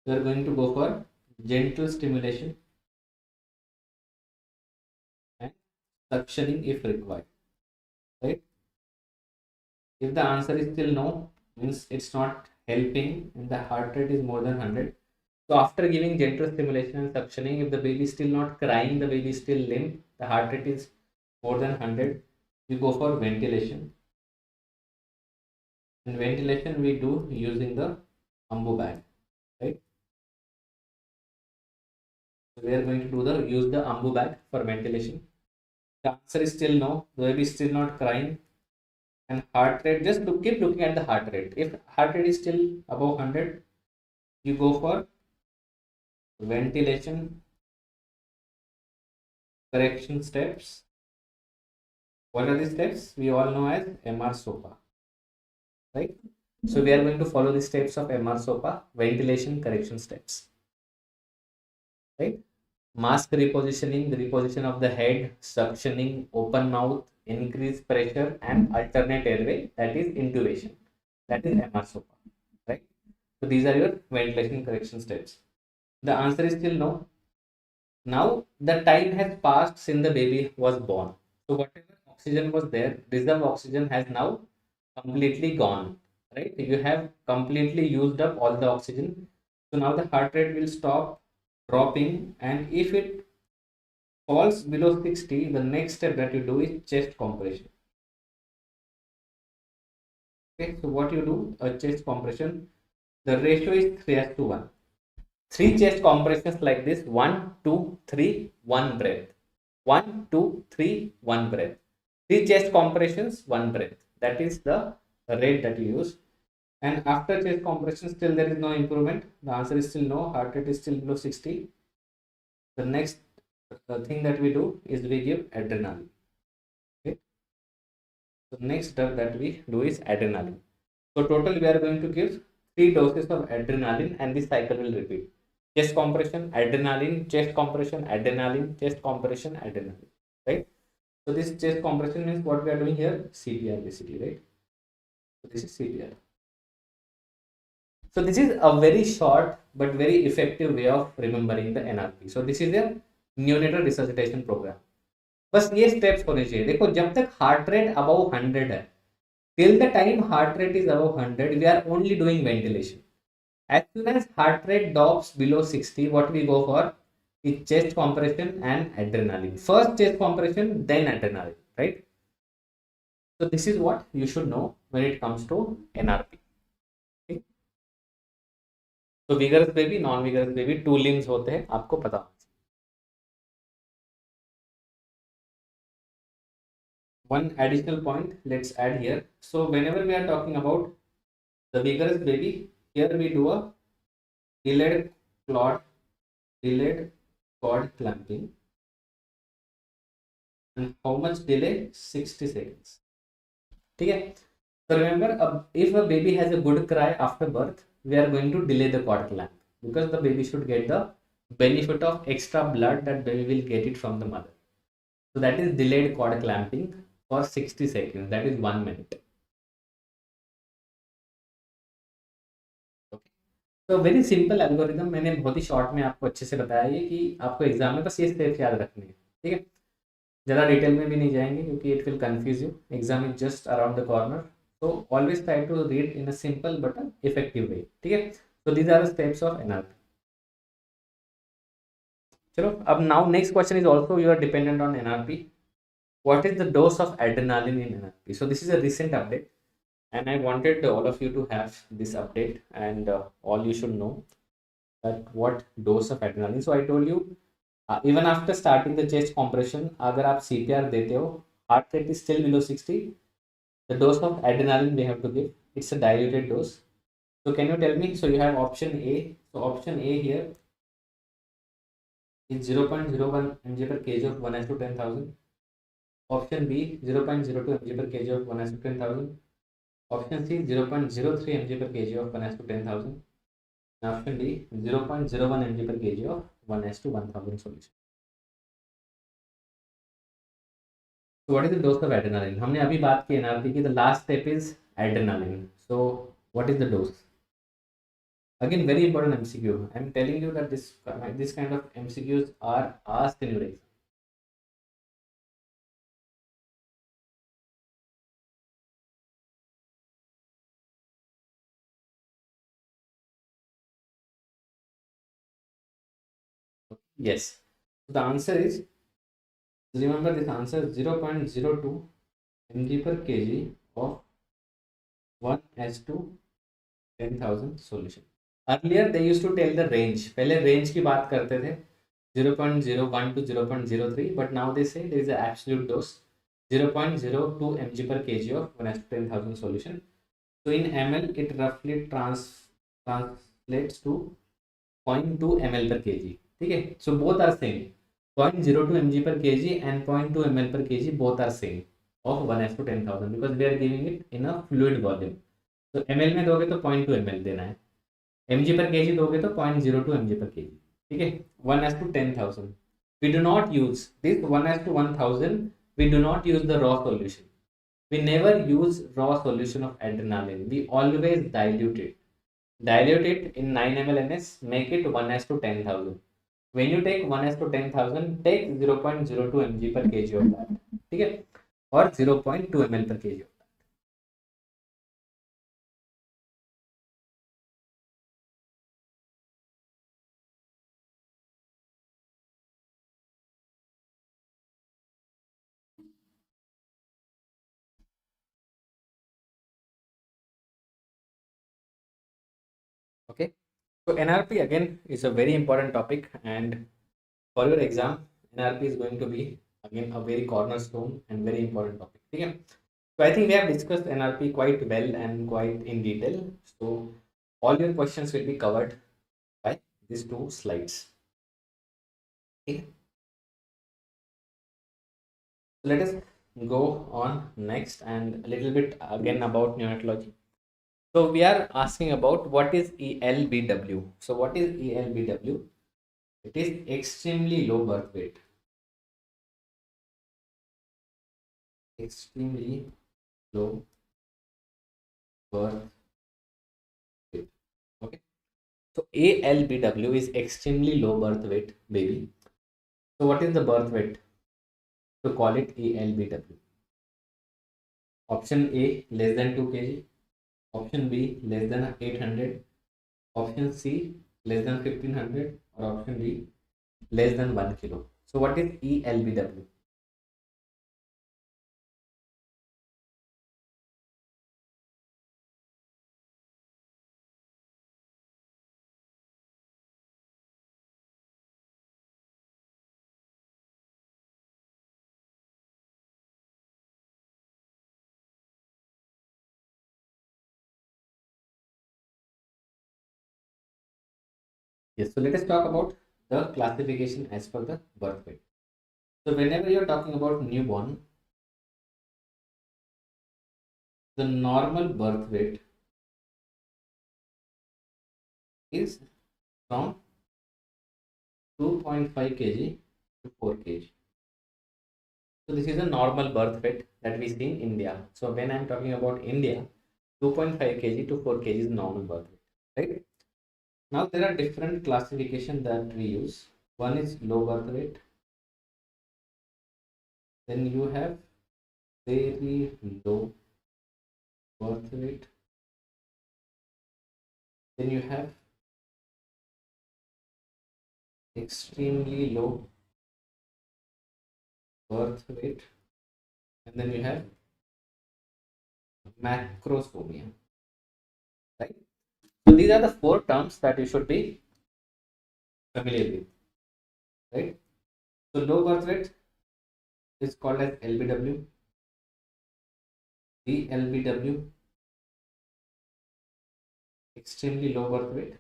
You are going to go for gentle stimulation and suctioning if required. Right? If the answer is still no, means it's not helping and the heart rate is more than 100. So after giving gentle stimulation and suctioning, if the baby is still not crying, the baby is still limp, the heart rate is more than 100, you go for ventilation. And ventilation we do using the ambu bag, right? So we are going to use the ambu bag for ventilation. The answer is still no, the baby is still not crying. And heart rate, just keep looking at the heart rate. If heart rate is still above 100, you go for ventilation correction steps. What are the steps? We all know as MR SOPA, right? So we are going to follow the steps of MR SOPA, ventilation correction steps, right? Mask repositioning, the reposition of the head, suctioning, open mouth, increased pressure, and alternate airway, that is intubation. That is MR SOPA, right? So these are your ventilation correction steps. The answer is still no. Now the time has passed since the baby was born. So whatever oxygen was there, reserve oxygen has now completely gone, right? You have completely used up all the oxygen. So now the heart rate will stop dropping, and if it falls below 60, the next step that you do is chest compression. Okay, so what you do, a chest compression, the ratio is 3:1. 3 chest compressions like this: 1, 2, 3, 1 breath. 1, 2, 3, 1 breath. 3 chest compressions, 1 breath. That is the rate that you use. And after chest compression, still there is no improvement. The answer is still no. Heart rate is still below 60. The next thing that we do is we give adrenaline. Okay. So next drug that we do is adrenaline. So total we are going to give 3 doses of adrenaline, and this cycle will repeat. Chest compression, adrenaline, chest compression, adrenaline, chest compression, adrenaline. Right. So this chest compression means what we are doing here? CPR basically, right? So this is CPR. So this is a very short but very effective way of remembering the NRP. So this is a neonatal resuscitation program. बस ये steps होने चाहिए. देखो जब तक heart rate above 100 है, till the time heart rate is above 100, we are only doing ventilation. As soon as heart rate drops below 60, what we go for is chest compression and adrenaline. First chest compression, then adrenaline, right? So this is what you should know when it comes to NRP. Okay? So vigorous baby, non-vigorous baby, 2 limbs होते हैं, आपको पता. One additional point, let's add here. So whenever we are talking about the vigorous baby, here we do a delayed cord clamping. And how much delay? 60 seconds. Okay. So remember, if a baby has a good cry after birth, we are going to delay the cord clamp, because the baby should get the benefit of extra blood that baby will get it from the mother. So that is delayed cord clamping for 60 seconds. That is 1 minute. तो very simple algorithm, मैंने बहुत ही short में आपको अच्छे से बताया है कि आपको एग्जाम में बस ये स्टेप्स याद रखने हैं. ठीक है, ज़्यादा डिटेल में भी नहीं जाएंगे क्योंकि it will confuse you. Exam is just around the corner, so always try to read in a simple but an effective way. ठीक है, so these are the steps of NRP. चलो अब now next question is also you are dependent on NRP. What is the dose of adrenaline in NRP? So this is a recent update, and I wanted all of you to have this update, and all you should know. that what dose of adrenaline. So I told you, even after starting the chest compression, अगर आप CPR देते हो, heart rate is still below 60, the dose of adrenaline we have to give. It's a diluted dose. So can you tell me? So you have option A. So option A here is 0.01 mg per kg of 1 to 10,000. Option B 0.02 mg per kg of 1 to 10,000. Option C 0.03 mg per kg of 1 to 10,000. Option D 0.01 mg per kg of 1 to 1,000 solution. So what is the dose of adrenaline? हमने अभी बात की NRP की. The last step is adrenaline. So what is the dose? Again, very important MCQ. I'm telling you that this kind of MCQs are asked in your exam. Yes. So the answer is, remember this answer, 0.02 mg per kg of 1 to 10,000 solution. Earlier they used to tell the range. पहले range की बात करते थे 0.01 to 0.03, but now they say there is an absolute dose 0.02 mg per kg of 1 to 10,000 solution. So in ml it roughly translates to 0.2 ml per kg. ठीक है. So both are same. 0.02 mg per kg and 0.2 ml per kg both are same of 1 to 10,000 because we are giving it in a fluid volume. तो ml में दोगे तो 0.2 ml देना है, mg per kg दोगे तो 0.02 mg per kg. ठीक है. 1 to 10,000. We do not use this 1 to 1,000. We do not use the raw solution. We never use raw solution of adrenaline. We always dilute it. Dilute it in 9 ml NS, make it 1 to 10,000. When you take 1 to 10,000, take 0.02 mg per kg of that. ठीक है. और 0.2 ml per kg. Okay. So NRP again is a very important topic, and for your exam, NRP is going to be again a very cornerstone and very important topic. Okay. So I think we have discussed NRP quite well and quite in detail. So all your questions will be covered by these two slides. Okay. So let us go on next and a little bit again about neonatology. So we are asking about what is ELBW. So what is ELBW? It is extremely low birth weight. Extremely low birth weight. Okay. So ALBW is extremely low birth weight baby. So what is the birth weight to call it ALBW? Option A less than 2 kg. Option B less than 800. Option C less than 1500. Or option D less than 1 kilo. So what is ELBW? Yes, so let us talk about the classification as per the birth weight. So whenever you are talking about newborn, the normal birth weight is from 2.5 kg to 4 kg. So this is a normal birth weight that we see in India. So when I am talking about India, 2.5 kg to 4 kg is normal birth weight, right? Now there are different classification that we use. One is low birth weight. Then you have very low birth weight. Then you have extremely low birth weight, and then you have macrosomia, right? So these are the four terms that you should be familiar with, right? So low birth rate is called as LBW. The LBW, extremely low birth weight.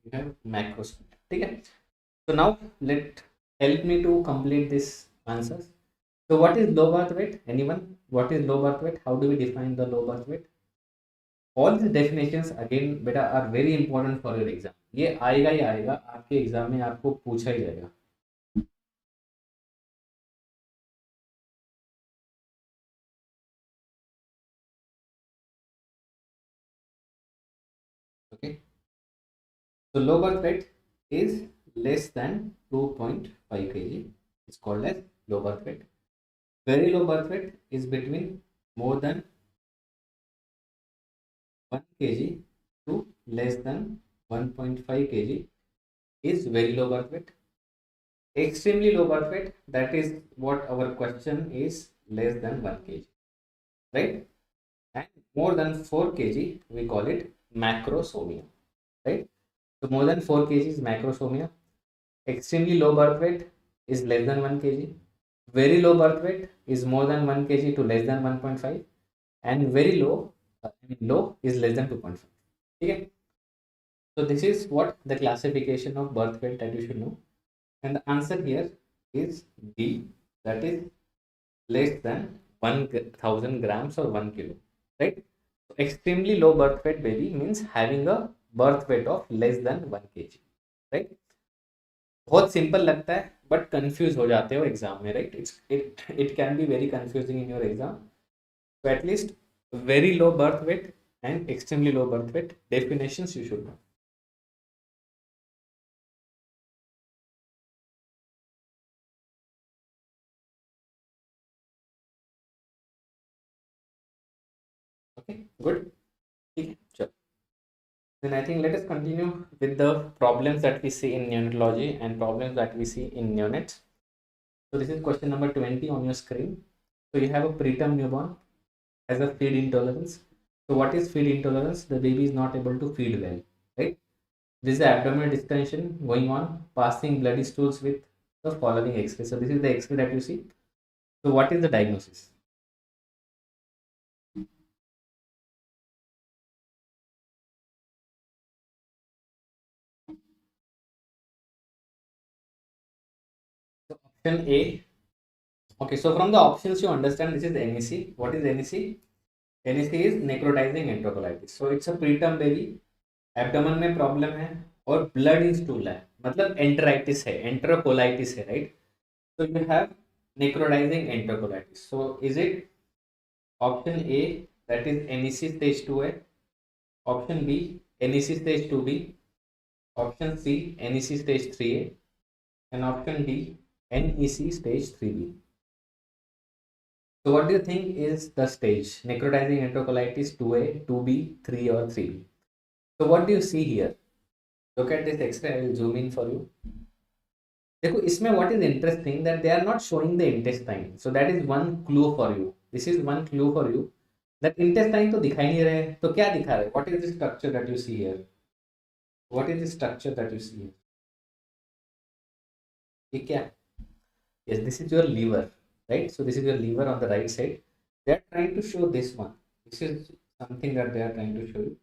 You have macros. Okay. So now help me to complete this answers. So what is low birth weight? Anyone? What is low birth weight? How do we define the low birth weight? All these definitions again बेटा are very important for your exam. ये आएगा ही आएगा आपके exam में, आपको पूछा ही जाएगा. Okay. So low birth weight is less than 2.5 kg. It's called as low birth weight. Very low birth weight is between more than 1 kg to less than 1.5 kg is very low birth weight. Extremely low birth weight, that is what our question is, less than 1 kg, right? And more than 4 kg, we call it macrosomia, right? So more than 4 kg is macrosomia. Extremely low birth weight is less than 1 kg. Very low birth weight is more than 1 kg to less than 1.5, and very low, low is less than 2.5. Okay. So this is what the classification of birth weight that you should know. And the answer here is D, that is less than 1000 grams or 1 kilo, right? So extremely low birth weight baby means having a birth weight of less than 1 kg, right? बहुत simple लगता है but confuse हो जाते हो exam में, right? It can be very confusing in your exam. So at least very low birth weight and extremely low birth weight definitions you should know. Okay, good. Okay, sure. Then I think let us continue with the problems that we see in neonatology and problems that we see in neonates. So this is question number 20 on your screen. So you have a preterm newborn has a feed intolerance. So what is feed intolerance? The baby is not able to feed well, right? This is the abdominal distension going on, passing bloody stools with the following X-ray. So this is the X-ray that you see. So what is the diagnosis? So option A. Okay, so from the options you understand this is NEC. What is NEC? NEC is necrotizing enterocolitis. So it's a preterm baby, abdomen में problem है और blood in stool है, मतलब enteritis है, enterocolitis है, right? So you have necrotizing enterocolitis. So is it option A, that is NEC stage 2A, option B NEC stage 2B, option C NEC stage 3A, and option D NEC stage 3B? So what do you think is the stage? Necrotizing enterocolitis 2A, 2B, 3 or 3B? So what do you see here? Look at this X-ray. I will zoom in for you. देखो इसमें what is interesting that they are not showing the intestine. So that is one clue for you. This is one clue for you that intestine तो दिखाई नहीं रहे, तो क्या दिखा रहे? What is the structure that you see here? What is the structure that you see here? ये क्या? Yes, this is your liver, right? So this is your liver on the right side. They are trying to show this one. This is something that they are trying to show you.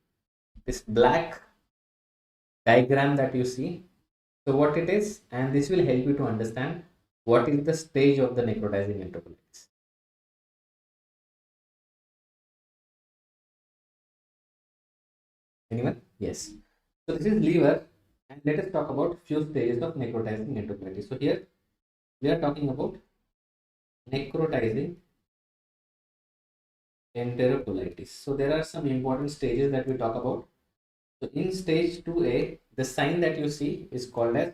This black diagram that you see. So what it is, and this will help you to understand what is the stage of the necrotizing enterocolitis. Anyone? Yes. So this is liver, and let us talk about few stages of necrotizing enterocolitis. So here we are talking about necrotizing enterocolitis. So there are some important stages that we talk about. So in stage 2A, the sign that you see is called as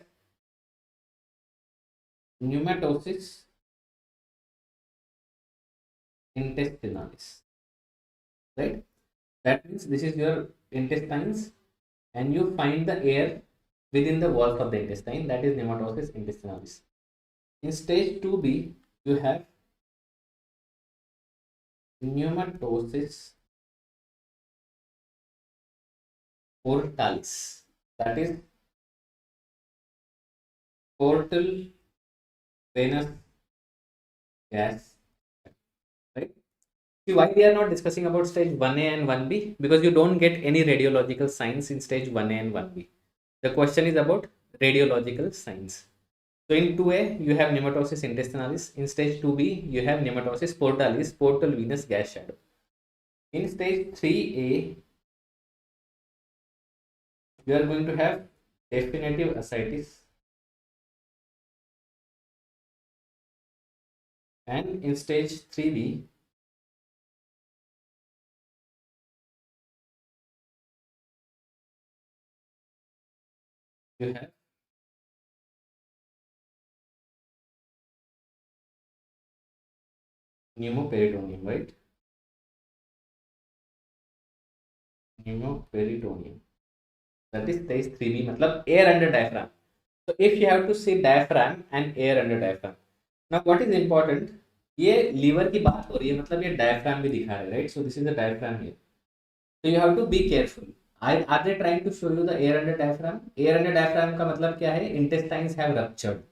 pneumatosis intestinalis, right? That means this is your intestines and you find the air within the walls of the intestine, that is pneumatosis intestinalis. In stage 2B, you have pneumatosis ortalis, that is portal venous gas, right? See why we are not discussing about stage 1A and 1B, because you don't get any radiological signs in stage 1A and 1B. The question is about radiological signs. So in 2A, you have pneumatosis intestinalis. In stage 2B, you have pneumatosis portalis, portal venous gas shadow. In stage 3A, you are going to have definitive ascites. And in stage 3B, you have pneumoperitoneum, right? Pneumoperitoneum. That is stage 3B, matlab air under diaphragm. So if you have to see diaphragm and air under diaphragm. Now what is important? ये liver की बात हो रही है, मतलब ये diaphragm भी दिखा रहे, right? So this is the diaphragm here. So you have to be careful. Are they trying to show you the air under diaphragm? Air under diaphragm का मतलब क्या है? Intestines have ruptured.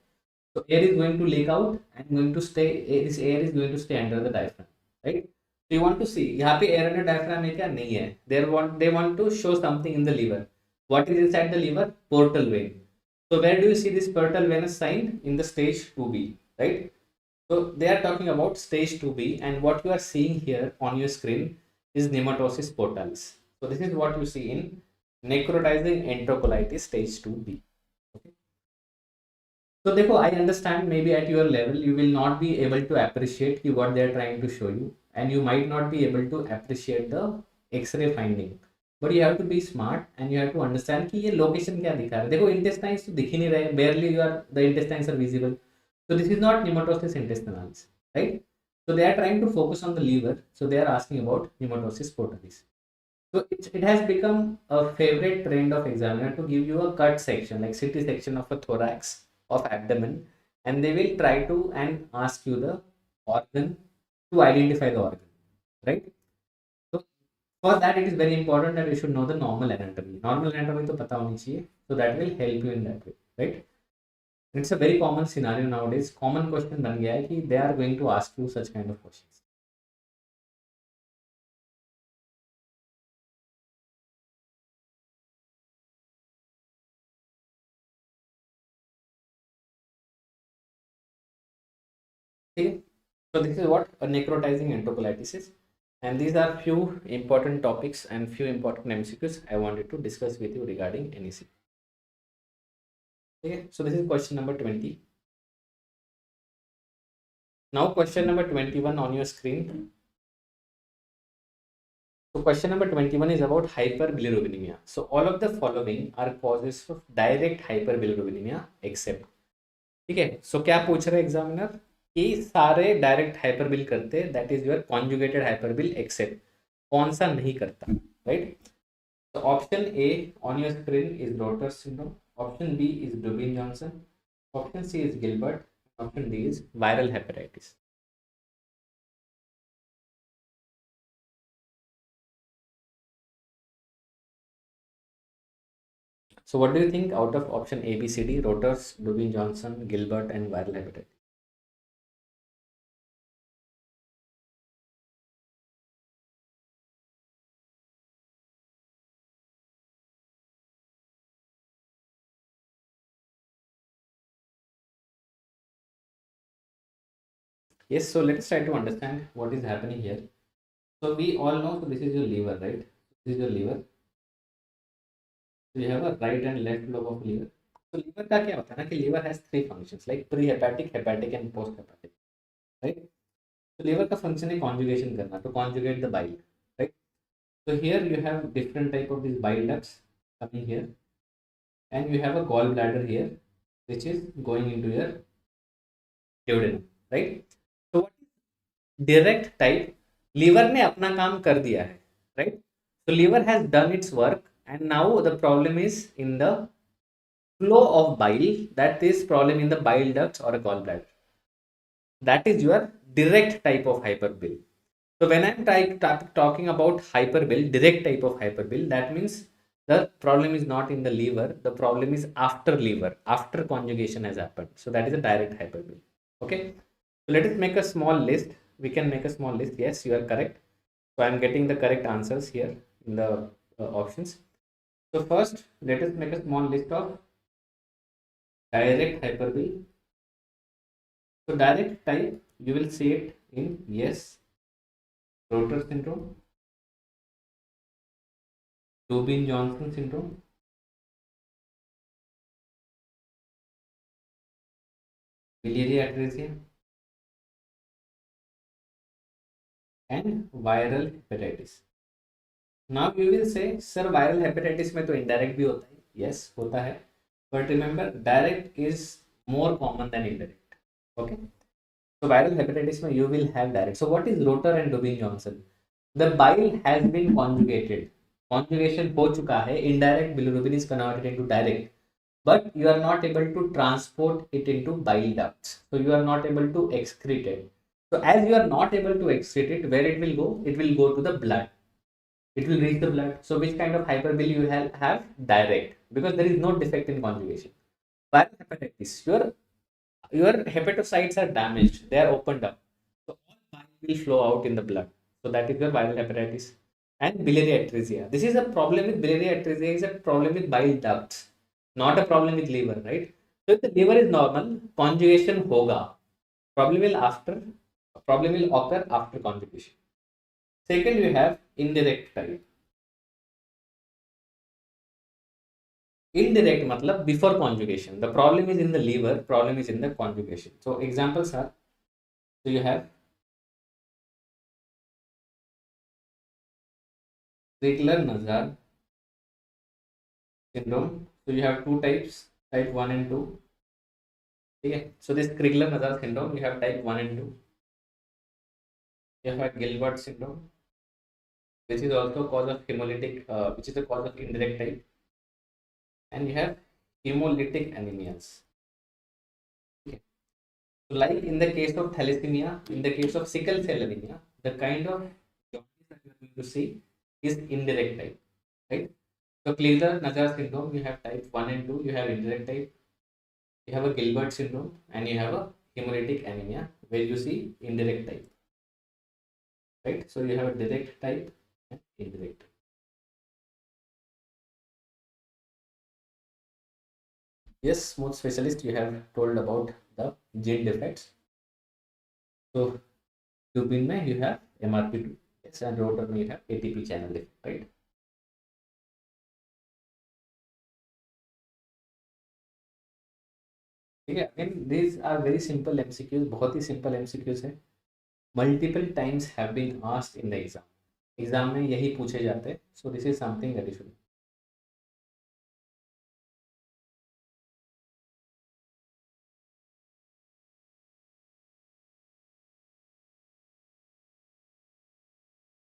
So air is going to leak out and going to stay. This air is going to stay under the diaphragm, right? So you want to see यहाँ पे air under diaphragm है क्या? नहीं है. They want to show something in the liver. What is inside the liver? Portal vein. So where do you see this portal venous sign? In the stage 2B, right? So they are talking about stage 2B, and what you are seeing here on your screen is pneumatosis portalis. So this is what you see in necrotizing enterocolitis stage 2B. Okay. So therefore, I understand maybe at your level you will not be able to appreciate what they are trying to show you, and you might not be able to appreciate the X-ray finding. But you have to be smart and you have to understand कि ये location क्या दिखा रहा है. देखो intestines तो दिख ही नहीं रहे, barely the intestines are visible. So this is not pneumatosis intestinalis, right? So they are trying to focus on the liver. So they are asking about pneumatosis portalis. So it has become a favorite trend of examiner to give you a cut section, like CT section of a thorax, of abdomen, and they will try to and ask you the organ to identify the organ, right? So for that, it is very important that you should know the normal anatomy. Normal anatomy to pata honi chahiye, so that will help you in that way, right? It's a very common scenario nowadays. Common question ban gaya hai ki they are going to ask you such kind of questions. Okay. So this is what a necrotizing enterocolitis is, and these are few important topics and few important MCQs I wanted to discuss with you regarding NEC. Okay, so this is question number 20. Now question number 21 on your screen. So question number 21 is about hyperbilirubinemia. So all of the following are causes of direct hyperbilirubinemia except. ठीक है, so क्या पूछ रहे examiner कि सारे direct hyperbil करते हैं, that is your conjugated hyperbil except कौन सा नहीं करता, राइट? तो option A on your screen is Rotor's syndrome, option B is Dubin Johnson, option C is Gilbert, option D is viral hepatitis. So what do you think out of option A, B, C, D, Roters, Dubin Johnson, Gilbert, and viral hepatitis? Yes, so let's try to understand what is happening here. So we all know, so this is your liver, right? This is your liver. So you have a right and left lobe of liver. So liver का क्या होता है ना कि liver has three functions like pre-hepatic, hepatic, and post-hepatic, right? So liver का function है conjugation करना, to conjugate the bile, right? So here you have different type of these bile ducts coming here, and you have a gallbladder here, which is going into your duodenum, right? So what is direct type? Liver ने अपना काम कर दिया है, right? So liver has done its work, and now the problem is in the flow of bile. That is problem in the bile ducts or a gallbladder. That is your direct type of hyperbil. So when I'm talking about hyperbil, direct type of hyperbil, that means The problem is not in the liver. The problem is after liver, after conjugation has happened. So that is a direct hyperbole. Okay. So let us make a small list. We can make a small list. Yes, you are correct. So I am getting the correct answers here in the options. So first, let us make a small list of direct hyperbole. So direct type, you will see it in yes, Rotor syndrome, Dubin-Johnson syndrome, biliary atresia, and viral hepatitis. Now you will say, sir, viral hepatitis में तो indirect भी होता है. Yes, होता है. But remember, direct is more common than indirect. Okay. So viral hepatitis में you will have direct. So what is Rotor and Dubin-Johnson? The bile has been conjugated. Conjugation हो चुका है. Indirect bilirubin is converted into direct. But you are not able to transport it into bile ducts. So you are not able to excrete it. So as you are not able to excrete it, where it will go? It will go to the blood. It will reach the blood. So which kind of hyperbole you have? Direct, because there is no defect in conjugation. Viral hepatitis, your hepatocytes are damaged. They are opened up. So all bile will flow out in the blood. So that is your viral hepatitis. And biliary atresia. This is a problem with biliary atresia. Is a problem with bile ducts, not a problem with liver, right? So if the liver is normal, conjugation hoga. Problem will occur after conjugation. Second, you have indirect type. Indirect matlab before conjugation. The problem is in the liver, problem is in the conjugation. So examples are, so you have Crigler-Najjar syndrome. So you have two types, type 1 and 2. Okay. So this Crigler-Najjar syndrome, you have type 1 and 2. You have Gilbert syndrome, which is also cause of hemolytic, which is the cause of indirect type. And you have hemolytic anemias. Okay. So like in the case of thalassemia, in the case of sickle cell anemia, the kind of jaundice that you are going to see is indirect type, right? So Crigler-Najjar syndrome, you have type 1 and 2, you have indirect type. You have a Gilbert syndrome and you have a hemolytic anemia where you see indirect type, right? So you have a direct type and indirect type. Yes, smooth specialist, you have told about the gene defects. So Dubin mein you have MRP2, yes, and Rotor mein you have ATP channel defect, right? ठीक है. Again, these are very simple MCQs, बहुत ही simple MCQs है. Multiple times have been asked in the exam. Exam में यही पूछे जाते हैं. So this is something that you should.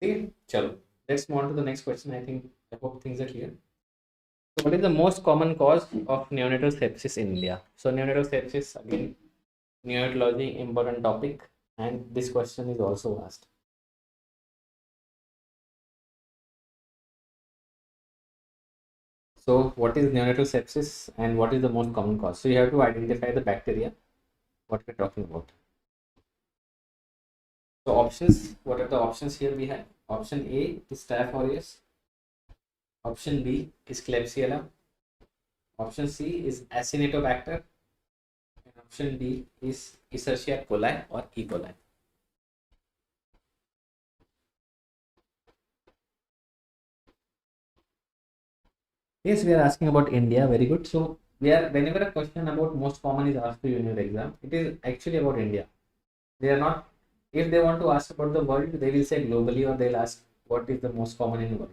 ठीक है, चलो. Let's move on to the next question. I hope things are clear. So what is the most common cause of neonatal sepsis in India? So neonatal sepsis, again, neonatology, important topic, and this question is also asked. So what is neonatal sepsis and what is the most common cause? So you have to identify the bacteria, what we're talking about. So options, what are the options here we have? Option A is Staph aureus. Option B is Klebsiella. Option C is Acinetobacter. And option D is Escherichia coli or E. coli. Yes, we are asking about India. Very good. So we are, whenever a question about most common is asked to you in your exam, it is actually about India. They are not, if they want to ask about the world, they will say globally, or they'll ask what is the most common in the world.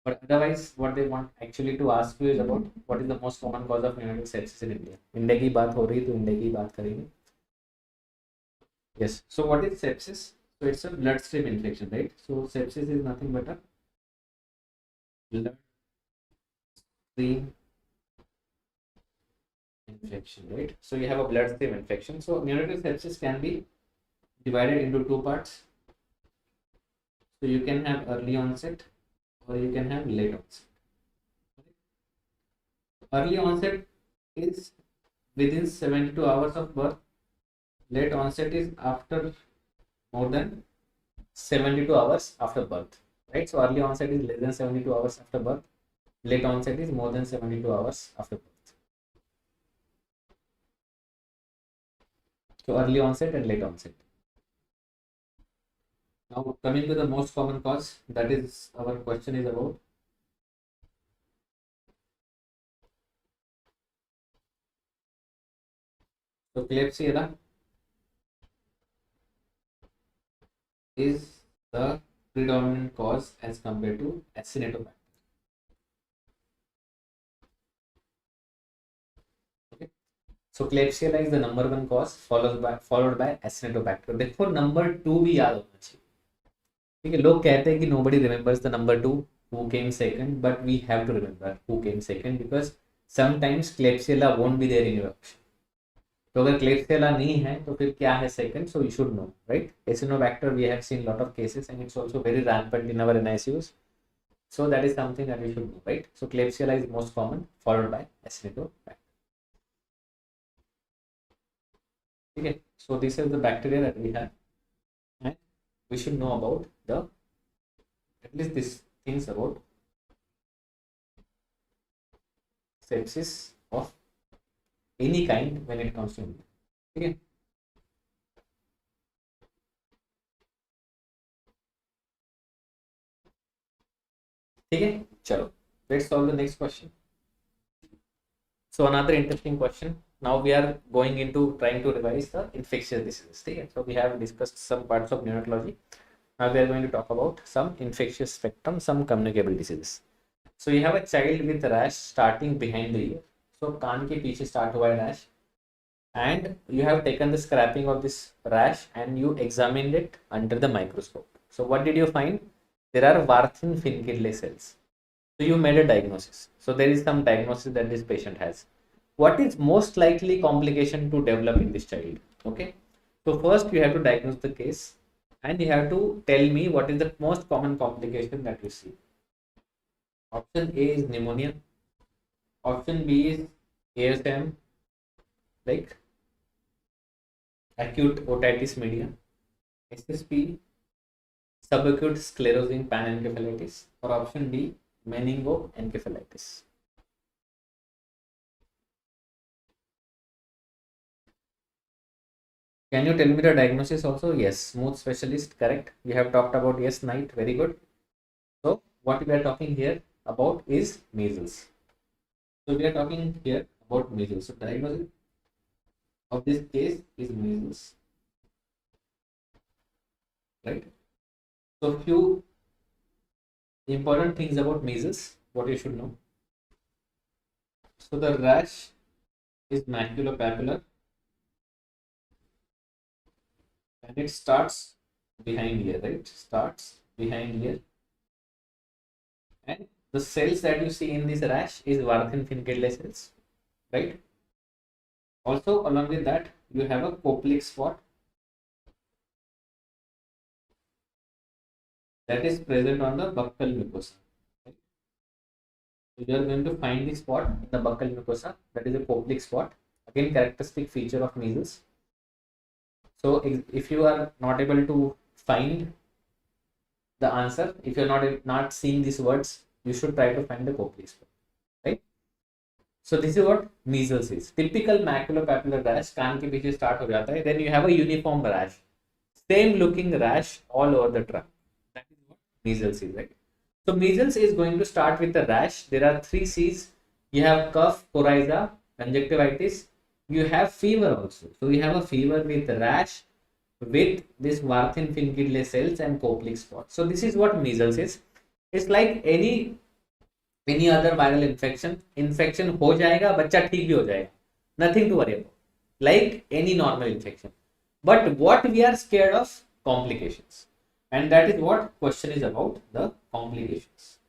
But otherwise, what they want actually to ask you is about what is the most common cause of neonatal sepsis in India. India की बात हो रही तो India की बात करेंगे. Yes. So what is sepsis? So it's a bloodstream infection, right? So sepsis is nothing but a bloodstream infection, right? So you have a bloodstream infection. So neonatal sepsis can be divided into two parts. So you can have early onset or you can have late onset. Early onset is within 72 hours of birth. Late onset is after more than 72 hours after birth, right? So early onset is less than 72 hours after birth. Late onset is more than 72 hours after birth. So early onset and late onset. Now coming to the most common cause, that is our question is about. So Klebsiella is the predominant cause as compared to Acinetobacter. Okay. So Klebsiella is the number one cause followed by Acinetobacter. Therefore number two भी याद होना चाहिए. ठीक है, लोग कहते हैं कि nobody remembers the number two who came second, but we have to remember who came second because sometimes Klebsiella won't be there in your option. तो अगर क्लेब्सियला नहीं है तो फिर क्या है second, so you should know, right? Acinetobacter we have seen lot of cases and it's also very rampant in our NICUs, so that is something that we should know, right? So Klebsiella is most common followed by Acinetobacter. Okay, so this is the bacteria that we have and we should know about the at least these things about sepsis of any kind when it comes to meat. Okay. ठीक है, चलो let's solve the next question. So another interesting question. Now we are going into trying to revise the infectious diseases. Okay? So we have discussed some parts of neonatology. Now we are going to talk about some infectious spectrum, some communicable diseases. So you have a child with rash starting behind the ear. So कान के पीछे start हुआ है rash, and you have taken the scraping of this rash and you examined it under the microscope. So what did you find? There are Warthin Finkellet cells. So you made a diagnosis. So there is some diagnosis that this patient has. What is most likely complication to develop in this child? Okay. So first you have to diagnose the case and you have to tell me what is the most common complication that you see. Option A is pneumonia. Option B is ASM, like acute otitis media. SSP, subacute sclerosing panencephalitis. Or option D, meningoencephalitis. Can you tell me the diagnosis also? Yes, smooth specialist, correct. We have talked about yes, night, very good. So what we are talking here about is measles. So we are talking here about measles. So diagnosis of this case is measles, right? So few important things about measles, what you should know. So the rash is maculopapular and it starts behind here, right? Starts behind here, and the cells that you see in this rash is Warthin Finkellet cells, right? Also along with that you have a Koplik spot that is present on the buccal mucosa. Right? So you are going to find the spot in the buccal mucosa, that is a Koplik spot, again characteristic feature of measles. So if you are not able to find the answer, if you are not seeing these words, you should try to find the Koplik spot, right? So this is what measles is. Typical maculopapular rash, कान के पीछे start हो जाता है. Then you have a uniform rash, same looking rash all over the trunk. That is what measles is, right? So measles is going to start with a rash. There are 3 C's. You have cough, coryza, conjunctivitis. You have fever also. So you have a fever with rash, with this Warthin Finkellet cells and Koplik spot. So this is what measles is. It's like any other viral infection हो जाएगा, बच्चा ठीक भी हो जाएगा, nothing to worry about, like any normal infection. But what we are scared of, complications, and that is what question is about, the complications.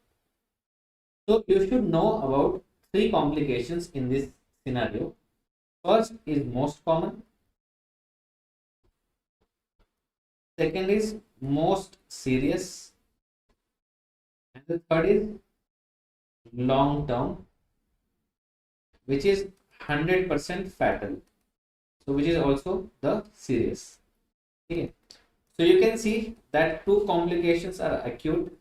So you should know about 3 complications in this scenario. First is most common, second is most serious, and the third is long term which is 100% fatal, so which is also the serious. Okay, so you can see that two complications are acute.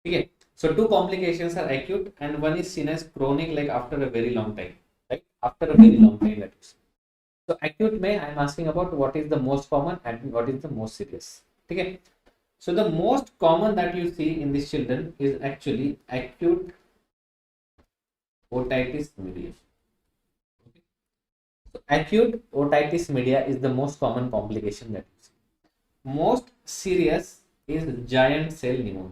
Okay, so two complications are acute and one is seen as chronic, like after a very long time, right? After a very long time, that is. So acute may I am asking about what is the most common and what is the most serious. Okay, so the most common that you see in these children is actually acute otitis media. Okay. So acute otitis media is the most common complication that you see. Most serious is giant cell pneumonia.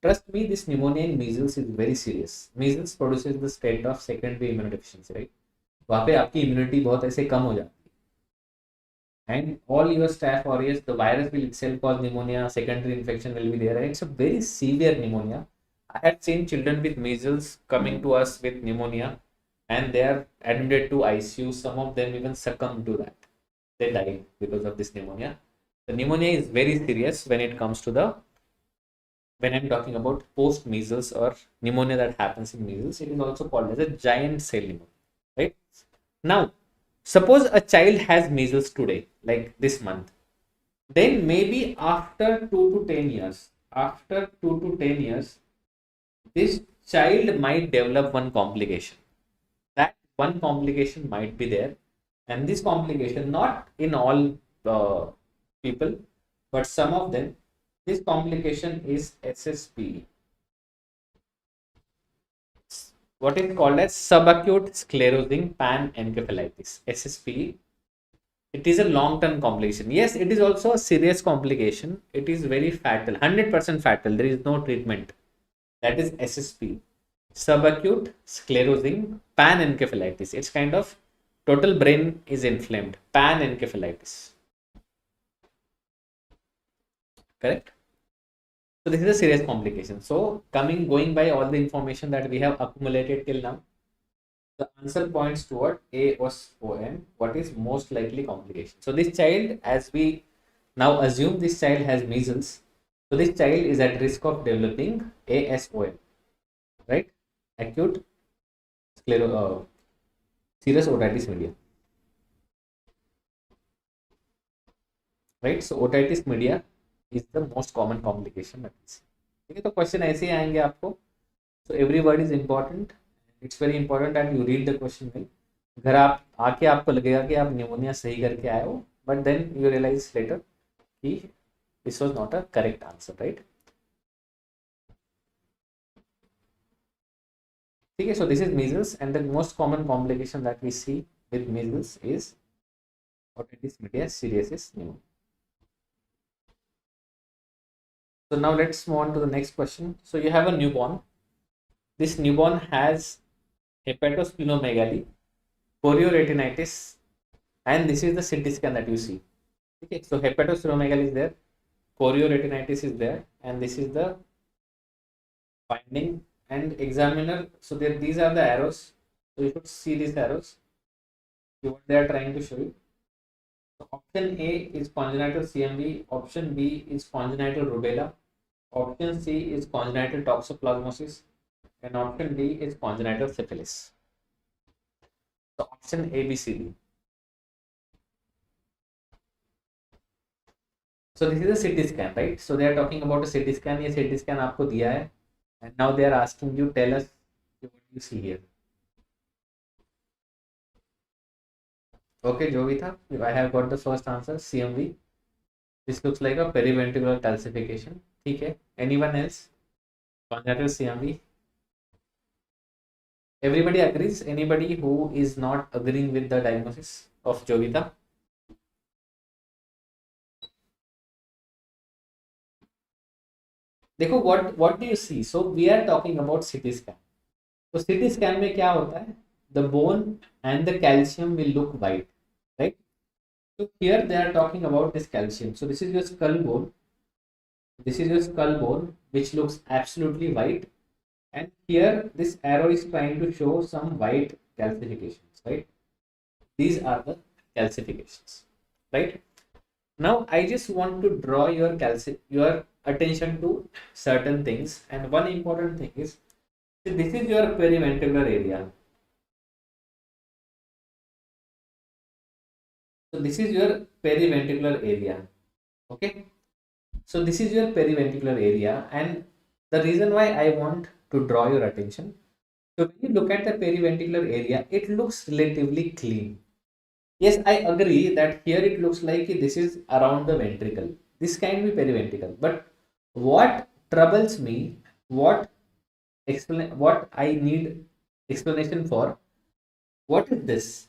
Trust me, this pneumonia in measles is very serious. Measles produces the state of secondary immunodeficiency, right? वहाँ पे आपकी immunity बहुत ऐसे कम हो जाती है. And all your staph aureus, the virus will itself cause pneumonia, secondary infection will be there. And it's a very severe pneumonia. I have seen children with measles coming to us with pneumonia and they are admitted to ICU. Some of them even succumb to that. They die because of this pneumonia. The pneumonia is very serious when it comes to the when I'm talking about post measles or pneumonia that happens in measles. It is also called as a giant cell pneumonia, right? Now, suppose a child has measles today, like this month, then maybe after 2 to 10 years, this child might develop one complication. That one complication might be there, and this complication, not in all people, but some of them, this complication is SSPE. What is called as subacute sclerosing panencephalitis, SSPE. It is a long-term complication. Yes, it is also a serious complication. It is very fatal, 100% fatal. There is no treatment. That is SSP, subacute sclerosing panencephalitis. It's kind of total brain is inflamed, panencephalitis. Correct? So this is a serious complication. So going by all the information that we have accumulated till now, the answer points toward ASOM, what is most likely complication. So this child, as we now assume this child has measles, so this child is at risk of developing ASOM, right? Acute serious otitis media, right? So otitis media is the most common complication that we see. ठीक है, तो question ऐसे ही आएंगे आपको. So every word is important. It's very important that you read the question well. घर आप आके आपको लगेगा कि आप न्यूमोनिया सही करके आए हो, but then you realize later कि this was not a correct answer, right? ठीक है, so this is measles and the most common complication that we see with measles is otitis media seriosus pneumonia. So now let's move on to the next question. So you have a newborn. This newborn has hepatosplenomegaly, chorioretinitis, and this is the CT scan that you see. Okay, so hepatosplenomegaly is there, chorioretinitis is there, and this is the finding and examiner. So there, these are the arrows. So you should see these arrows. What they are trying to show you. So option A is congenital CMV, option B is congenital rubella, option C is congenital toxoplasmosis, and option D is congenital syphilis. So option A, B, C, D. So this is a CT scan, right? So they are talking about a CT scan. ये CT scan आपको दिया है, and now they are asking you, tell us what you see here. Okay, Jovita, I have got the first answer, CMV. This looks like a periventricular calcification. Okay, anyone else? Congenital CMV. Everybody agrees? Anybody who is not agreeing with the diagnosis of Jovita? देखो, what do you see? So we are talking about CT scan. So CT scan में क्या होता है? The bone and the calcium will look white, right? So here they are talking about this calcium. So this is your skull bone. This is your skull bone, which looks absolutely white. And here this arrow is trying to show some white calcifications, right? These are the calcifications, right? Now I just want to draw your attention to certain things, and one important thing is, this is your periventricular area. So this is your periventricular area. Okay. So this is your periventricular area, and the reason why I want to draw your attention. So when you look at the periventricular area, it looks relatively clean. Yes, I agree that here it looks like this is around the ventricle. This can be periventricle, but what troubles me, what I need explanation for, what is this?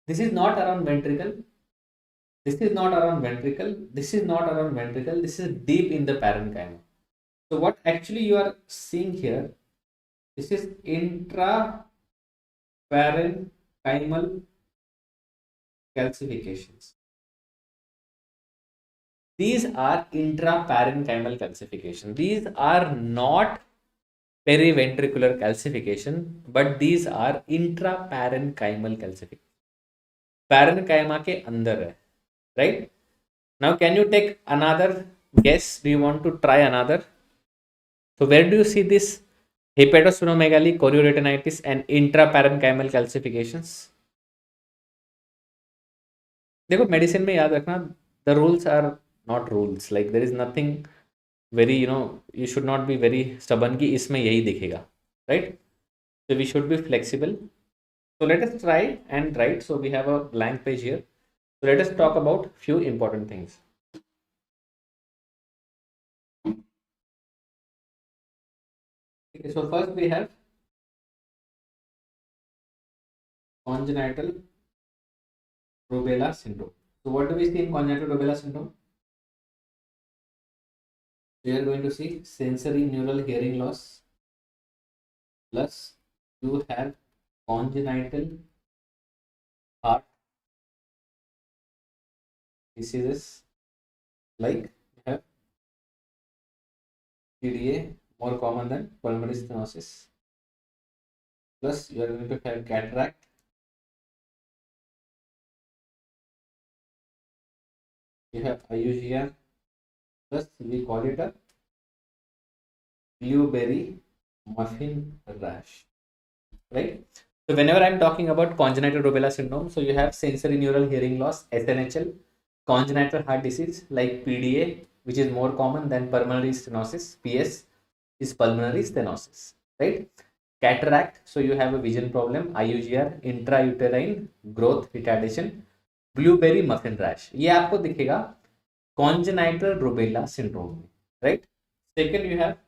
This is not around ventricle. This is not around ventricle. This is not around ventricle. This is deep in the parenchyma. So what actually you are seeing here, this is intraparenchymal calcifications. These are intraparenchymal calcification. These are not periventricular calcification, but these are intraparenchymal calcification. Parenchyma के अंदर है, right? Now, can you take another guess? Do you want to try another? So, where do you see this hepatosplenomegaly, chorioretinitis, and intraparenchymal calcifications? देखो medicine में याद रखना, the rules are not rules. Like there is nothing very, you should not be very stubborn कि इसमें यही दिखेगा, right? So we should be flexible. So let us try and write. So we have a blank page here. So let us talk about few important things. Okay, so first we have congenital rubella syndrome. So what do we see in congenital rubella syndrome? We are going to see sensory neural hearing loss, plus you have congenital heart diseases, like you have PDA, more common than pulmonary stenosis, plus you are going to have cataract, you have IUGR, plus we call it a blueberry muffin rash, right? So whenever I'm talking about congenital rubella syndrome, so you have sensory neural hearing loss, SNHL, congenital heart disease like PDA, which is more common than pulmonary stenosis. PS is pulmonary stenosis, right? Cataract, so you have a vision problem. IUGR, intrauterine growth retardation, blueberry muffin rash. ये आपको दिखेगा congenital rubella syndrome, right? Second, you have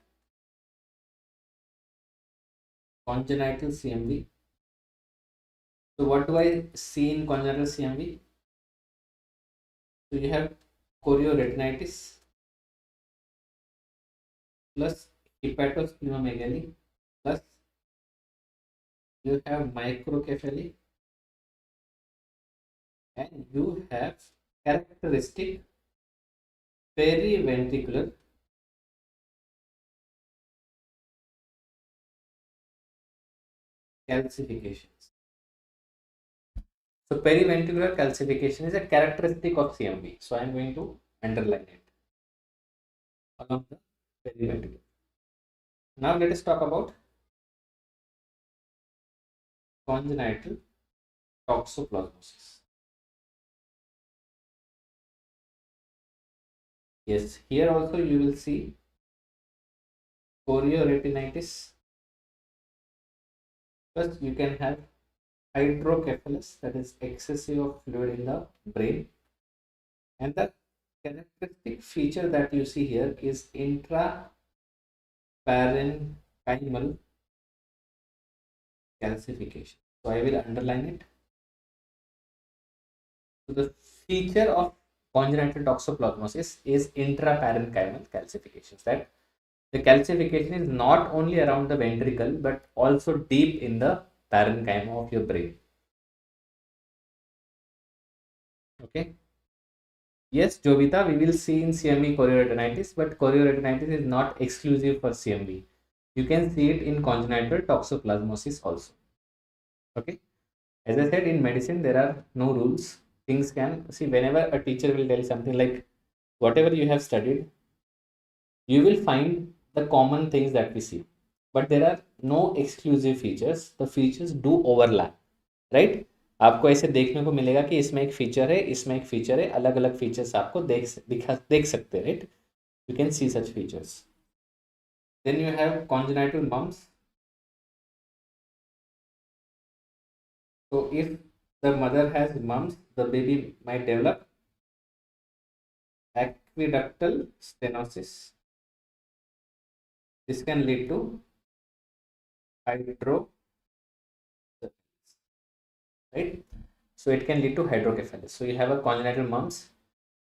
congenital CMV. So what do I see in congenital CMV? So you have chorioretinitis plus hepatosplenomegaly plus you have microcephaly and you have characteristic periventricular calcifications. So periventricular calcification is a characteristic of CMV. So I am going to underline it along the periventricular. Now let us talk about congenital toxoplasmosis. Yes, here also you will see chorioretinitis, plus you can have hydrocephalus, that is excessive of fluid in the brain, and the characteristic feature that you see here is intraparenchymal calcification. So I will underline it. So the feature of congenital toxoplasmosis is intraparenchymal calcifications, that the calcification is not only around the ventricle but also deep in the parenchyma of your brain. Okay. Yes, Jovita, we will see in CMV chorioretinitis, but chorioretinitis is not exclusive for CMV. You can see it in congenital toxoplasmosis also. Okay. As I said, in medicine, there are no rules. Things can see whenever a teacher will tell something like whatever you have studied, you will find the common things that we see, but there are no exclusive features. The features do overlap, right? आपको ऐसे देखने को मिलेगा कि इसमें एक feature है, इसमें एक फीचर है, अलग अलग फीचर्स आपको देख सकते हैं, right? You can see such features. Then you have congenital mumps. So if the mother has mumps, the baby might develop aqueductal stenosis. This can lead to hydrocephalus, right? So it can lead to hydrocephalus. So you have a congenital mumps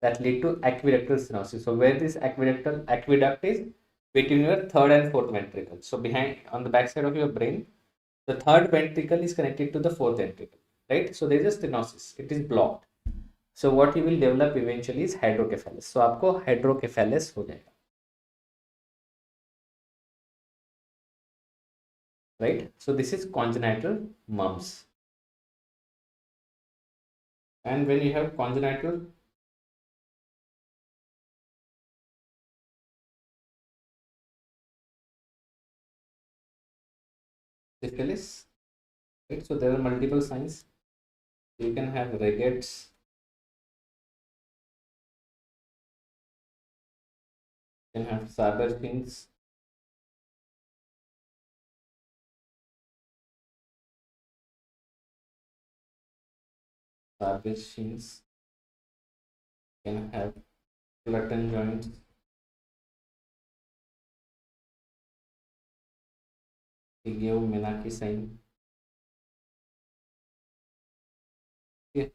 that lead to aqueductal stenosis. So where this aqueduct is between your third and fourth ventricle. So behind, on the back side of your brain, the third ventricle is connected to the fourth ventricle, right? So there is a stenosis. It is blocked. So what you will develop eventually is hydrocephalus. So आपको hydrocephalus हो जाएगा, right? So this is congenital mumps. And when you have congenital syphilis, right? So there are multiple signs. You can have regettes, you can have Saberkins, you can have gluten joints, Menaki sign. Okay.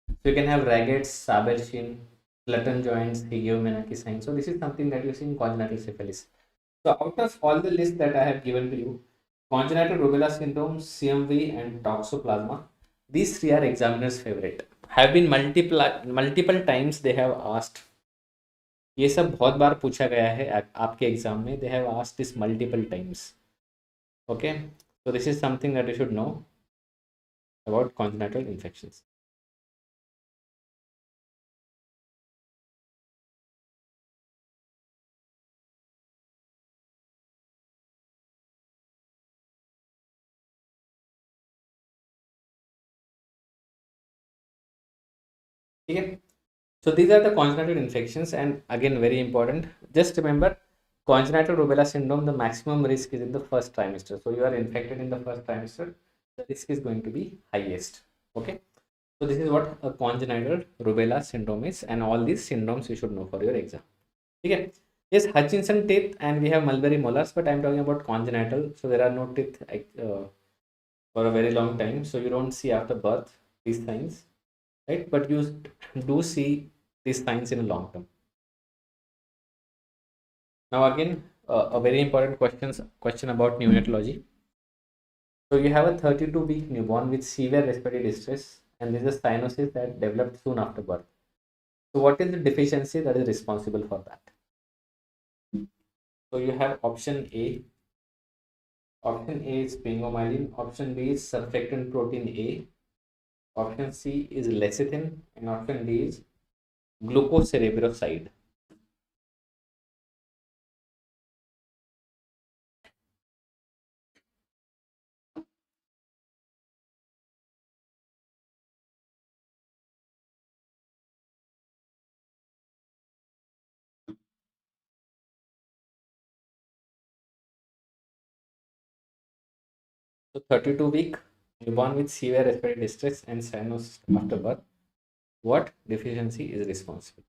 So you can have raggets, Saberchin, gluten joints, Menaki sign. So this is something that you see in congenital syphilis. So out of all the list that I have given to you, congenital rubella syndrome, CMV, and toxoplasma, these three are examiner's favorite. Have been multiple times they have asked. ये सब बहुत बार पूछा गया है आपके exam में. They have asked this multiple times. Okay, so this is something that you should know about congenital infections. Okay, so these are the congenital infections, and again very important, just remember congenital rubella syndrome, the maximum risk is in the first trimester. So you are infected in the first trimester, the risk is going to be highest. Okay, so this is what a congenital rubella syndrome is, and all these syndromes you should know for your exam. Okay, yes, Hutchinson teeth and we have mulberry molars, but I'm talking about congenital. So there are no teeth for a very long time, so you don't see after birth these signs, right? But you do see these signs in a long term. Now again, a very important question about neonatology. So you have a 32-week newborn with severe respiratory distress, and this is a cyanosis that developed soon after birth. So what is the deficiency that is responsible for that? So you have option A. Option A is sphingomyelin. Option B is surfactant protein A. Option C is lecithin, and option D is glucocerebroside. So 32-week newborn with severe respiratory distress and cyanosis after birth. What deficiency is responsible?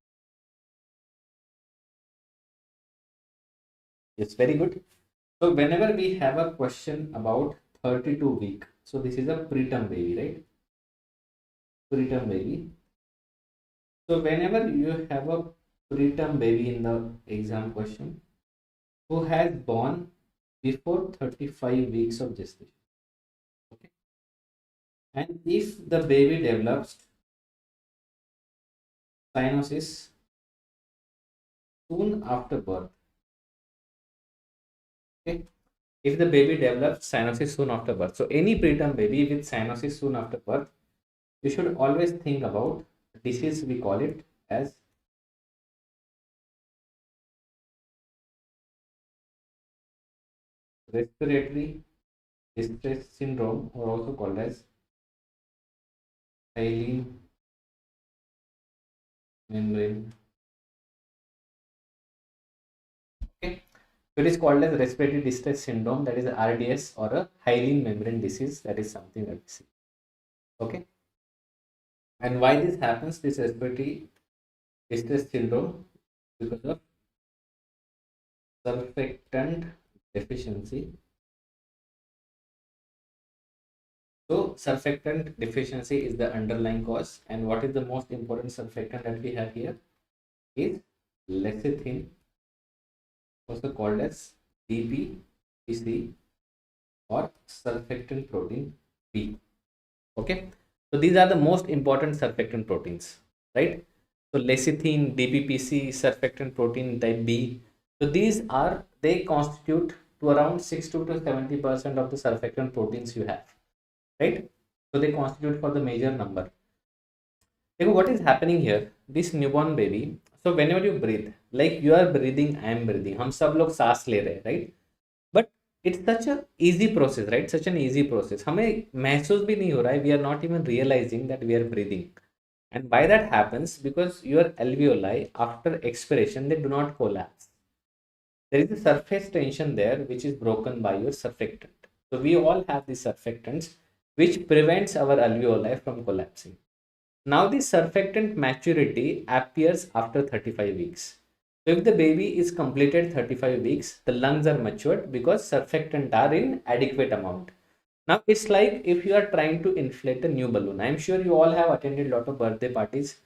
It's very good. So whenever we have a question about 32-week, so this is a preterm baby, right? Preterm baby. So whenever you have a preterm baby in the exam question who has born before 35 weeks of gestation, okay, and if the baby develops cyanosis soon after birth, okay, if the baby develops cyanosis soon after birth, so any preterm baby with cyanosis soon after birth, you should always think about disease. We call it as respiratory distress syndrome, or also called as hyaline membrane. Okay, so it is called as respiratory distress syndrome, that is RDS, or a hyaline membrane disease. That is something that we see. Okay, and why this happens? This respiratory distress syndrome because of surfactant deficiency. So surfactant deficiency is the underlying cause, and what is the most important surfactant that we have here is lecithin, also called as DPPC, or surfactant protein B. Okay, so these are the most important surfactant proteins, right? So lecithin, DPPC, surfactant protein type B. So these are, they constitute to around 60 to 70% of the surfactant proteins you have, right? So they constitute for the major number. देखो what is happening here, this newborn baby, so whenever you breathe, like you are breathing, I am breathing, हम सब लोग सांस ले रहे हैं, right? But it's such a easy process, right? Such an easy process, हमें महसूस भी नहीं हो रहा है, we are not even realizing that we are breathing. And why that happens? Because your alveoli after expiration, they do not collapse. There is a surface tension there which is broken by your surfactant. So we all have these surfactants which prevents our alveoli from collapsing. Now the surfactant maturity appears after 35 weeks. So if the baby is completed 35 weeks, the lungs are matured because surfactant are in adequate amount. Now it's like if you are trying to inflate a new balloon. I'm sure you all have attended a lot of birthday parties.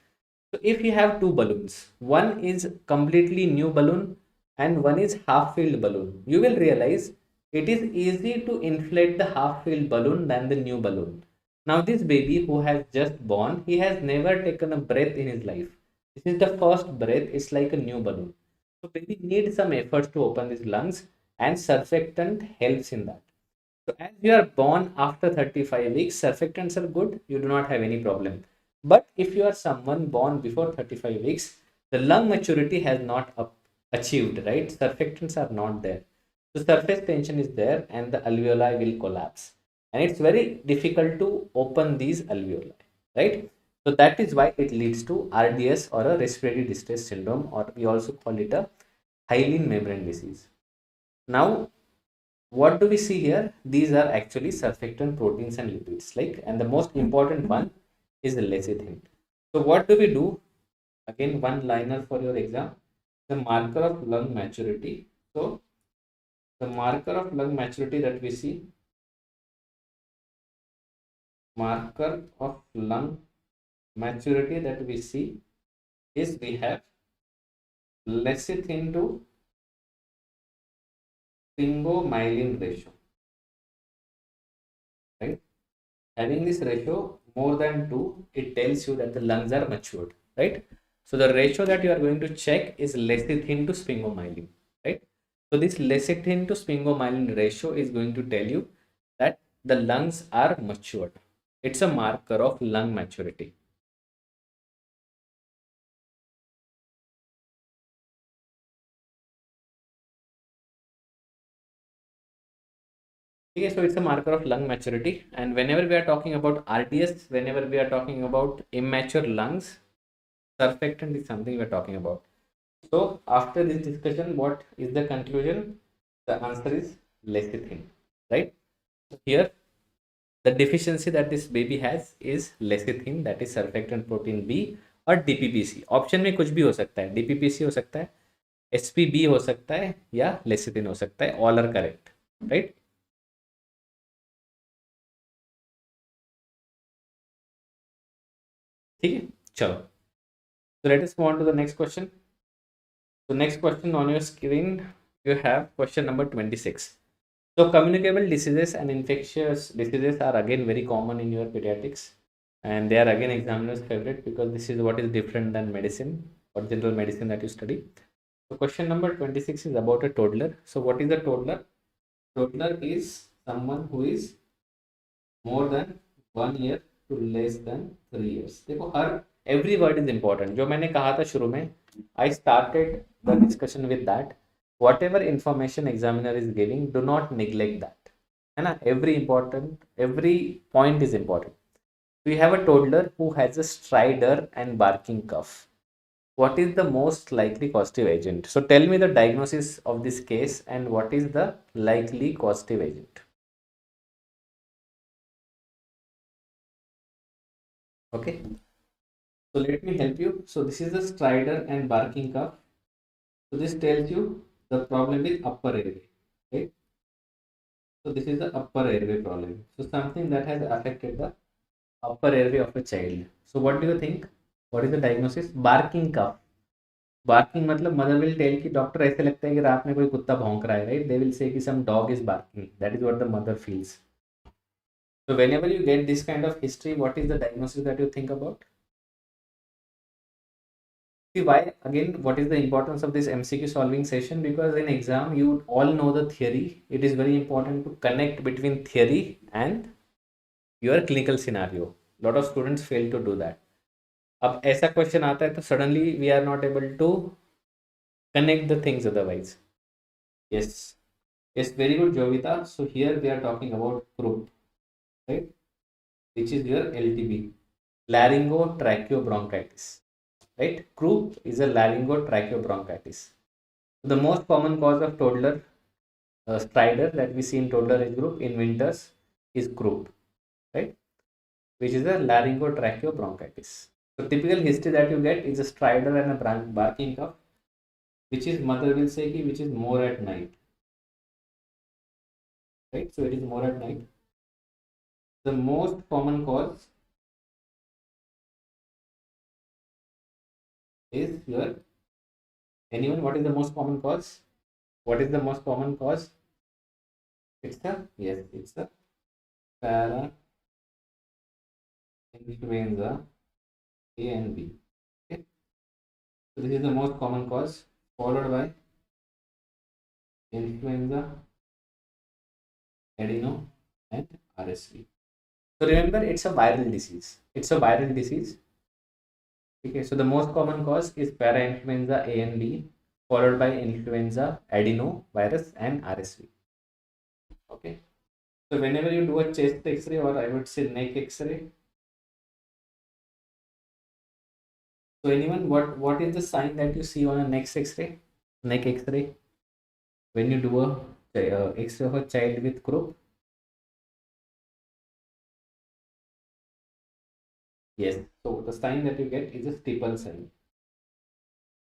So if you have two balloons, one is completely new balloon and one is half filled balloon, you will realize it is easy to inflate the half filled balloon than the new balloon. Now this baby who has just born, he has never taken a breath in his life. This is the first breath. It's like a new balloon. So baby needs some efforts to open his lungs, and surfactant helps in that. So as you are born after 35 weeks, surfactants are good. You do not have any problem. But if you are someone born before 35 weeks, the lung maturity has not achieved, right? Surfactants are not there. So surface tension is there and the alveoli will collapse. And it's very difficult to open these alveoli, right? So that is why it leads to RDS, or a respiratory distress syndrome, or we also call it a hyaline membrane disease. Now, what do we see here? These are actually surfactant proteins and lipids, like, and the most important one is lecithin. So what do we do? Again, one liner for your exam, the marker of lung maturity. So the marker of lung maturity that we see, marker of lung maturity that we see is we have lecithin to sphingomyelin ratio, right? Having this ratio more than 2, it tells you that the lungs are matured, right? So the ratio that you are going to check is lecithin to sphingomyelin, right? So this lecithin to sphingomyelin ratio is going to tell you that the lungs are matured. It's a marker of lung maturity. Okay, so it's a marker of lung maturity, and whenever we are talking about RDS, whenever we are talking about immature lungs, surfactant is something we are talking about. So after this discussion, what is the conclusion? The answer is lecithin, right? So here the deficiency that this baby has is lecithin, that is surfactant protein B, और DPPC. Option में कुछ भी हो सकता है, DPPC हो सकता है, SPB हो सकता है, या lecithin हो सकता है. All are correct, right? ठीक है, चलो. So let us move on to the next question. So next question on your screen, you have question number 26. So communicable diseases and infectious diseases are again very common in your pediatrics, and they are again examiner's favorite because this is what is different than medicine or general medicine that you study. So question number 26 is about a toddler. So what is a toddler? Toddler is someone who is more than 1 year to less than 3 years. देखो हर every word is important. जो मैंने कहा था शुरू में, I started the discussion with that. whatever information examiner is giving, do not neglect that. And every point is important. We have a toddler who has a stridor and barking cough. What is the most likely causative agent? So tell me the diagnosis of this case and what is the likely causative agent. Okay. So let me help you. So this is the stridor and barking cough. So this tells you the problem with upper airway, right? So this is the upper airway problem. So something that has affected the upper airway of a child. So what do you think? What is the diagnosis? Barking cough. Barking मतलब mother will tell कि doctor ऐसे लगता है कि रात में कोई कुत्ता भौंक रहा है, राइट? दे विल से कि some dog is barking. That is what the mother feels. So whenever you get this kind of history, what is the diagnosis that you think about? See why again, what is the importance of this MCQ solving session? Because in exam you all know the theory. It is very important to connect between theory and your clinical scenario. Lot of students fail to do that. अब ऐसा question आता है तो suddenly we are not able to connect the things otherwise. Yes, yes, very good, Jovita. So here we are talking about croup, right? Which is your LTB, laryngotracheobronchitis, right? Croup is a laryngotracheobronchitis. The most common cause of toddler stridor that we see in toddler age group in winters is croup, right? Which is a laryngotracheobronchitis. So typical history that you get is a stridor and a barking cough, which is mother will say ki, which is more at night, right? So it is more at night. The most common cause is your, anyone, what is the most common cause? What is the most common cause? It's the, yes, it's the para influenza A and B. Okay, so this is the most common cause, followed by influenza, adeno, and RSV. So remember, it's a viral disease. It's a viral disease. Okay, so the most common cause is parainfluenza A and B, followed by influenza, adenovirus, and RSV. Okay, so whenever you do a chest X-ray, or I would say neck X-ray, so anyone, what is the sign that you see on a neck X-ray? Neck X-ray, when you do a X-ray of a child with croup. Yes, so the sign that you get is a steeple sign.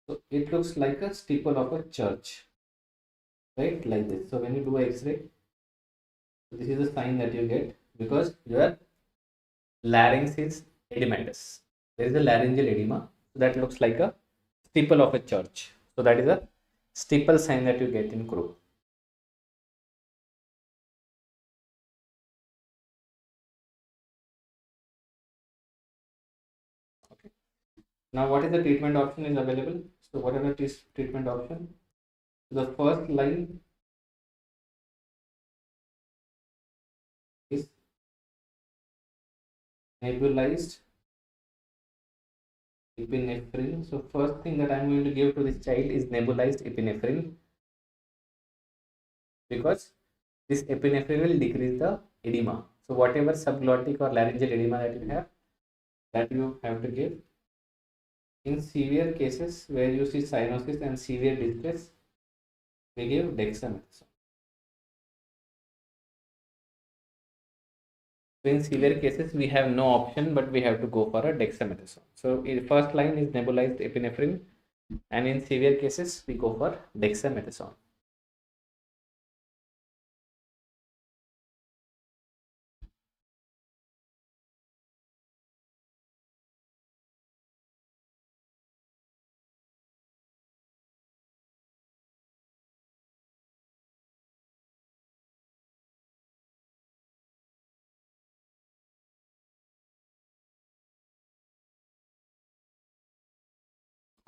So it looks like a steeple of a church, right? Like this. So when you do a X-ray, this is the sign that you get because your larynx is edematous. There is a laryngeal edema. So that looks like a steeple of a church. So that is a steeple sign that you get in croup. Okay. Now, what is the treatment option is available? So what are the treatment option? The first line is nebulized epinephrine. So first thing that I am going to give to this child is nebulized epinephrine, because this epinephrine will decrease the edema. So whatever subglottic or laryngeal edema that you have, that you have to give. In severe cases where you see cyanosis and severe distress, we give dexamethasone. So in severe cases, we have no option, but we have to go for a dexamethasone. So in first line is nebulized epinephrine, and in severe cases, we go for dexamethasone.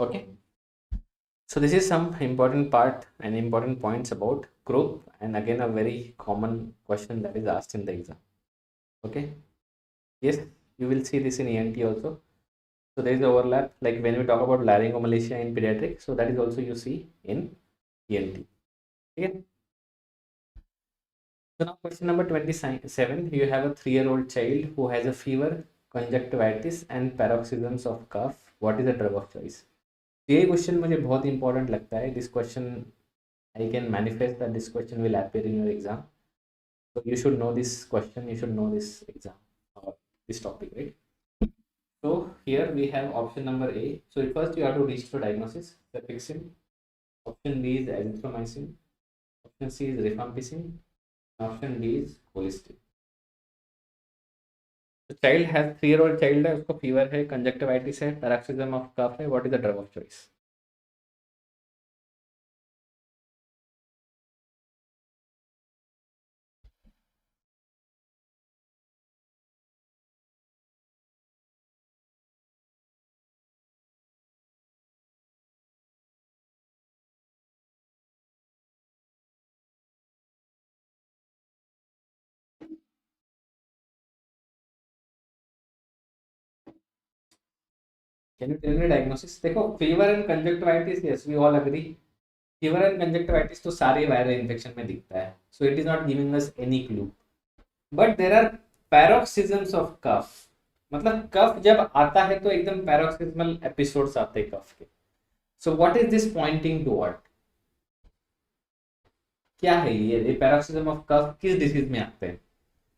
Okay. So this is some important part and important points about croup, and again a very common question that is asked in the exam. Okay. Yes, you will see this in ENT also. So there is overlap, like when we talk about laryngomalacia in pediatric, so that is also you see in ENT. ठीक है. So now question number 27, you have a 3-year-old child who has a fever, conjunctivitis and paroxysms of cough. What is the drug of choice? ये question मुझे बहुत important लगता है. This question I can manifest that this question will appear in your exam. So you should know this question, you should know this exam or this topic, right? So here we have option number A. So first you have to reach the diagnosis, cefixime. Option B is azithromycin. Option C is rifampicin. Option D is cholesterol. The child has 3-year-old child है, उसको fever है, conjunctivitis है, paroxysm of cough है. What is the drug of choice? Can you tell me diagnosis? देखो fever and conjunctivitis, yes, we all agree. Fever and conjunctivitis तो सारे viral infection में दिखता है. So it is not giving us any clue. But there are paroxysms of cough. मतलब कफ जब आता है तो एकदम paroxysmal episodes आते हैं कफ के. So what is this pointing toward? क्या है ये paroxysm of cough किस डिसीज में आते हैं?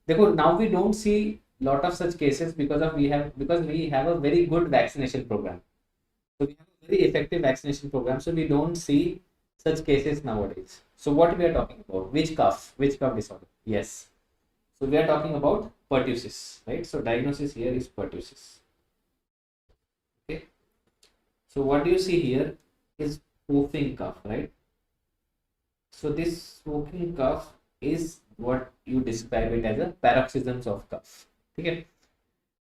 देखो now we don't see lot of such cases because we have a very good vaccination program. So we have a very effective vaccination program. So we don't see such cases nowadays. So what we are talking about? Which cough disorder? Yes. So we are talking about pertussis, right? So diagnosis here is pertussis. Okay. So what do you see here is whooping cough, right? So this whooping cough is what you describe it as a paroxysms of cough. Okay.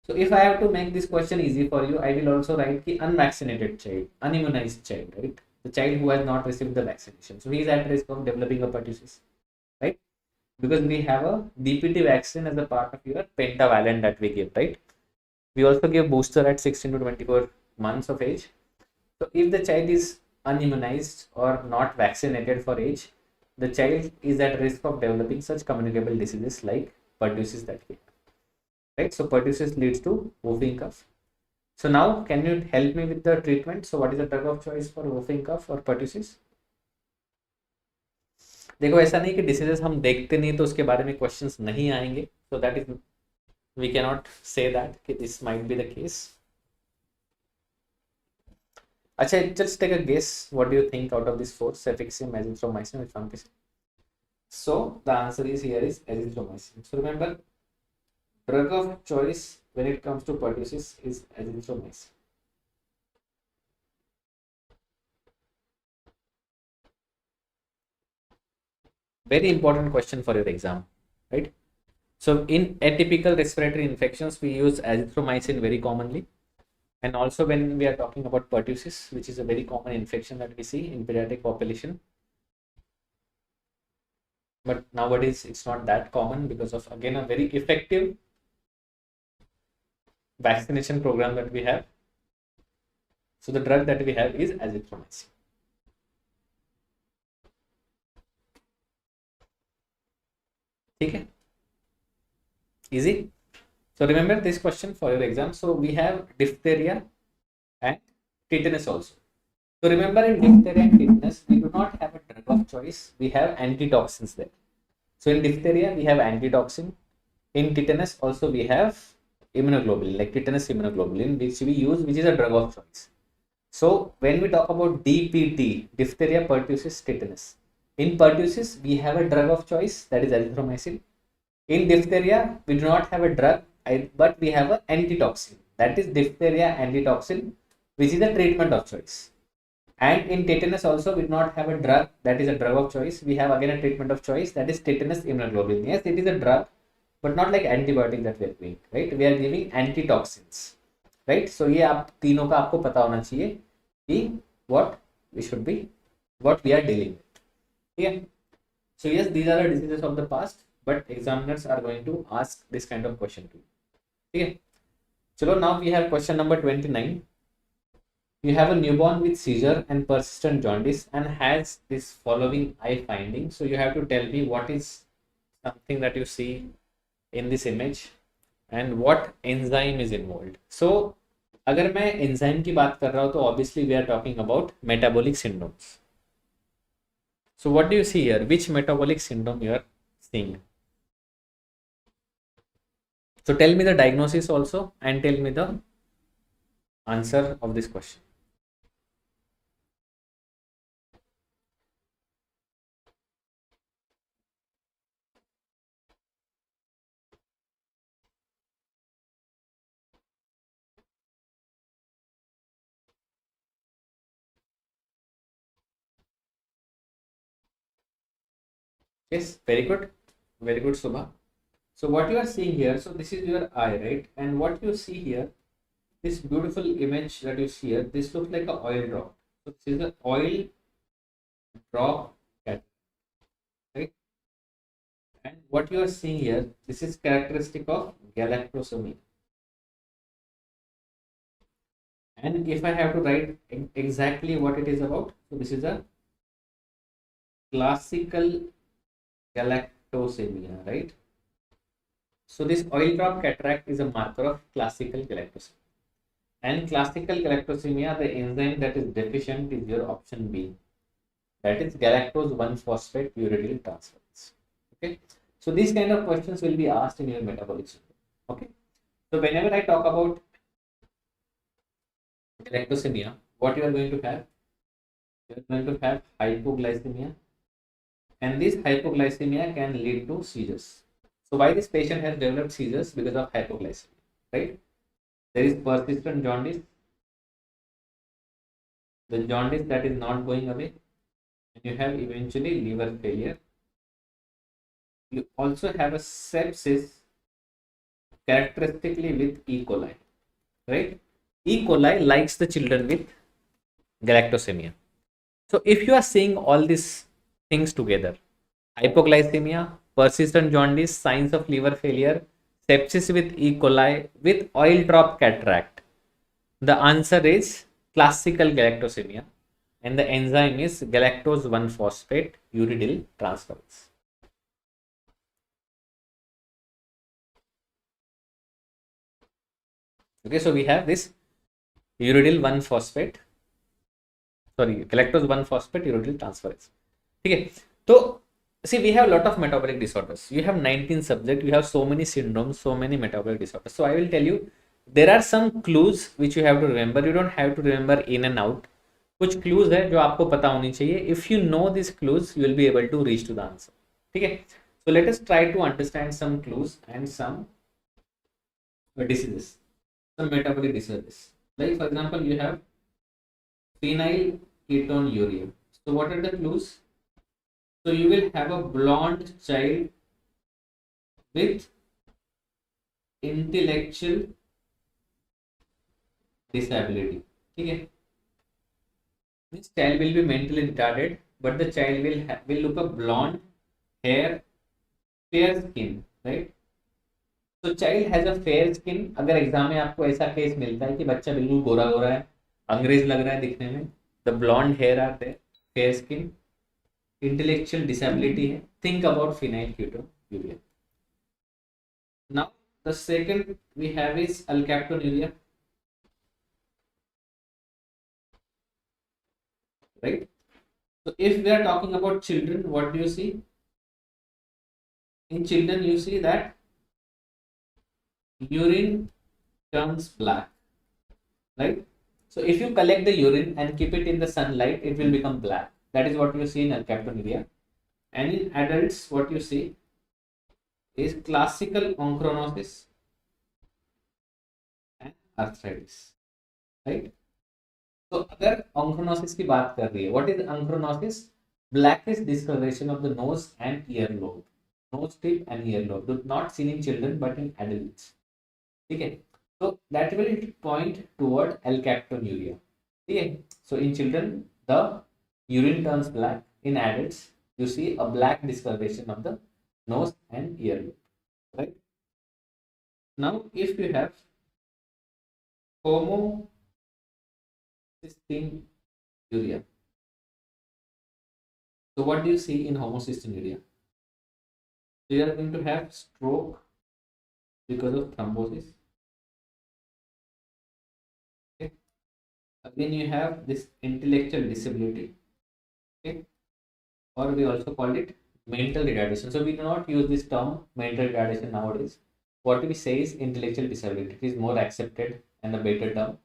So if I have to make this question easy for you, I will also write the unvaccinated child, unimmunized child, right? The child who has not received the vaccination. So he is at risk of developing a pertussis, right? Because we have a DPT vaccine as a part of your pentavalent that we give, right? We also give booster at 16 to 24 months of age. So if the child is unimmunized or not vaccinated for age, the child is at risk of developing such communicable diseases like pertussis that we have. Right, so pertussis leads to whooping cough. So now can you help me with the treatment? So what is the drug of choice for whooping cough or pertussis? देखो ऐसा नहीं कि diseases हम देखते नहीं तो उसके बारे में क्वेश्चंस नहीं आएंगे. So that is we cannot say that कि this might be the case. अच्छा, just take a guess. What do you think out of these four? Cefixime, azithromycin, rifampicin. So the answer is here is azithromycin. So remember, drug of choice when it comes to pertussis is azithromycin. Very important question for your exam, right? So in atypical respiratory infections, we use azithromycin very commonly. And also when we are talking about pertussis, which is a very common infection that we see in pediatric population. But nowadays it's not that common because of, again, a very effective vaccination program that we have. So the drug that we have is azithromycin. Okay, easy. So remember this question for your exam. So we have diphtheria and tetanus also. So remember, in diphtheria and tetanus, we do not have a drug of choice. We have antitoxins there. So in diphtheria, we have antitoxin. In tetanus also we have immunoglobulin, like tetanus immunoglobulin, which we use, which is a drug of choice. So when we talk about DPT, diphtheria, pertussis, tetanus, in pertussis we have a drug of choice, that is azithromycin. In diphtheria we do not have a drug, but we have an antitoxin, that is diphtheria antitoxin, which is the treatment of choice. And in tetanus also we do not have a drug, that is a drug of choice. We have again a treatment of choice, that is tetanus immunoglobulin. Yes, it is a drug, but not like antibiotic that we are giving, right? We are giving antitoxins, right? So ये आप तीनों का आपको पता होना चाहिए कि what we are dealing with. Yeah. So yes, these are the diseases of the past, but examiners are going to ask this kind of question to you. Okay. So now we have question number 29. You have a newborn with seizure and persistent jaundice and has this following eye finding. So you have to tell me what is something that you see in this image and what enzyme is involved. So अगर मैं enzyme की बात कर रहा हूँ तो obviously we are talking about metabolic syndromes. So what do you see here? Which metabolic syndrome you are seeing? So tell me the diagnosis also and tell me the answer of this question. Yes, very good. Very good, Subha. So what you are seeing here, so this is your eye, right? And what you see here, this beautiful image that you see here, this looks like a oil drop. So this is an oil drop cat, right? And what you are seeing here, this is characteristic of galactosemia. And if I have to write exactly what it is about, so this is a classical galactosemia, right? So this oil drop cataract is a marker of classical galactosemia. And classical galactosemia, the enzyme that is deficient is your option B. That is galactose 1-phosphate uridyl transferase. Okay. So these kind of questions will be asked in your metabolic syndrome. Okay. So whenever I talk about galactosemia, what you are going to have? You are going to have hypoglycemia. And this hypoglycemia can lead to seizures. So why this patient has developed seizures? Because of hypoglycemia, right? There is persistent jaundice, the jaundice that is not going away, and you have eventually liver failure. You also have a sepsis characteristically with E. coli, right? E. coli likes the children with galactosemia. So if you are seeing all these things together, hypoglycemia, persistent jaundice, signs of liver failure, sepsis with E. coli, with oil drop cataract, the answer is classical galactosemia and the enzyme is galactose 1-phosphate uridyl transferase. Okay, so we have this uridyl 1-phosphate, sorry, galactose 1-phosphate uridyl transferase. Okay, so see, we have a lot of metabolic disorders. You have 19 subjects, you have so many syndromes, so many metabolic disorders. So I will tell you, there are some clues which you have to remember. You don't have to remember in and out. कुछ clues है जो आपको पता होनी चाहिए. If you know these clues, you will be able to reach to the answer. ठीक है? So let us try to understand some clues and some diseases, some metabolic disorders. Like for example, you have phenylketonuria. So what are the clues? So you will have a blonde child with intellectual disability. Okay. This child will be mentally retarded, but the child will look a blonde hair, fair skin, right? So child has a fair skin. अगर exam में आपको ऐसा case मिलता है कि बच्चा बिल्कुल गोरा गोरा है, अंग्रेज लग रहा है दिखने में, the blonde hair are there, fair skin, intellectual disability है, think about phenylketonuria. Now the second we have is alkaptonuria, right? So if we are talking about children, what do you see? In children you see that urine turns black, right? So if you collect the urine and keep it in the sunlight, it will become black. That is what you see in alkaptonuria. And in adults, what you see is classical onchronosis and arthritis, right? So अगर onchronosis की बात कर रही है, what is onchronosis? Blackish discoloration of the nose and earlobe, nose tip and earlobe, not seen in children but in adults. Okay, so that will point toward alkaptonuria. Okay, so in children the urine turns black. In adults you see a black discoloration of the nose and earlobe, right? Now if you have homocystinuria. So what do you see in homocystinuria? So you are going to have stroke because of thrombosis. Okay. Again, you have this intellectual disability. Okay. Or we also call it mental retardation. So we do not use this term mental retardation nowadays. What we say is intellectual disability. It is more accepted and a better term.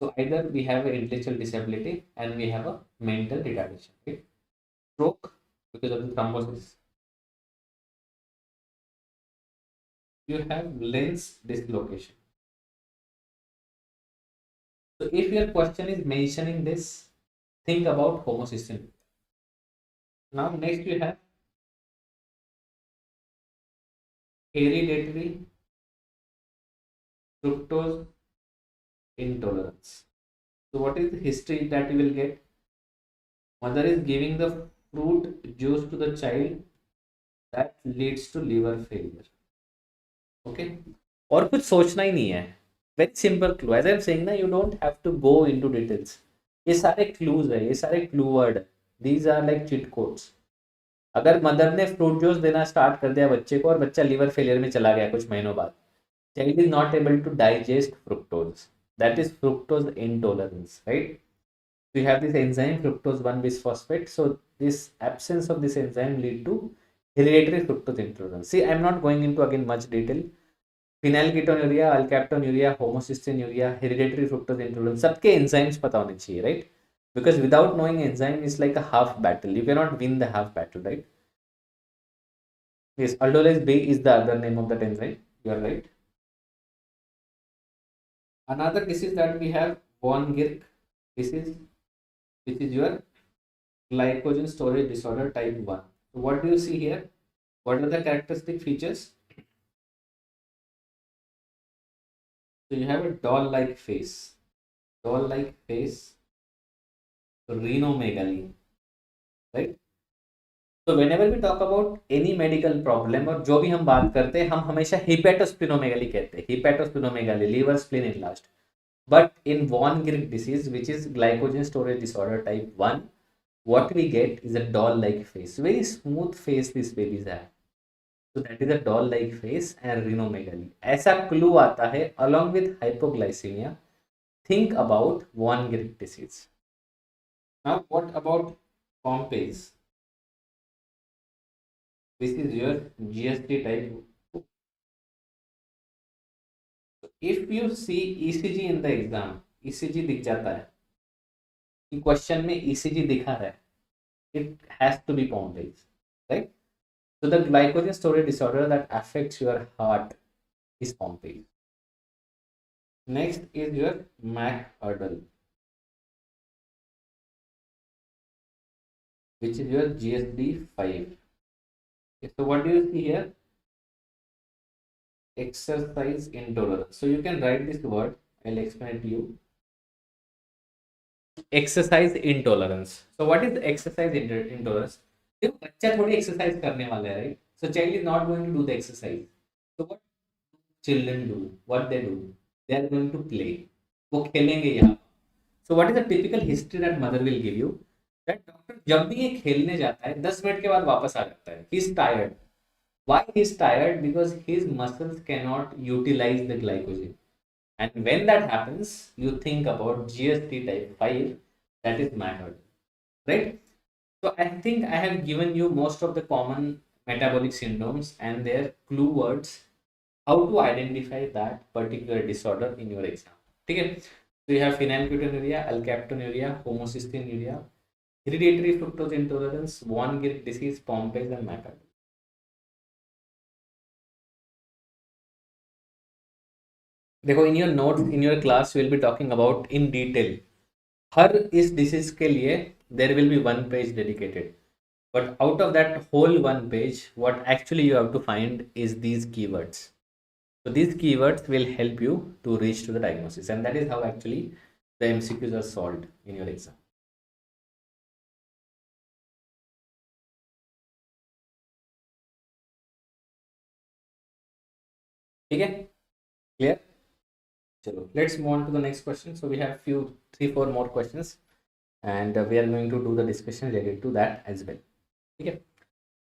So either we have an intellectual disability and we have a mental retardation. Okay? Stroke because of the thrombosis. You have lens dislocation. So if your question is mentioning this, think about homocysteine. Now next you have hereditary fructose intolerance. So what is the history that you will get? Mother is giving the fruit juice to the child that leads to liver failure. Okay. और कुछ सोचना ही नहीं है. Very simple clue. As I'm saying ना, you don't have to go into details. ये सारे clues है, ये सारे clue word है. These are like cheat codes. अगर मदर ने फ्रूट जूस देना स्टार्ट कर दिया बच्चे को और बच्चा लीवर फेलियर में चला गया कुछ महीनों बाद, child is not able to digest fructose. That is fructose intolerance, right? So you have this enzyme fructose 1 bisphosphate. So this absence of this enzyme lead to hereditary fructose intolerance. See, I'm not going into again much detail. Phenylketonuria, alkaptonuria, homocystinuria, hereditary fructose intolerance, सबके enzymes पता होने चाहिए, right? Because without knowing enzyme is like a half battle. You cannot win the half battle, right? Yes, aldolase B is the other name of that enzyme. You are right. Another disease that we have von Girk disease, which is your glycogen storage disorder type 1. So what do you see here? What are the characteristic features? So you have a doll-like face, rhinomegaly, right? So whenever we talk about any medical problem और जो भी हम बात करते हैं हम हमेशा हिपेटोस्प्लिनोमेगाली कहते हैं, हिपेटोस्प्लिनोमेगाली, liver spleen enlarged. But in von Girk disease, which is glycogen storage disorder type 1, what we get is a doll-like face, very smooth face these babies have. So that is a doll-like face and rhinomegaly. ऐसा clue आता है along with hypoglycemia. Think about von Girk disease. Now what about Pompe's? This is your GST type. If you see ECG in the exam, ECG दिख जाता है कि question में ECG दिखा रहा है, it has to be Pompe's, right? So the glycogen storage disorder that affects your heart is Pompe's. Next is your McArdle, which is your GSD 5. Okay, so what do you see here? Exercise intolerance. So you can write this word. I'll explain it to you. Exercise intolerance. So what is exercise intolerance? देखो बच्चा थोड़ी exercise करने वाला है, right? So child is not going to do the exercise. So what children do? What they do? They are going to play. वो खेलेंगे यहाँ. So what is the typical history that mother will give you? That doctor जब भी ये खेलने जाता है 10 minute के बाद वापस आ जाता है. He is tired. Why he is tired? Because his muscles cannot utilize the glycogen. And when that happens, you think about GST type 5, that is MAHERD, right? So I think I have given you most of the common metabolic syndromes and their clue words, how to identify that particular disorder in your exam. Okay? So you have phenylketonuria, alkaptonuria, homocystinuria, hereditary fructose intolerance, von Girk disease, Pompe's and MAHERD. देखो in your notes in your class we will be talking about in detail हर इस disease के लिए there will be one page dedicated, but out of that whole one page what actually you have to find is these keywords. So these keywords will help you to reach to the diagnosis, and that is how actually the MCQs are solved in your exam. ठीक है, clear? Chalo, let's move on to the next question. So we have few 3-4 more questions, and we are going to do the discussion related to that as well. Okay.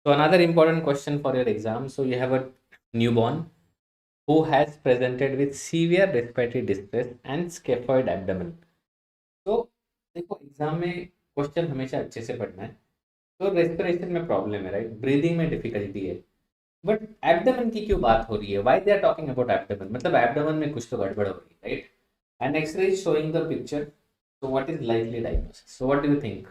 So another important question for your exam. So you have a newborn who has presented with severe respiratory distress and scaphoid abdomen. तो देखो exam में question हमेशा अच्छे से पढ़ना है. तो respiration में प्रॉब्लम है, राइट, ब्रीदिंग में डिफिकल्टी है, बट एब्डोमेन की क्यों बात हो रही है? Why they are talking about abdomen? मतलब एब्डोमेन में कुछ तो गड़बड़ हो रही है, right? And x-ray is showing the picture. So what is likely diagnosis? So what do you think?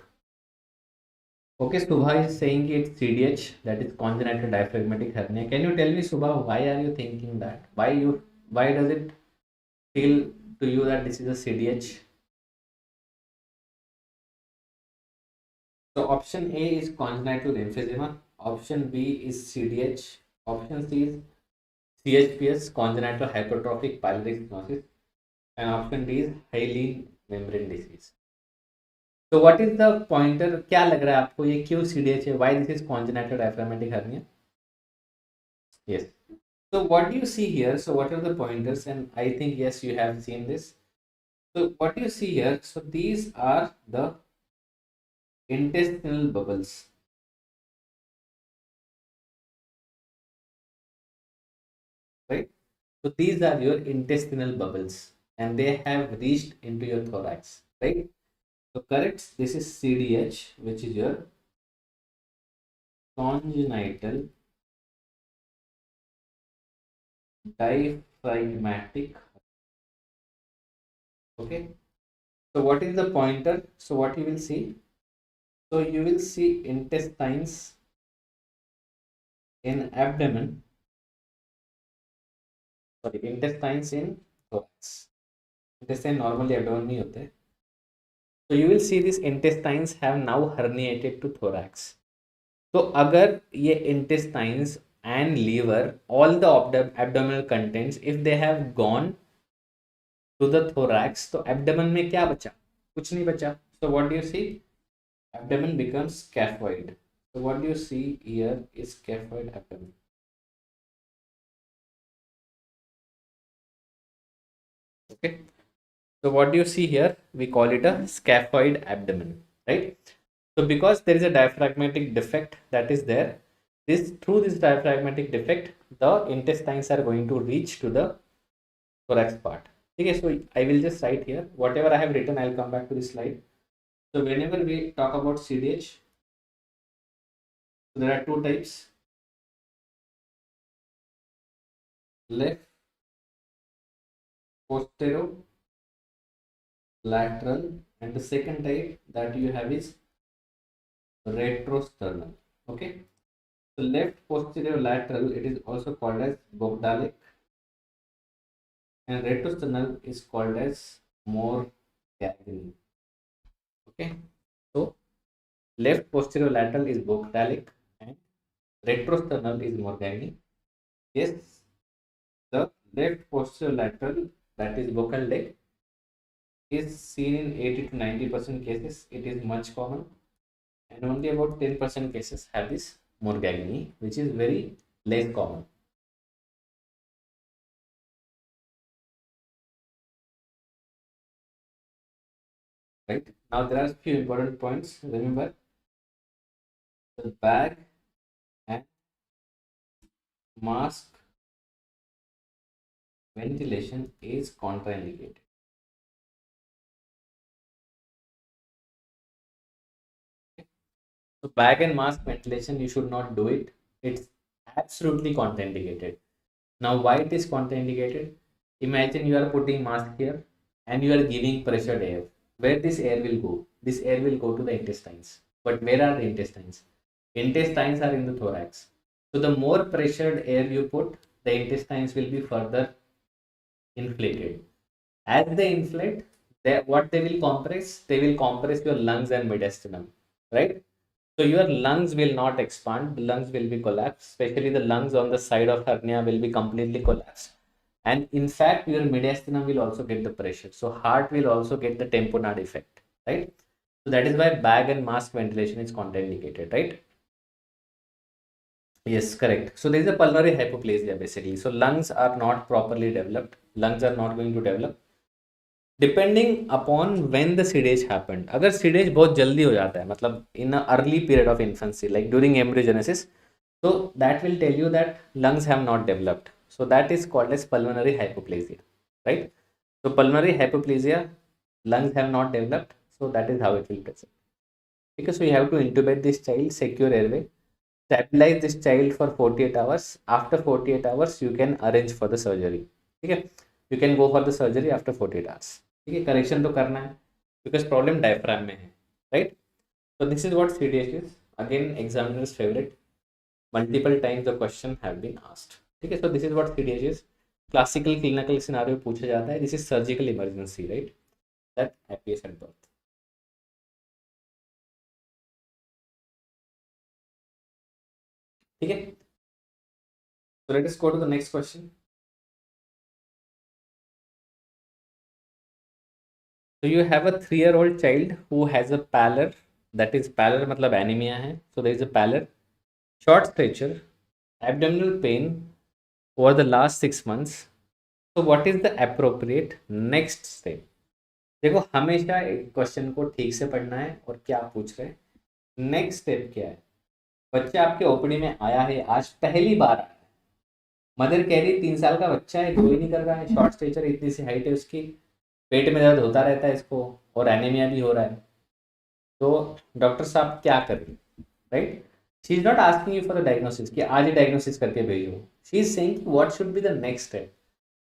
Okay, Subha is saying it's CDH, that is congenital diaphragmatic hernia. Can you tell me, Subha, why are you thinking that? Why does it feel to you that this is a CDH? So option A is congenital emphysema, option B is CDH, option C is CHPS, congenital hypertrophic pyloric stenosis, and option D is hyaline membrane disease. So what is the pointer? क्या लग रहा है आपको ये क्यों CDH है? Why this is congenital diaphragmatic hernia? Yes. So what do you see here? So what are the pointers? And I think yes, you have seen this. So what you see here? So these are the intestinal bubbles. Right? So these are your intestinal bubbles and they have reached into your thorax, right? So correct, this is CDH, which is your congenital diaphragmatic. Okay. So what is the pointer? So what you will see? So you will see intestines in abdomen. Sorry, intestines in thorax. Intestine normally abdomen नहीं होते. So you will see these intestines have now herniated to thorax. तो अगर ये intestines and liver, all the abdominal contents, if they have gone to the thorax, तो abdomen में क्या बचा? कुछ नहीं बचा. So what do you see? Abdomen becomes scaphoid. So what do you see here is scaphoid abdomen. Okay. So what do you see here? We call it a scaphoid abdomen, right? So because there is a diaphragmatic defect that is there, through this diaphragmatic defect, the intestines are going to reach to the thorax part. Okay, so I will just write here whatever I have written. I'll come back to this slide. So whenever we talk about CDH, there are two types: left posterolateral, and the second type that you have is retrosternal. Okay, so left posterior lateral, it is also called as Bogdalic, and retrosternal is called as Morgagni. Okay, so left posterior lateral is Bogdalic and retrosternal is Morgagni. Yes, the left posterior lateral, that is vocal leg, is seen in 80 to 90% cases. It is much common, and only about 10% cases have this Morgagni, which is very less common. Right, now there are few important points. Remember, the bag and mask ventilation is contraindicated. So bag and mask ventilation, you should not do it. It's absolutely contraindicated. Now why it is contraindicated? Imagine you are putting mask here and you are giving pressured air. Where this air will go? This air will go to the intestines. But where are the intestines? Intestines are in the thorax. So the more pressured air you put, the intestines will be further inflated. As they inflate, what they will compress? They will compress your lungs and mediastinum, right? So your lungs will not expand, the lungs will be collapsed, especially the lungs on the side of hernia will be completely collapsed. And in fact, your mediastinum will also get the pressure. So heart will also get the tamponade effect, right? So that is why bag and mask ventilation is contraindicated, right? Yes, correct. So there is a pulmonary hypoplasia basically. So lungs are not properly developed. Lungs are not going to develop depending upon when the सीडेज happened. अगर सीडेज बहुत जल्दी हो जाता है मतलब in a early period of infancy like during embryogenesis, so that will tell you that lungs have not developed. So that is called as pulmonary hypoplasia, right? So pulmonary hypoplasia, lungs have not developed. So that is how it will present. Okay, so you have to intubate this child, secure airway, stabilize this child for 48 hours. After 48 hours, you can arrange for the surgery. Okay, you can go for the surgery after 48 hours. ठीक है, correction तो करना है because problem diaphragm में है, right? So this is what CDH is. Again, examiner's favorite. Multiple times the question have been asked. ठीक है, so this is what CDH is. Classical clinical scenario पूछा जाता है. This is surgical emergency, right? That appears at birth. ठीक है. So let us go to the next question. So you have a 3-year-old child who has a pallor, that is pallor मतलब anemia है. So there is a pallor, short stature, abdominal pain over the last 6 months. So what is the appropriate next step? देखो हमेशा एक question को ठीक से पढ़ना है और क्या पूछ रहे हैं, नेक्स्ट स्टेप क्या है. बच्चा आपके ओपीडी में आया है, आज पहली बार आया है, मदर कह रही 3 साल का बच्चा है, ग्रो ही नहीं कर रहा है, शॉर्ट स्टेचर, इतनी सी हाइट है उसकी, पेट में दर्द होता रहता है इसको और एनीमिया भी हो रहा है, तो डॉक्टर साहब क्या करें, right? She is not asking you for the diagnosis कि आज ही डायग्नोसिस करके भेजो. She is saying what should be the next step.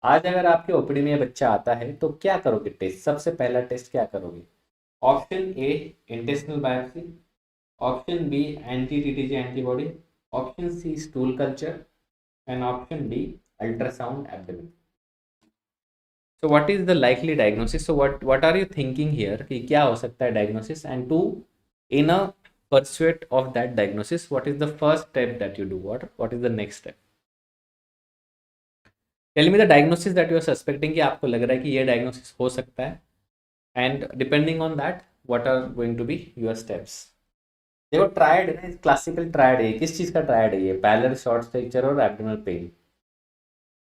आज अगर आपके ओपीडी में बच्चा आता है तो क्या करोगे टेस्ट, सबसे पहला टेस्ट क्या करोगे? Option A intestinal biopsy, option B anti TTG antibody, option C stool culture and option D ultrasound abdomen. So what is the likely diagnosis? So what are you thinking here कि क्या हो सकता है diagnosis, and to in a pursuit of that diagnosis, what is the first step that you do? What is the next step? Tell me the diagnosis that you are suspecting कि आपको लग रहा है कि ये diagnosis हो सकता है, and depending on that, what are going to be your steps? देखो ट्रायड है, क्लासिकल ट्रायड है. किस चीज़ का ट्रायड है ये? पैलर, शॉर्ट स्ट्रक्चर और एब्डोमिनल पेन.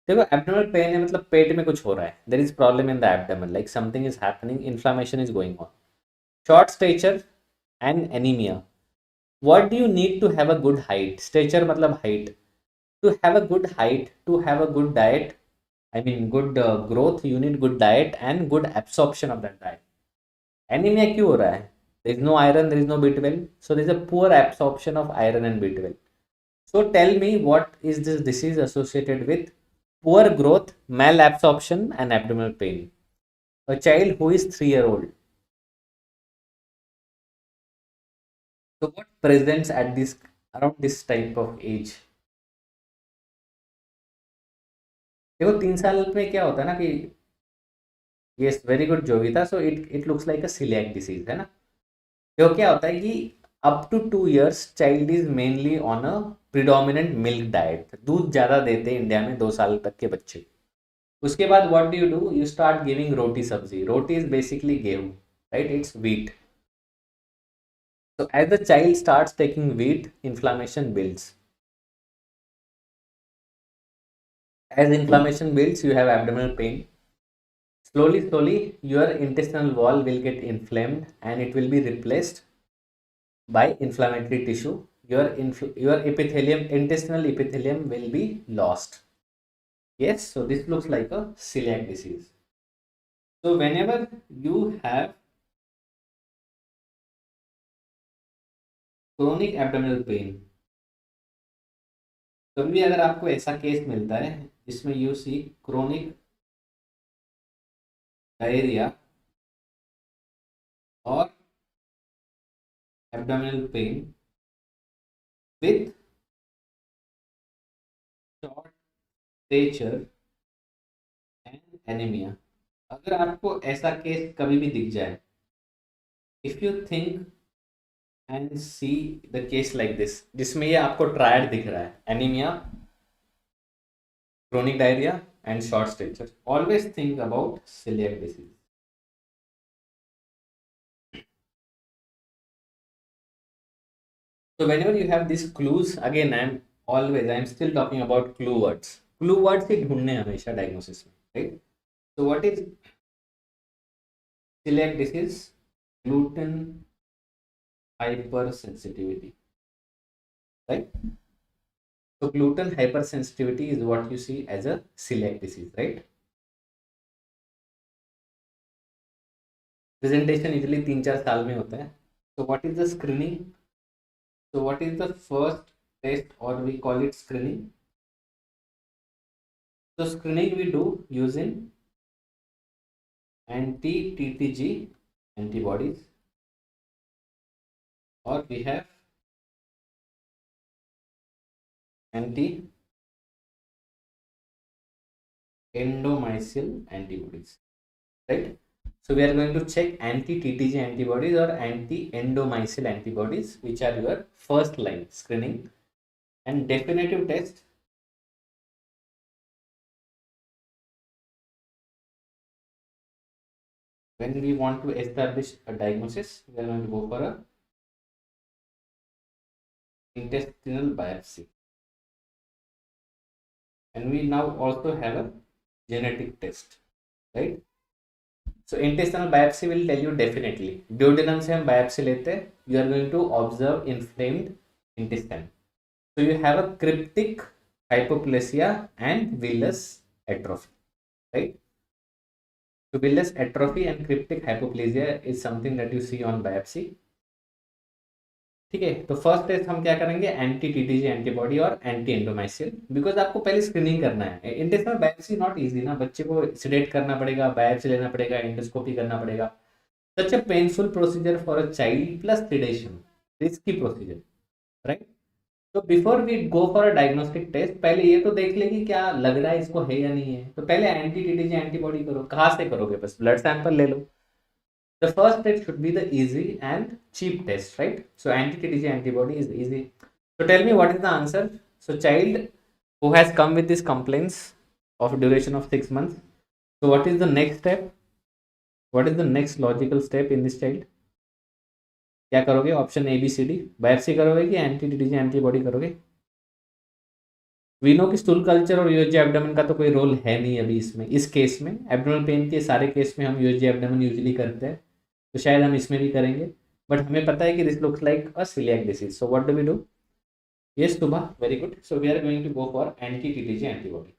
देखो एब्डोमिनल पेन है मतलब पेट में कुछ हो रहा है, there is problem in the abdomen, like something is happening, inflammation is going on. Short stature and anaemia. What do you need to have a good height? Stature मतलब height. To have a good height, to have a good diet, I mean good growth, you need good diet and good absorption of that diet. Anaemia क्यों हो रहा है? There is no iron, there is no B12, so there is a poor absorption of iron and B12. So tell me, what is this disease associated with poor growth, malabsorption, and abdominal pain? A child who is 3 year old. So what presents at this around this type of age? देखो 3 साल में क्या होता है ना कि yes very good Jogita. So it looks like a coeliac disease है ना. देखो क्या होता है कि up to 2 years child is mainly on a predominant milk diet. दूध ज़्यादा देते हैं इंडिया में 2 साल तक के बच्चे. उसके बाद what do you do? You start giving roti sabzi. Roti is basically gehun, right? It's wheat. So as the child starts taking wheat, inflammation builds. As inflammation builds, you have abdominal pain. Slowly, your intestinal wall will get inflamed and it will be replaced by inflammatory tissue. Your epithelium, intestinal epithelium will be lost. Yes, so this looks like a celiac disease. So whenever you have chronic abdominal pain, कभी अगर आपको ऐसा case मिलता है जिसमें you see chronic diarrhoea और abdominal pain with short stature and anemia, अगर आपको ऐसा केस कभी भी दिख जाए, if you think and see the case like this, जिसमें ये आपको ट्रायड दिख रहा है, anaemia, chronic diarrhoea and short stature, always think about celiac disease. So whenever you have these clues, again I am always I am still talking about clue words ही ढूंढने हमेशा diagnosis में, right? So what is celiac disease? Gluten hypersensitivity, right? So gluten hypersensitivity is what you see as a celiac disease, right? Presentation usually 3-4 साल में होता है. So what is the screening? So what is the first test, or we call it screening? So screening we do using anti-TTG antibodies, or we have anti-endomysial antibodies, right? So we are going to check anti-TTG antibodies or anti-endomysial antibodies, which are your first line screening. And definitive test, when we want to establish a diagnosis, we are going to go for a intestinal biopsy. And we now also have a genetic test, right? So intestinal biopsy will tell you definitely. Duodenum से हम biopsy लेते हैं, you are going to observe inflamed intestine. So you have a cryptic hypoplasia and villus atrophy, right? So villus atrophy and cryptic hypoplasia is something that you see on biopsy. ठीक है, तो first test हम क्या करेंगे, anti TTG antibody और anti एंडोमाइसियल, because आपको पहले screening करना है. इंटेस्टिनल बायोप्सी नॉट इजी ना, बच्चे को सिडेट करना पड़ेगा, बायोप्सी लेना पड़ेगा, एंडोस्कोपी करना पड़ेगा. Such a painful procedure for a child plus sedation, risky procedure, right? तो before we go for a diagnostic test, पहले ये तो देख ले कि क्या लग रहा है इसको है या नहीं है. तो पहले एंटी टीटीजी एंटीबॉडी करो. कहाँ से करोगे? बस ब्लड सैंपल ले लो. The first test should be the easy and cheap test, right? So anti-TTG antibody is easy. So tell me what is the answer. So child who has come with these complaints of duration of 6 months. So what is the next step? What is the next logical step in this child? क्या करोगे? Option A B C D. Biopsy करोगे कि anti TTG antibody करोगे? We know कि stool culture और USG abdomen का तो कोई रोल है नहीं अभी इसमें. इस केस में एब्डोमिनल पेन के सारे केस में हम यूएसजी एब्डोमेन यूजुअली करते हैं, तो शायद हम इसमें भी करेंगे. बट हमें पता है कि this looks like a coeliac disease. So what do we do? Yes Subah, very good. So we are going to go for anti TTG antibody.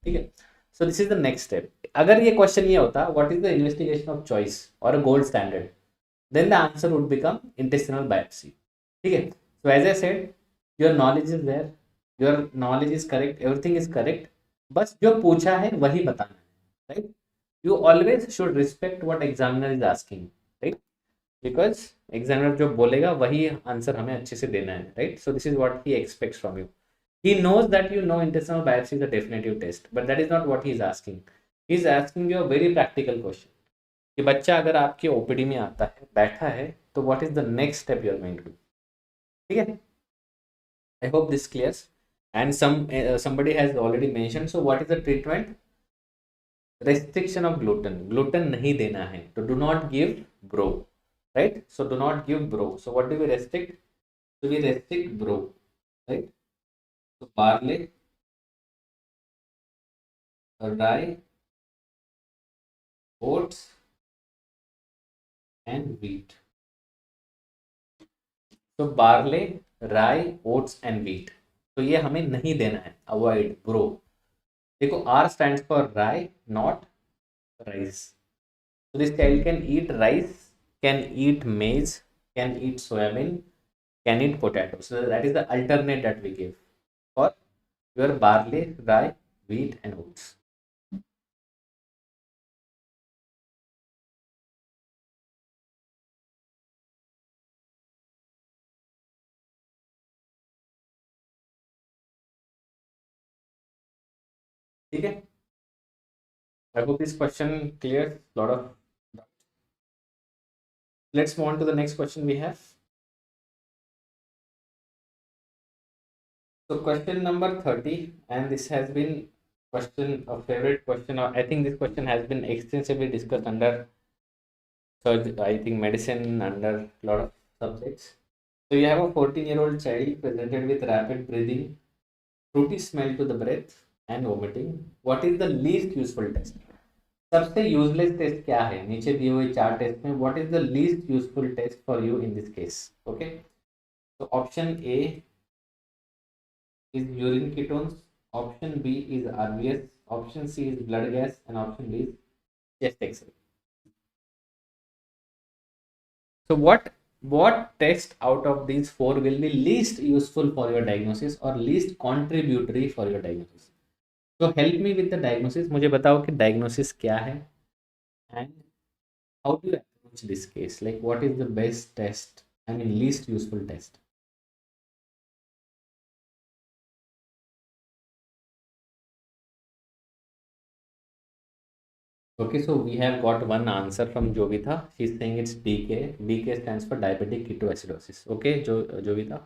ठीक है, so this is the next step. अगर ये question ये होता what is the investigation of choice और a gold standard, then the answer would become intestinal biopsy. ठीक है, so as I said, your knowledge is there, your knowledge is correct, everything is correct. बस जो पूछा है वही बताना है, right? You always should respect what examiner is asking, right? Because examiner जो बोलेगा वही आंसर हमें अच्छे से देना है, right? So this is what he aspects from you. He knows that you know intestinal biopsy is a definitive test, but that is not what he is asking. He is asking you a very practical question. कि बच्चा अगर आपके OPD में आता है, बैठा है, तो what is the next step you are going to do? ठीक है? I hope this clears. And somebody has already mentioned. So what is the treatment? Restriction of gluten. Gluten नहीं देना है. So do not give bro, right? So do not give bro. So what do we restrict? So we restrict bro, right? So barley, rye, oats and wheat. So barley, rye, oats and wheat. तो ये हमें नहीं देना है, avoid bro. देखो R stands for rye, not rice. So this child can eat rice, can eat maize, can eat soybean, can eat potato. So that is the alternate that we give for your barley, rye, wheat and oats. ठीक है, I hope this question clears a lot of doubts. Let's move on to the next question we have. So question number 30, and this has been a favorite question, or I think this question has been extensively discussed under, so I think medicine, under a lot of subjects. So you have a 14-year-old child presented with rapid breathing fruity smell to the breath and vomiting. What is the least useful test? सबसे useless test क्या है नीचे दिए हुए 4 test में? What is the least useful test for you in this case? Okay, तो option A is urine ketones, option B is RBS, option C is blood gas and option D is chest X-ray. So what test out of these 4 will be least useful for your diagnosis or least contributory for your diagnosis? So help me with the diagnosis. मुझे बताओ कि diagnosis क्या है and how do you approach this case? Like what is the best test? I mean least useful test. Okay, so we have got one answer from Jovita. She's saying it's DK. DK stands for diabetic ketoacidosis. Okay, Jovita.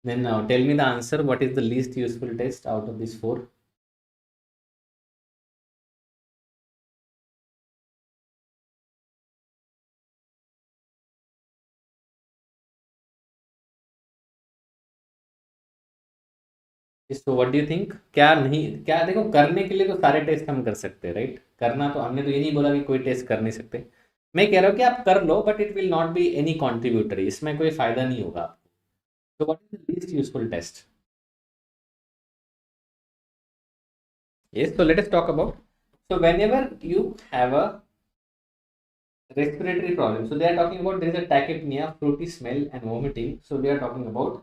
Then now tell me the answer. What is the least useful test out of these 4? तो what do you think? क्या नहीं, क्या देखो करने के लिए तो सारे टेस्ट हम कर सकते हैं, राइट? करना तो हमने तो ये नहीं बोला कि कोई टेस्ट कर नहीं सकते. मैं कह रहा हूँ कि आप कर लो but it will not be any contributory, इसमें कोई फायदा नहीं होगा आपको. तो what is the least useful test? Yes, so let us talk about. So whenever you have a respiratory problem, so they are talking about there is a tachypnea, fruity smell and vomiting. So they are talking about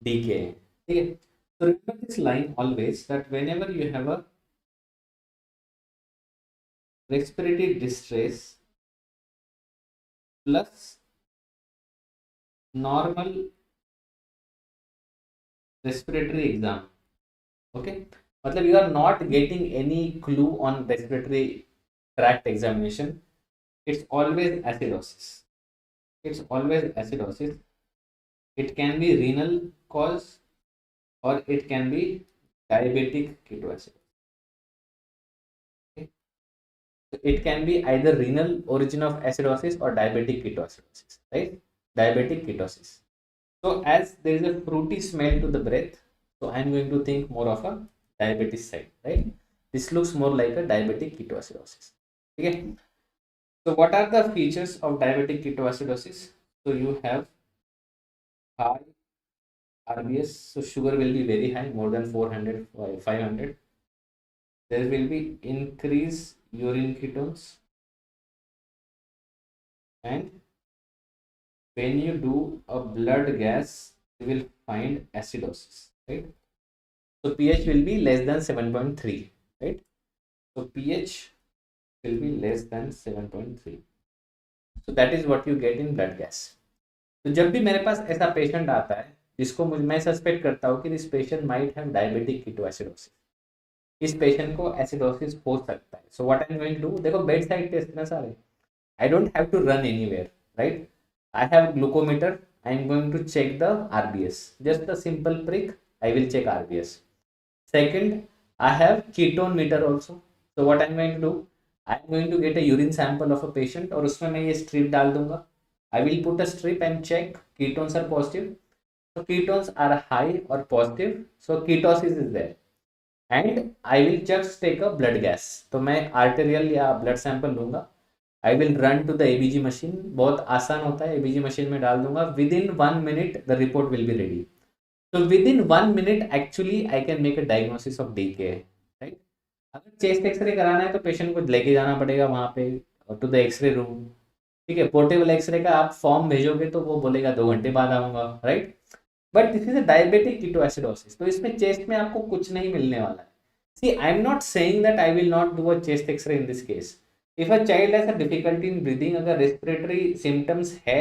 DKA. Okay. So remember this line always, that whenever you have a respiratory distress plus normal respiratory exam, okay, मतलब you are not getting any clue on respiratory tract examination, it's always acidosis. It's always acidosis. It can be renal cause or it can be diabetic ketoacidosis. Okay. So it can be either renal origin of acidosis or diabetic ketoacidosis, right? Diabetic ketosis. So as there is a fruity smell to the breath, so I am going to think more of a diabetes side, right? This looks more like a diabetic ketoacidosis. Okay. So what are the features of diabetic ketoacidosis? So you have high RBS, so sugar will be very high, more than 400 or 500. There will be increased urine ketones, and when you do a blood gas, you will find acidosis, right? So pH will be less than 7.3, right? So pH will be less than 7.3. So that is what you get in blood gas. तो जब भी मेरे पास ऐसा patient आता है जिसको मैं suspect करता हूँ कि this patient might have diabetic ketoacidosis, इस पेशेंट को एसिडोसिस हो सकता है. So what I am going to do, देखो बेड साइड टेस्ट ना सारे, I don't have to run anywhere, right? I have glucometer. I am going to check the RBS. Just a simple prick. I will check RBS. Second, I have ketone meter also. So what I am going to do? I am going to get a urine sample of a patient और उसमें मैं ये strip डाल दूंगा. I will put a strip and check ketones are positive. So ketones are high or positive. So ketosis is there. And I will just take a blood gas. तो मैं arterial या blood sample लूंगा. I will run to the ABG machine. बहुत आसान होता है, ABG machine में डाल दूंगा. Within 1 minute the report will be ready. So within 1 minute actually I can make a diagnosis of DKA, right? अगर चेस्ट एक्सरे कराना है तो पेशेंट को लेके जाना पड़ेगा वहाँ पे टू द एक्सरे रूम, ठीक है? पोर्टेबल एक्सरे का आप फॉर्म भेजोगे तो वो बोलेगा 2 घंटे बाद आऊंगा, right? But this is a diabetic ketoacidosis, तो इसमें चेस्ट में आपको कुछ नहीं मिलने वाला है. See I am not saying that I will not do a chest X-ray in this case. If a child has a difficulty in breathing, अगर रेस्पिरेटरी सिम्टम्स है,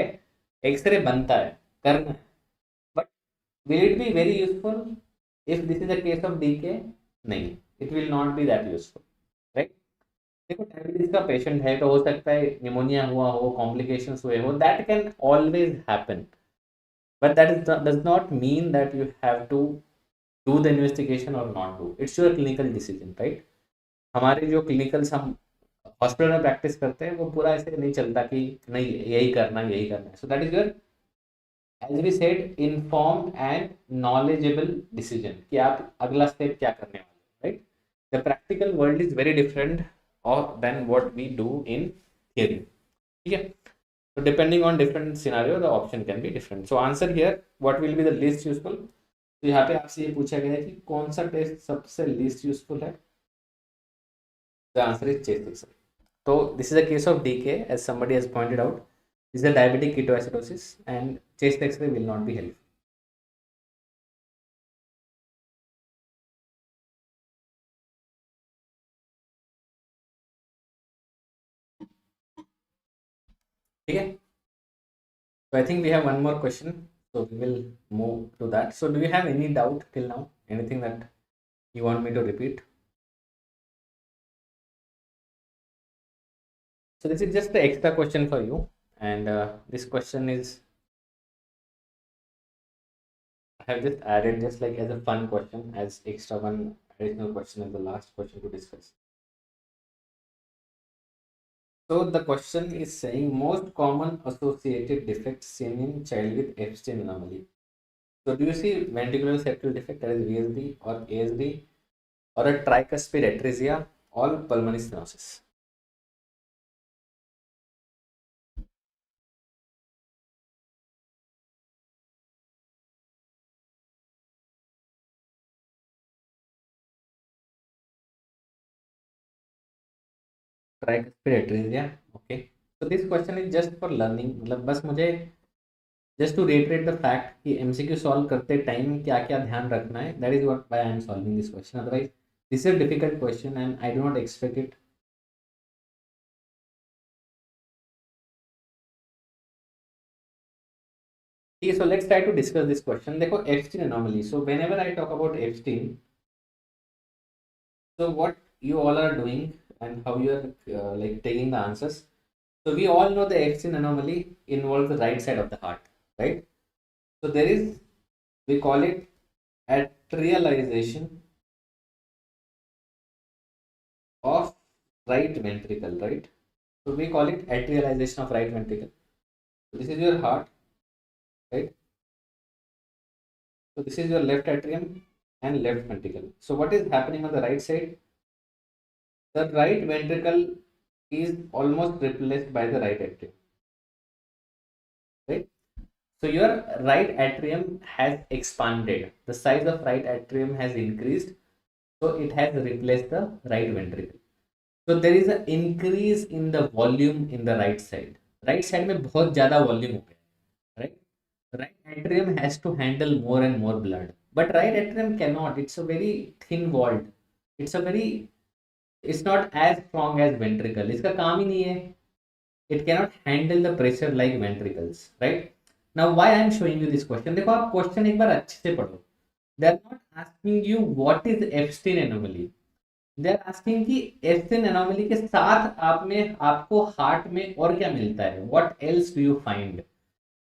एक्सरे बनता है, करना है. But will it be very useful if this is a case of DK? नहीं, it will not be that useful, right? देखो diabetes का patient है तो हो सकता है निमोनिया हुआ हो, कॉम्प्लिकेशंस हुए हो, that can always happen, but that is does not mean that you have to do the investigation or not do. It's your clinical decision, right? हमारे जो क्लिनिकल्स हम हॉस्पिटल में प्रैक्टिस करते हैं वो पूरा ऐसे नहीं चलता कि नहीं यही करना है. So that is your as we said, informed and knowledgeable decision कि आप अगला step क्या करने वाले, right? The practical world is very different or than what we do in theory. ठीक है? So depending on different scenario, the option can be different. So answer here, what will be the least useful? तो यहाँ पे आपसे ये पूछा गया है कि कौन सा टेस्ट सबसे least useful है? The answer is chest X-ray. So this is a case of DK, as somebody has pointed out. This is a diabetic ketoacidosis, and chest X-ray will not be helpful. Okay. So I think we have one more question. So we will move to that. So do you have any doubt till now? Anything that you want me to repeat? So this is just the extra question for you. And this question is, I have just added just like as a fun question, as extra one additional question as the last question to discuss. So the question is saying most common associated defects seen in child with Epstein anomaly. So do you see ventricular septal defect, that is VSD or ASD, or a tricuspid atresia, or pulmonary stenosis? Tricuspid atresia, okay. So this question is just for learning. मतलब बस मुझे just to reiterate the fact कि MCQ solve करते time क्या क्या ध्यान रखना है. That is what why I am solving this question. Otherwise, this is a difficult question and I do not expect it. Okay, so let's try to discuss this question. देखो Epstein anomaly. So whenever I talk about Epstein, so what you all are doing and how you are like taking the answers. So we all know the Epstein anomaly involves the right side of the heart, right? So there is, we call it atrialization of right ventricle, right? So we call it atrialization of right ventricle. So this is your heart, right? So this is your left atrium and left ventricle. So what is happening on the right side? The right ventricle is almost replaced by the right atrium, right? So your right atrium has expanded. The size of right atrium has increased. So it has replaced the right ventricle. So there is an increase in the volume in the right side. Right side में बहुत ज़्यादा volume हो गया, right? Right atrium has to handle more and more blood, but right atrium cannot. It's a very thin walled. It's a very, it's not as strong as ventricle. इसका काम ही नहीं है. It cannot handle the pressure like ventricles, right? Now why I am showing you this question? देखो आप question एक बार अच्छे से पढ़ो. They are not asking you what is Epstein anomaly. They are asking कि Epstein anomaly के साथ आप में आपको हार्ट में और क्या मिलता है? What else do you find?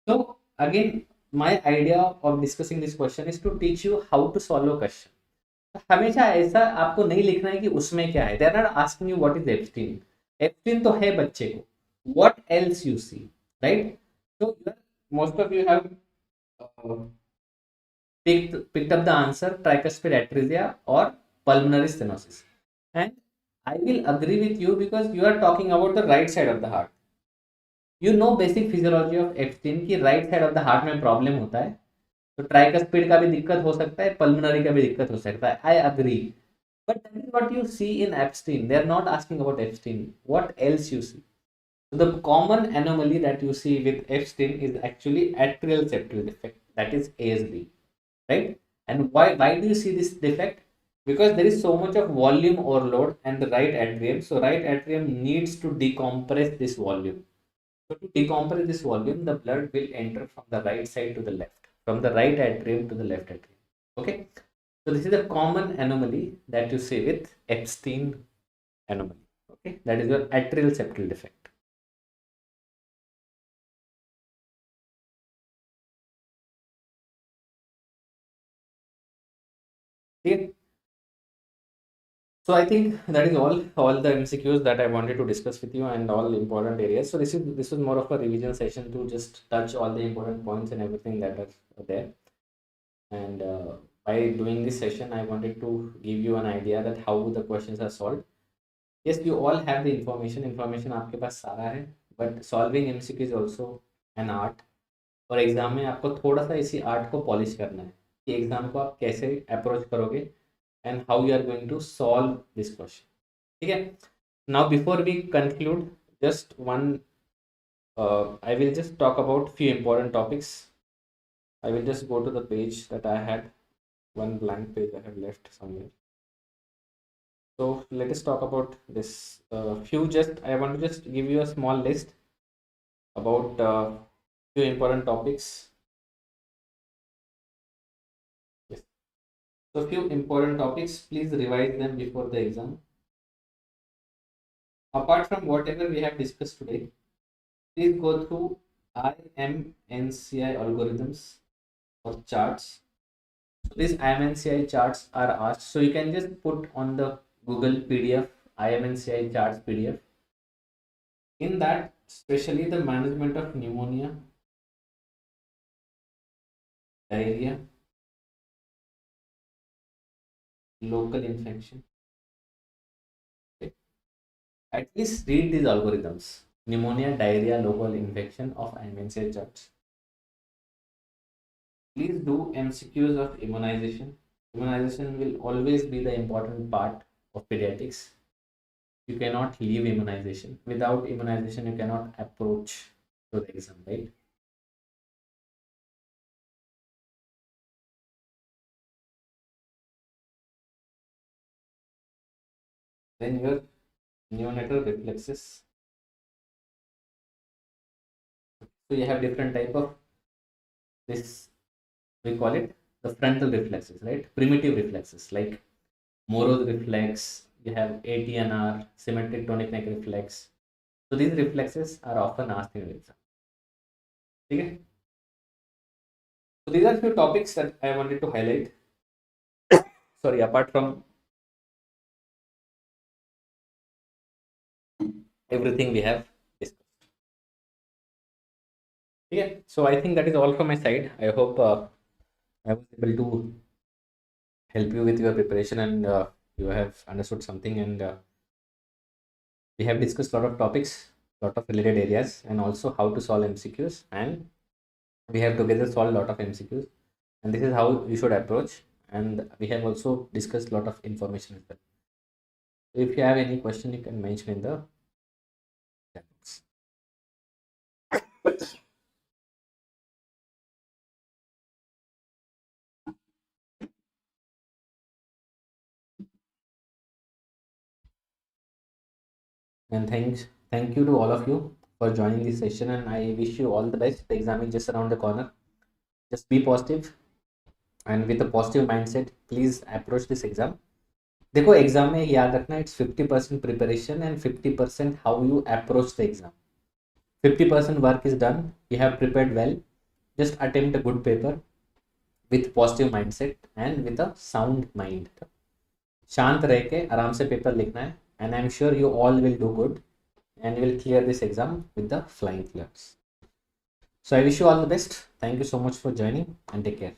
So again, my idea of discussing this question is to teach you how to solve a question. हमेशा ऐसा आपको नहीं लिखना है कि उसमें क्या है. They are not asking you what is Epstein. Epstein तो है बच्चे को. What else you see, right? So most of you have uh, picked up the answer tricuspid atresia or pulmonary stenosis, and I will agree with you because you are talking about the right side of the heart. You know basic physiology of Epstein कि right side of the heart में problem होता है. तो tricuspid का भी दिक्कत हो सकता है, पल्मोनरी का भी दिक्कत हो सकता है. I agree, but that is what you see in Epstein. They are not asking about Epstein. What else you see? The common anomaly that you see with Epstein is actually atrial septal defect, that is ASD, right? And why do you see this defect? Because there is so much of volume overload and the right atrium. So right atrium needs to decompress this volume. So to decompress this volume, the blood will enter from the right side to the left, from the right atrium to the left atrium. Okay. So this is a common anomaly that you see with Epstein anomaly. Okay. That is your atrial septal defect. Okay. So I think that is all the MCQs that I wanted to discuss with you and all important areas. So this was more of a revision session to just touch all the important points and everything that are there. And by doing this session, I wanted to give you an idea that how the questions are solved. Yes, you all have the information आपके पास सारा है, but solving MCQ is also an art. और exam में आपको थोड़ा सा इसी art को पॉलिश करना है कि एग्जाम को आप कैसे अप्रोच करोगे and how you are going to solve this question. ठीक है. Now before we conclude, just one I will just talk about few important topics. I will just go to the page that I had, one blank page I have left somewhere. So let us talk about this I want to just give you a small list about few important topics. Yes. So few important topics, please revise them before the exam. Apart from whatever we have discussed today, please go through IMNCI algorithms or charts. So these IMNCI charts are asked, so you can just put on the Google PDF IMNCI charts PDF. In that, especially the management of pneumonia, diarrhea, local infection. Okay. At least read these algorithms: pneumonia, diarrhea, local infection of IMNCI charts. Please do MCQs of immunization. Immunization will always be the important part of pediatrics. You cannot leave immunization. Without immunization, you cannot approach to the exam, right? Then your neonatal reflexes. So you have different type of this, we call it the frontal reflexes, right? Primitive reflexes like Moro's reflex, you have ATNR, symmetric tonic neck reflex. So these reflexes are often asked in the exam. Okay? So these are few topics that I wanted to highlight. Sorry, apart from everything we have discussed. Yeah, so I think that is all from my side. I hope I was able to help you with your preparation and you have understood something. And we have discussed a lot of topics, lot of related areas, and also how to solve MCQs. And we have together solved a lot of MCQs. And this is how you should approach. And we have also discussed a lot of information as well. So if you have any question, you can mention in the chat box. And thank you to all of you for joining this session, and I wish you all the best. The exam is just around the corner. Just be positive and with a positive mindset, please approach this exam. देखो exam में याद रखना, it's 50% preparation and 50% how you approach the exam. 50% work is done, you have prepared well, just attempt a good paper with positive mindset and with a sound mind. शांत रह के आराम से paper लिखना है, and I'm sure you all will do good and will clear this exam with the flying colors. So I wish you all the best. Thank you so much for joining and take care.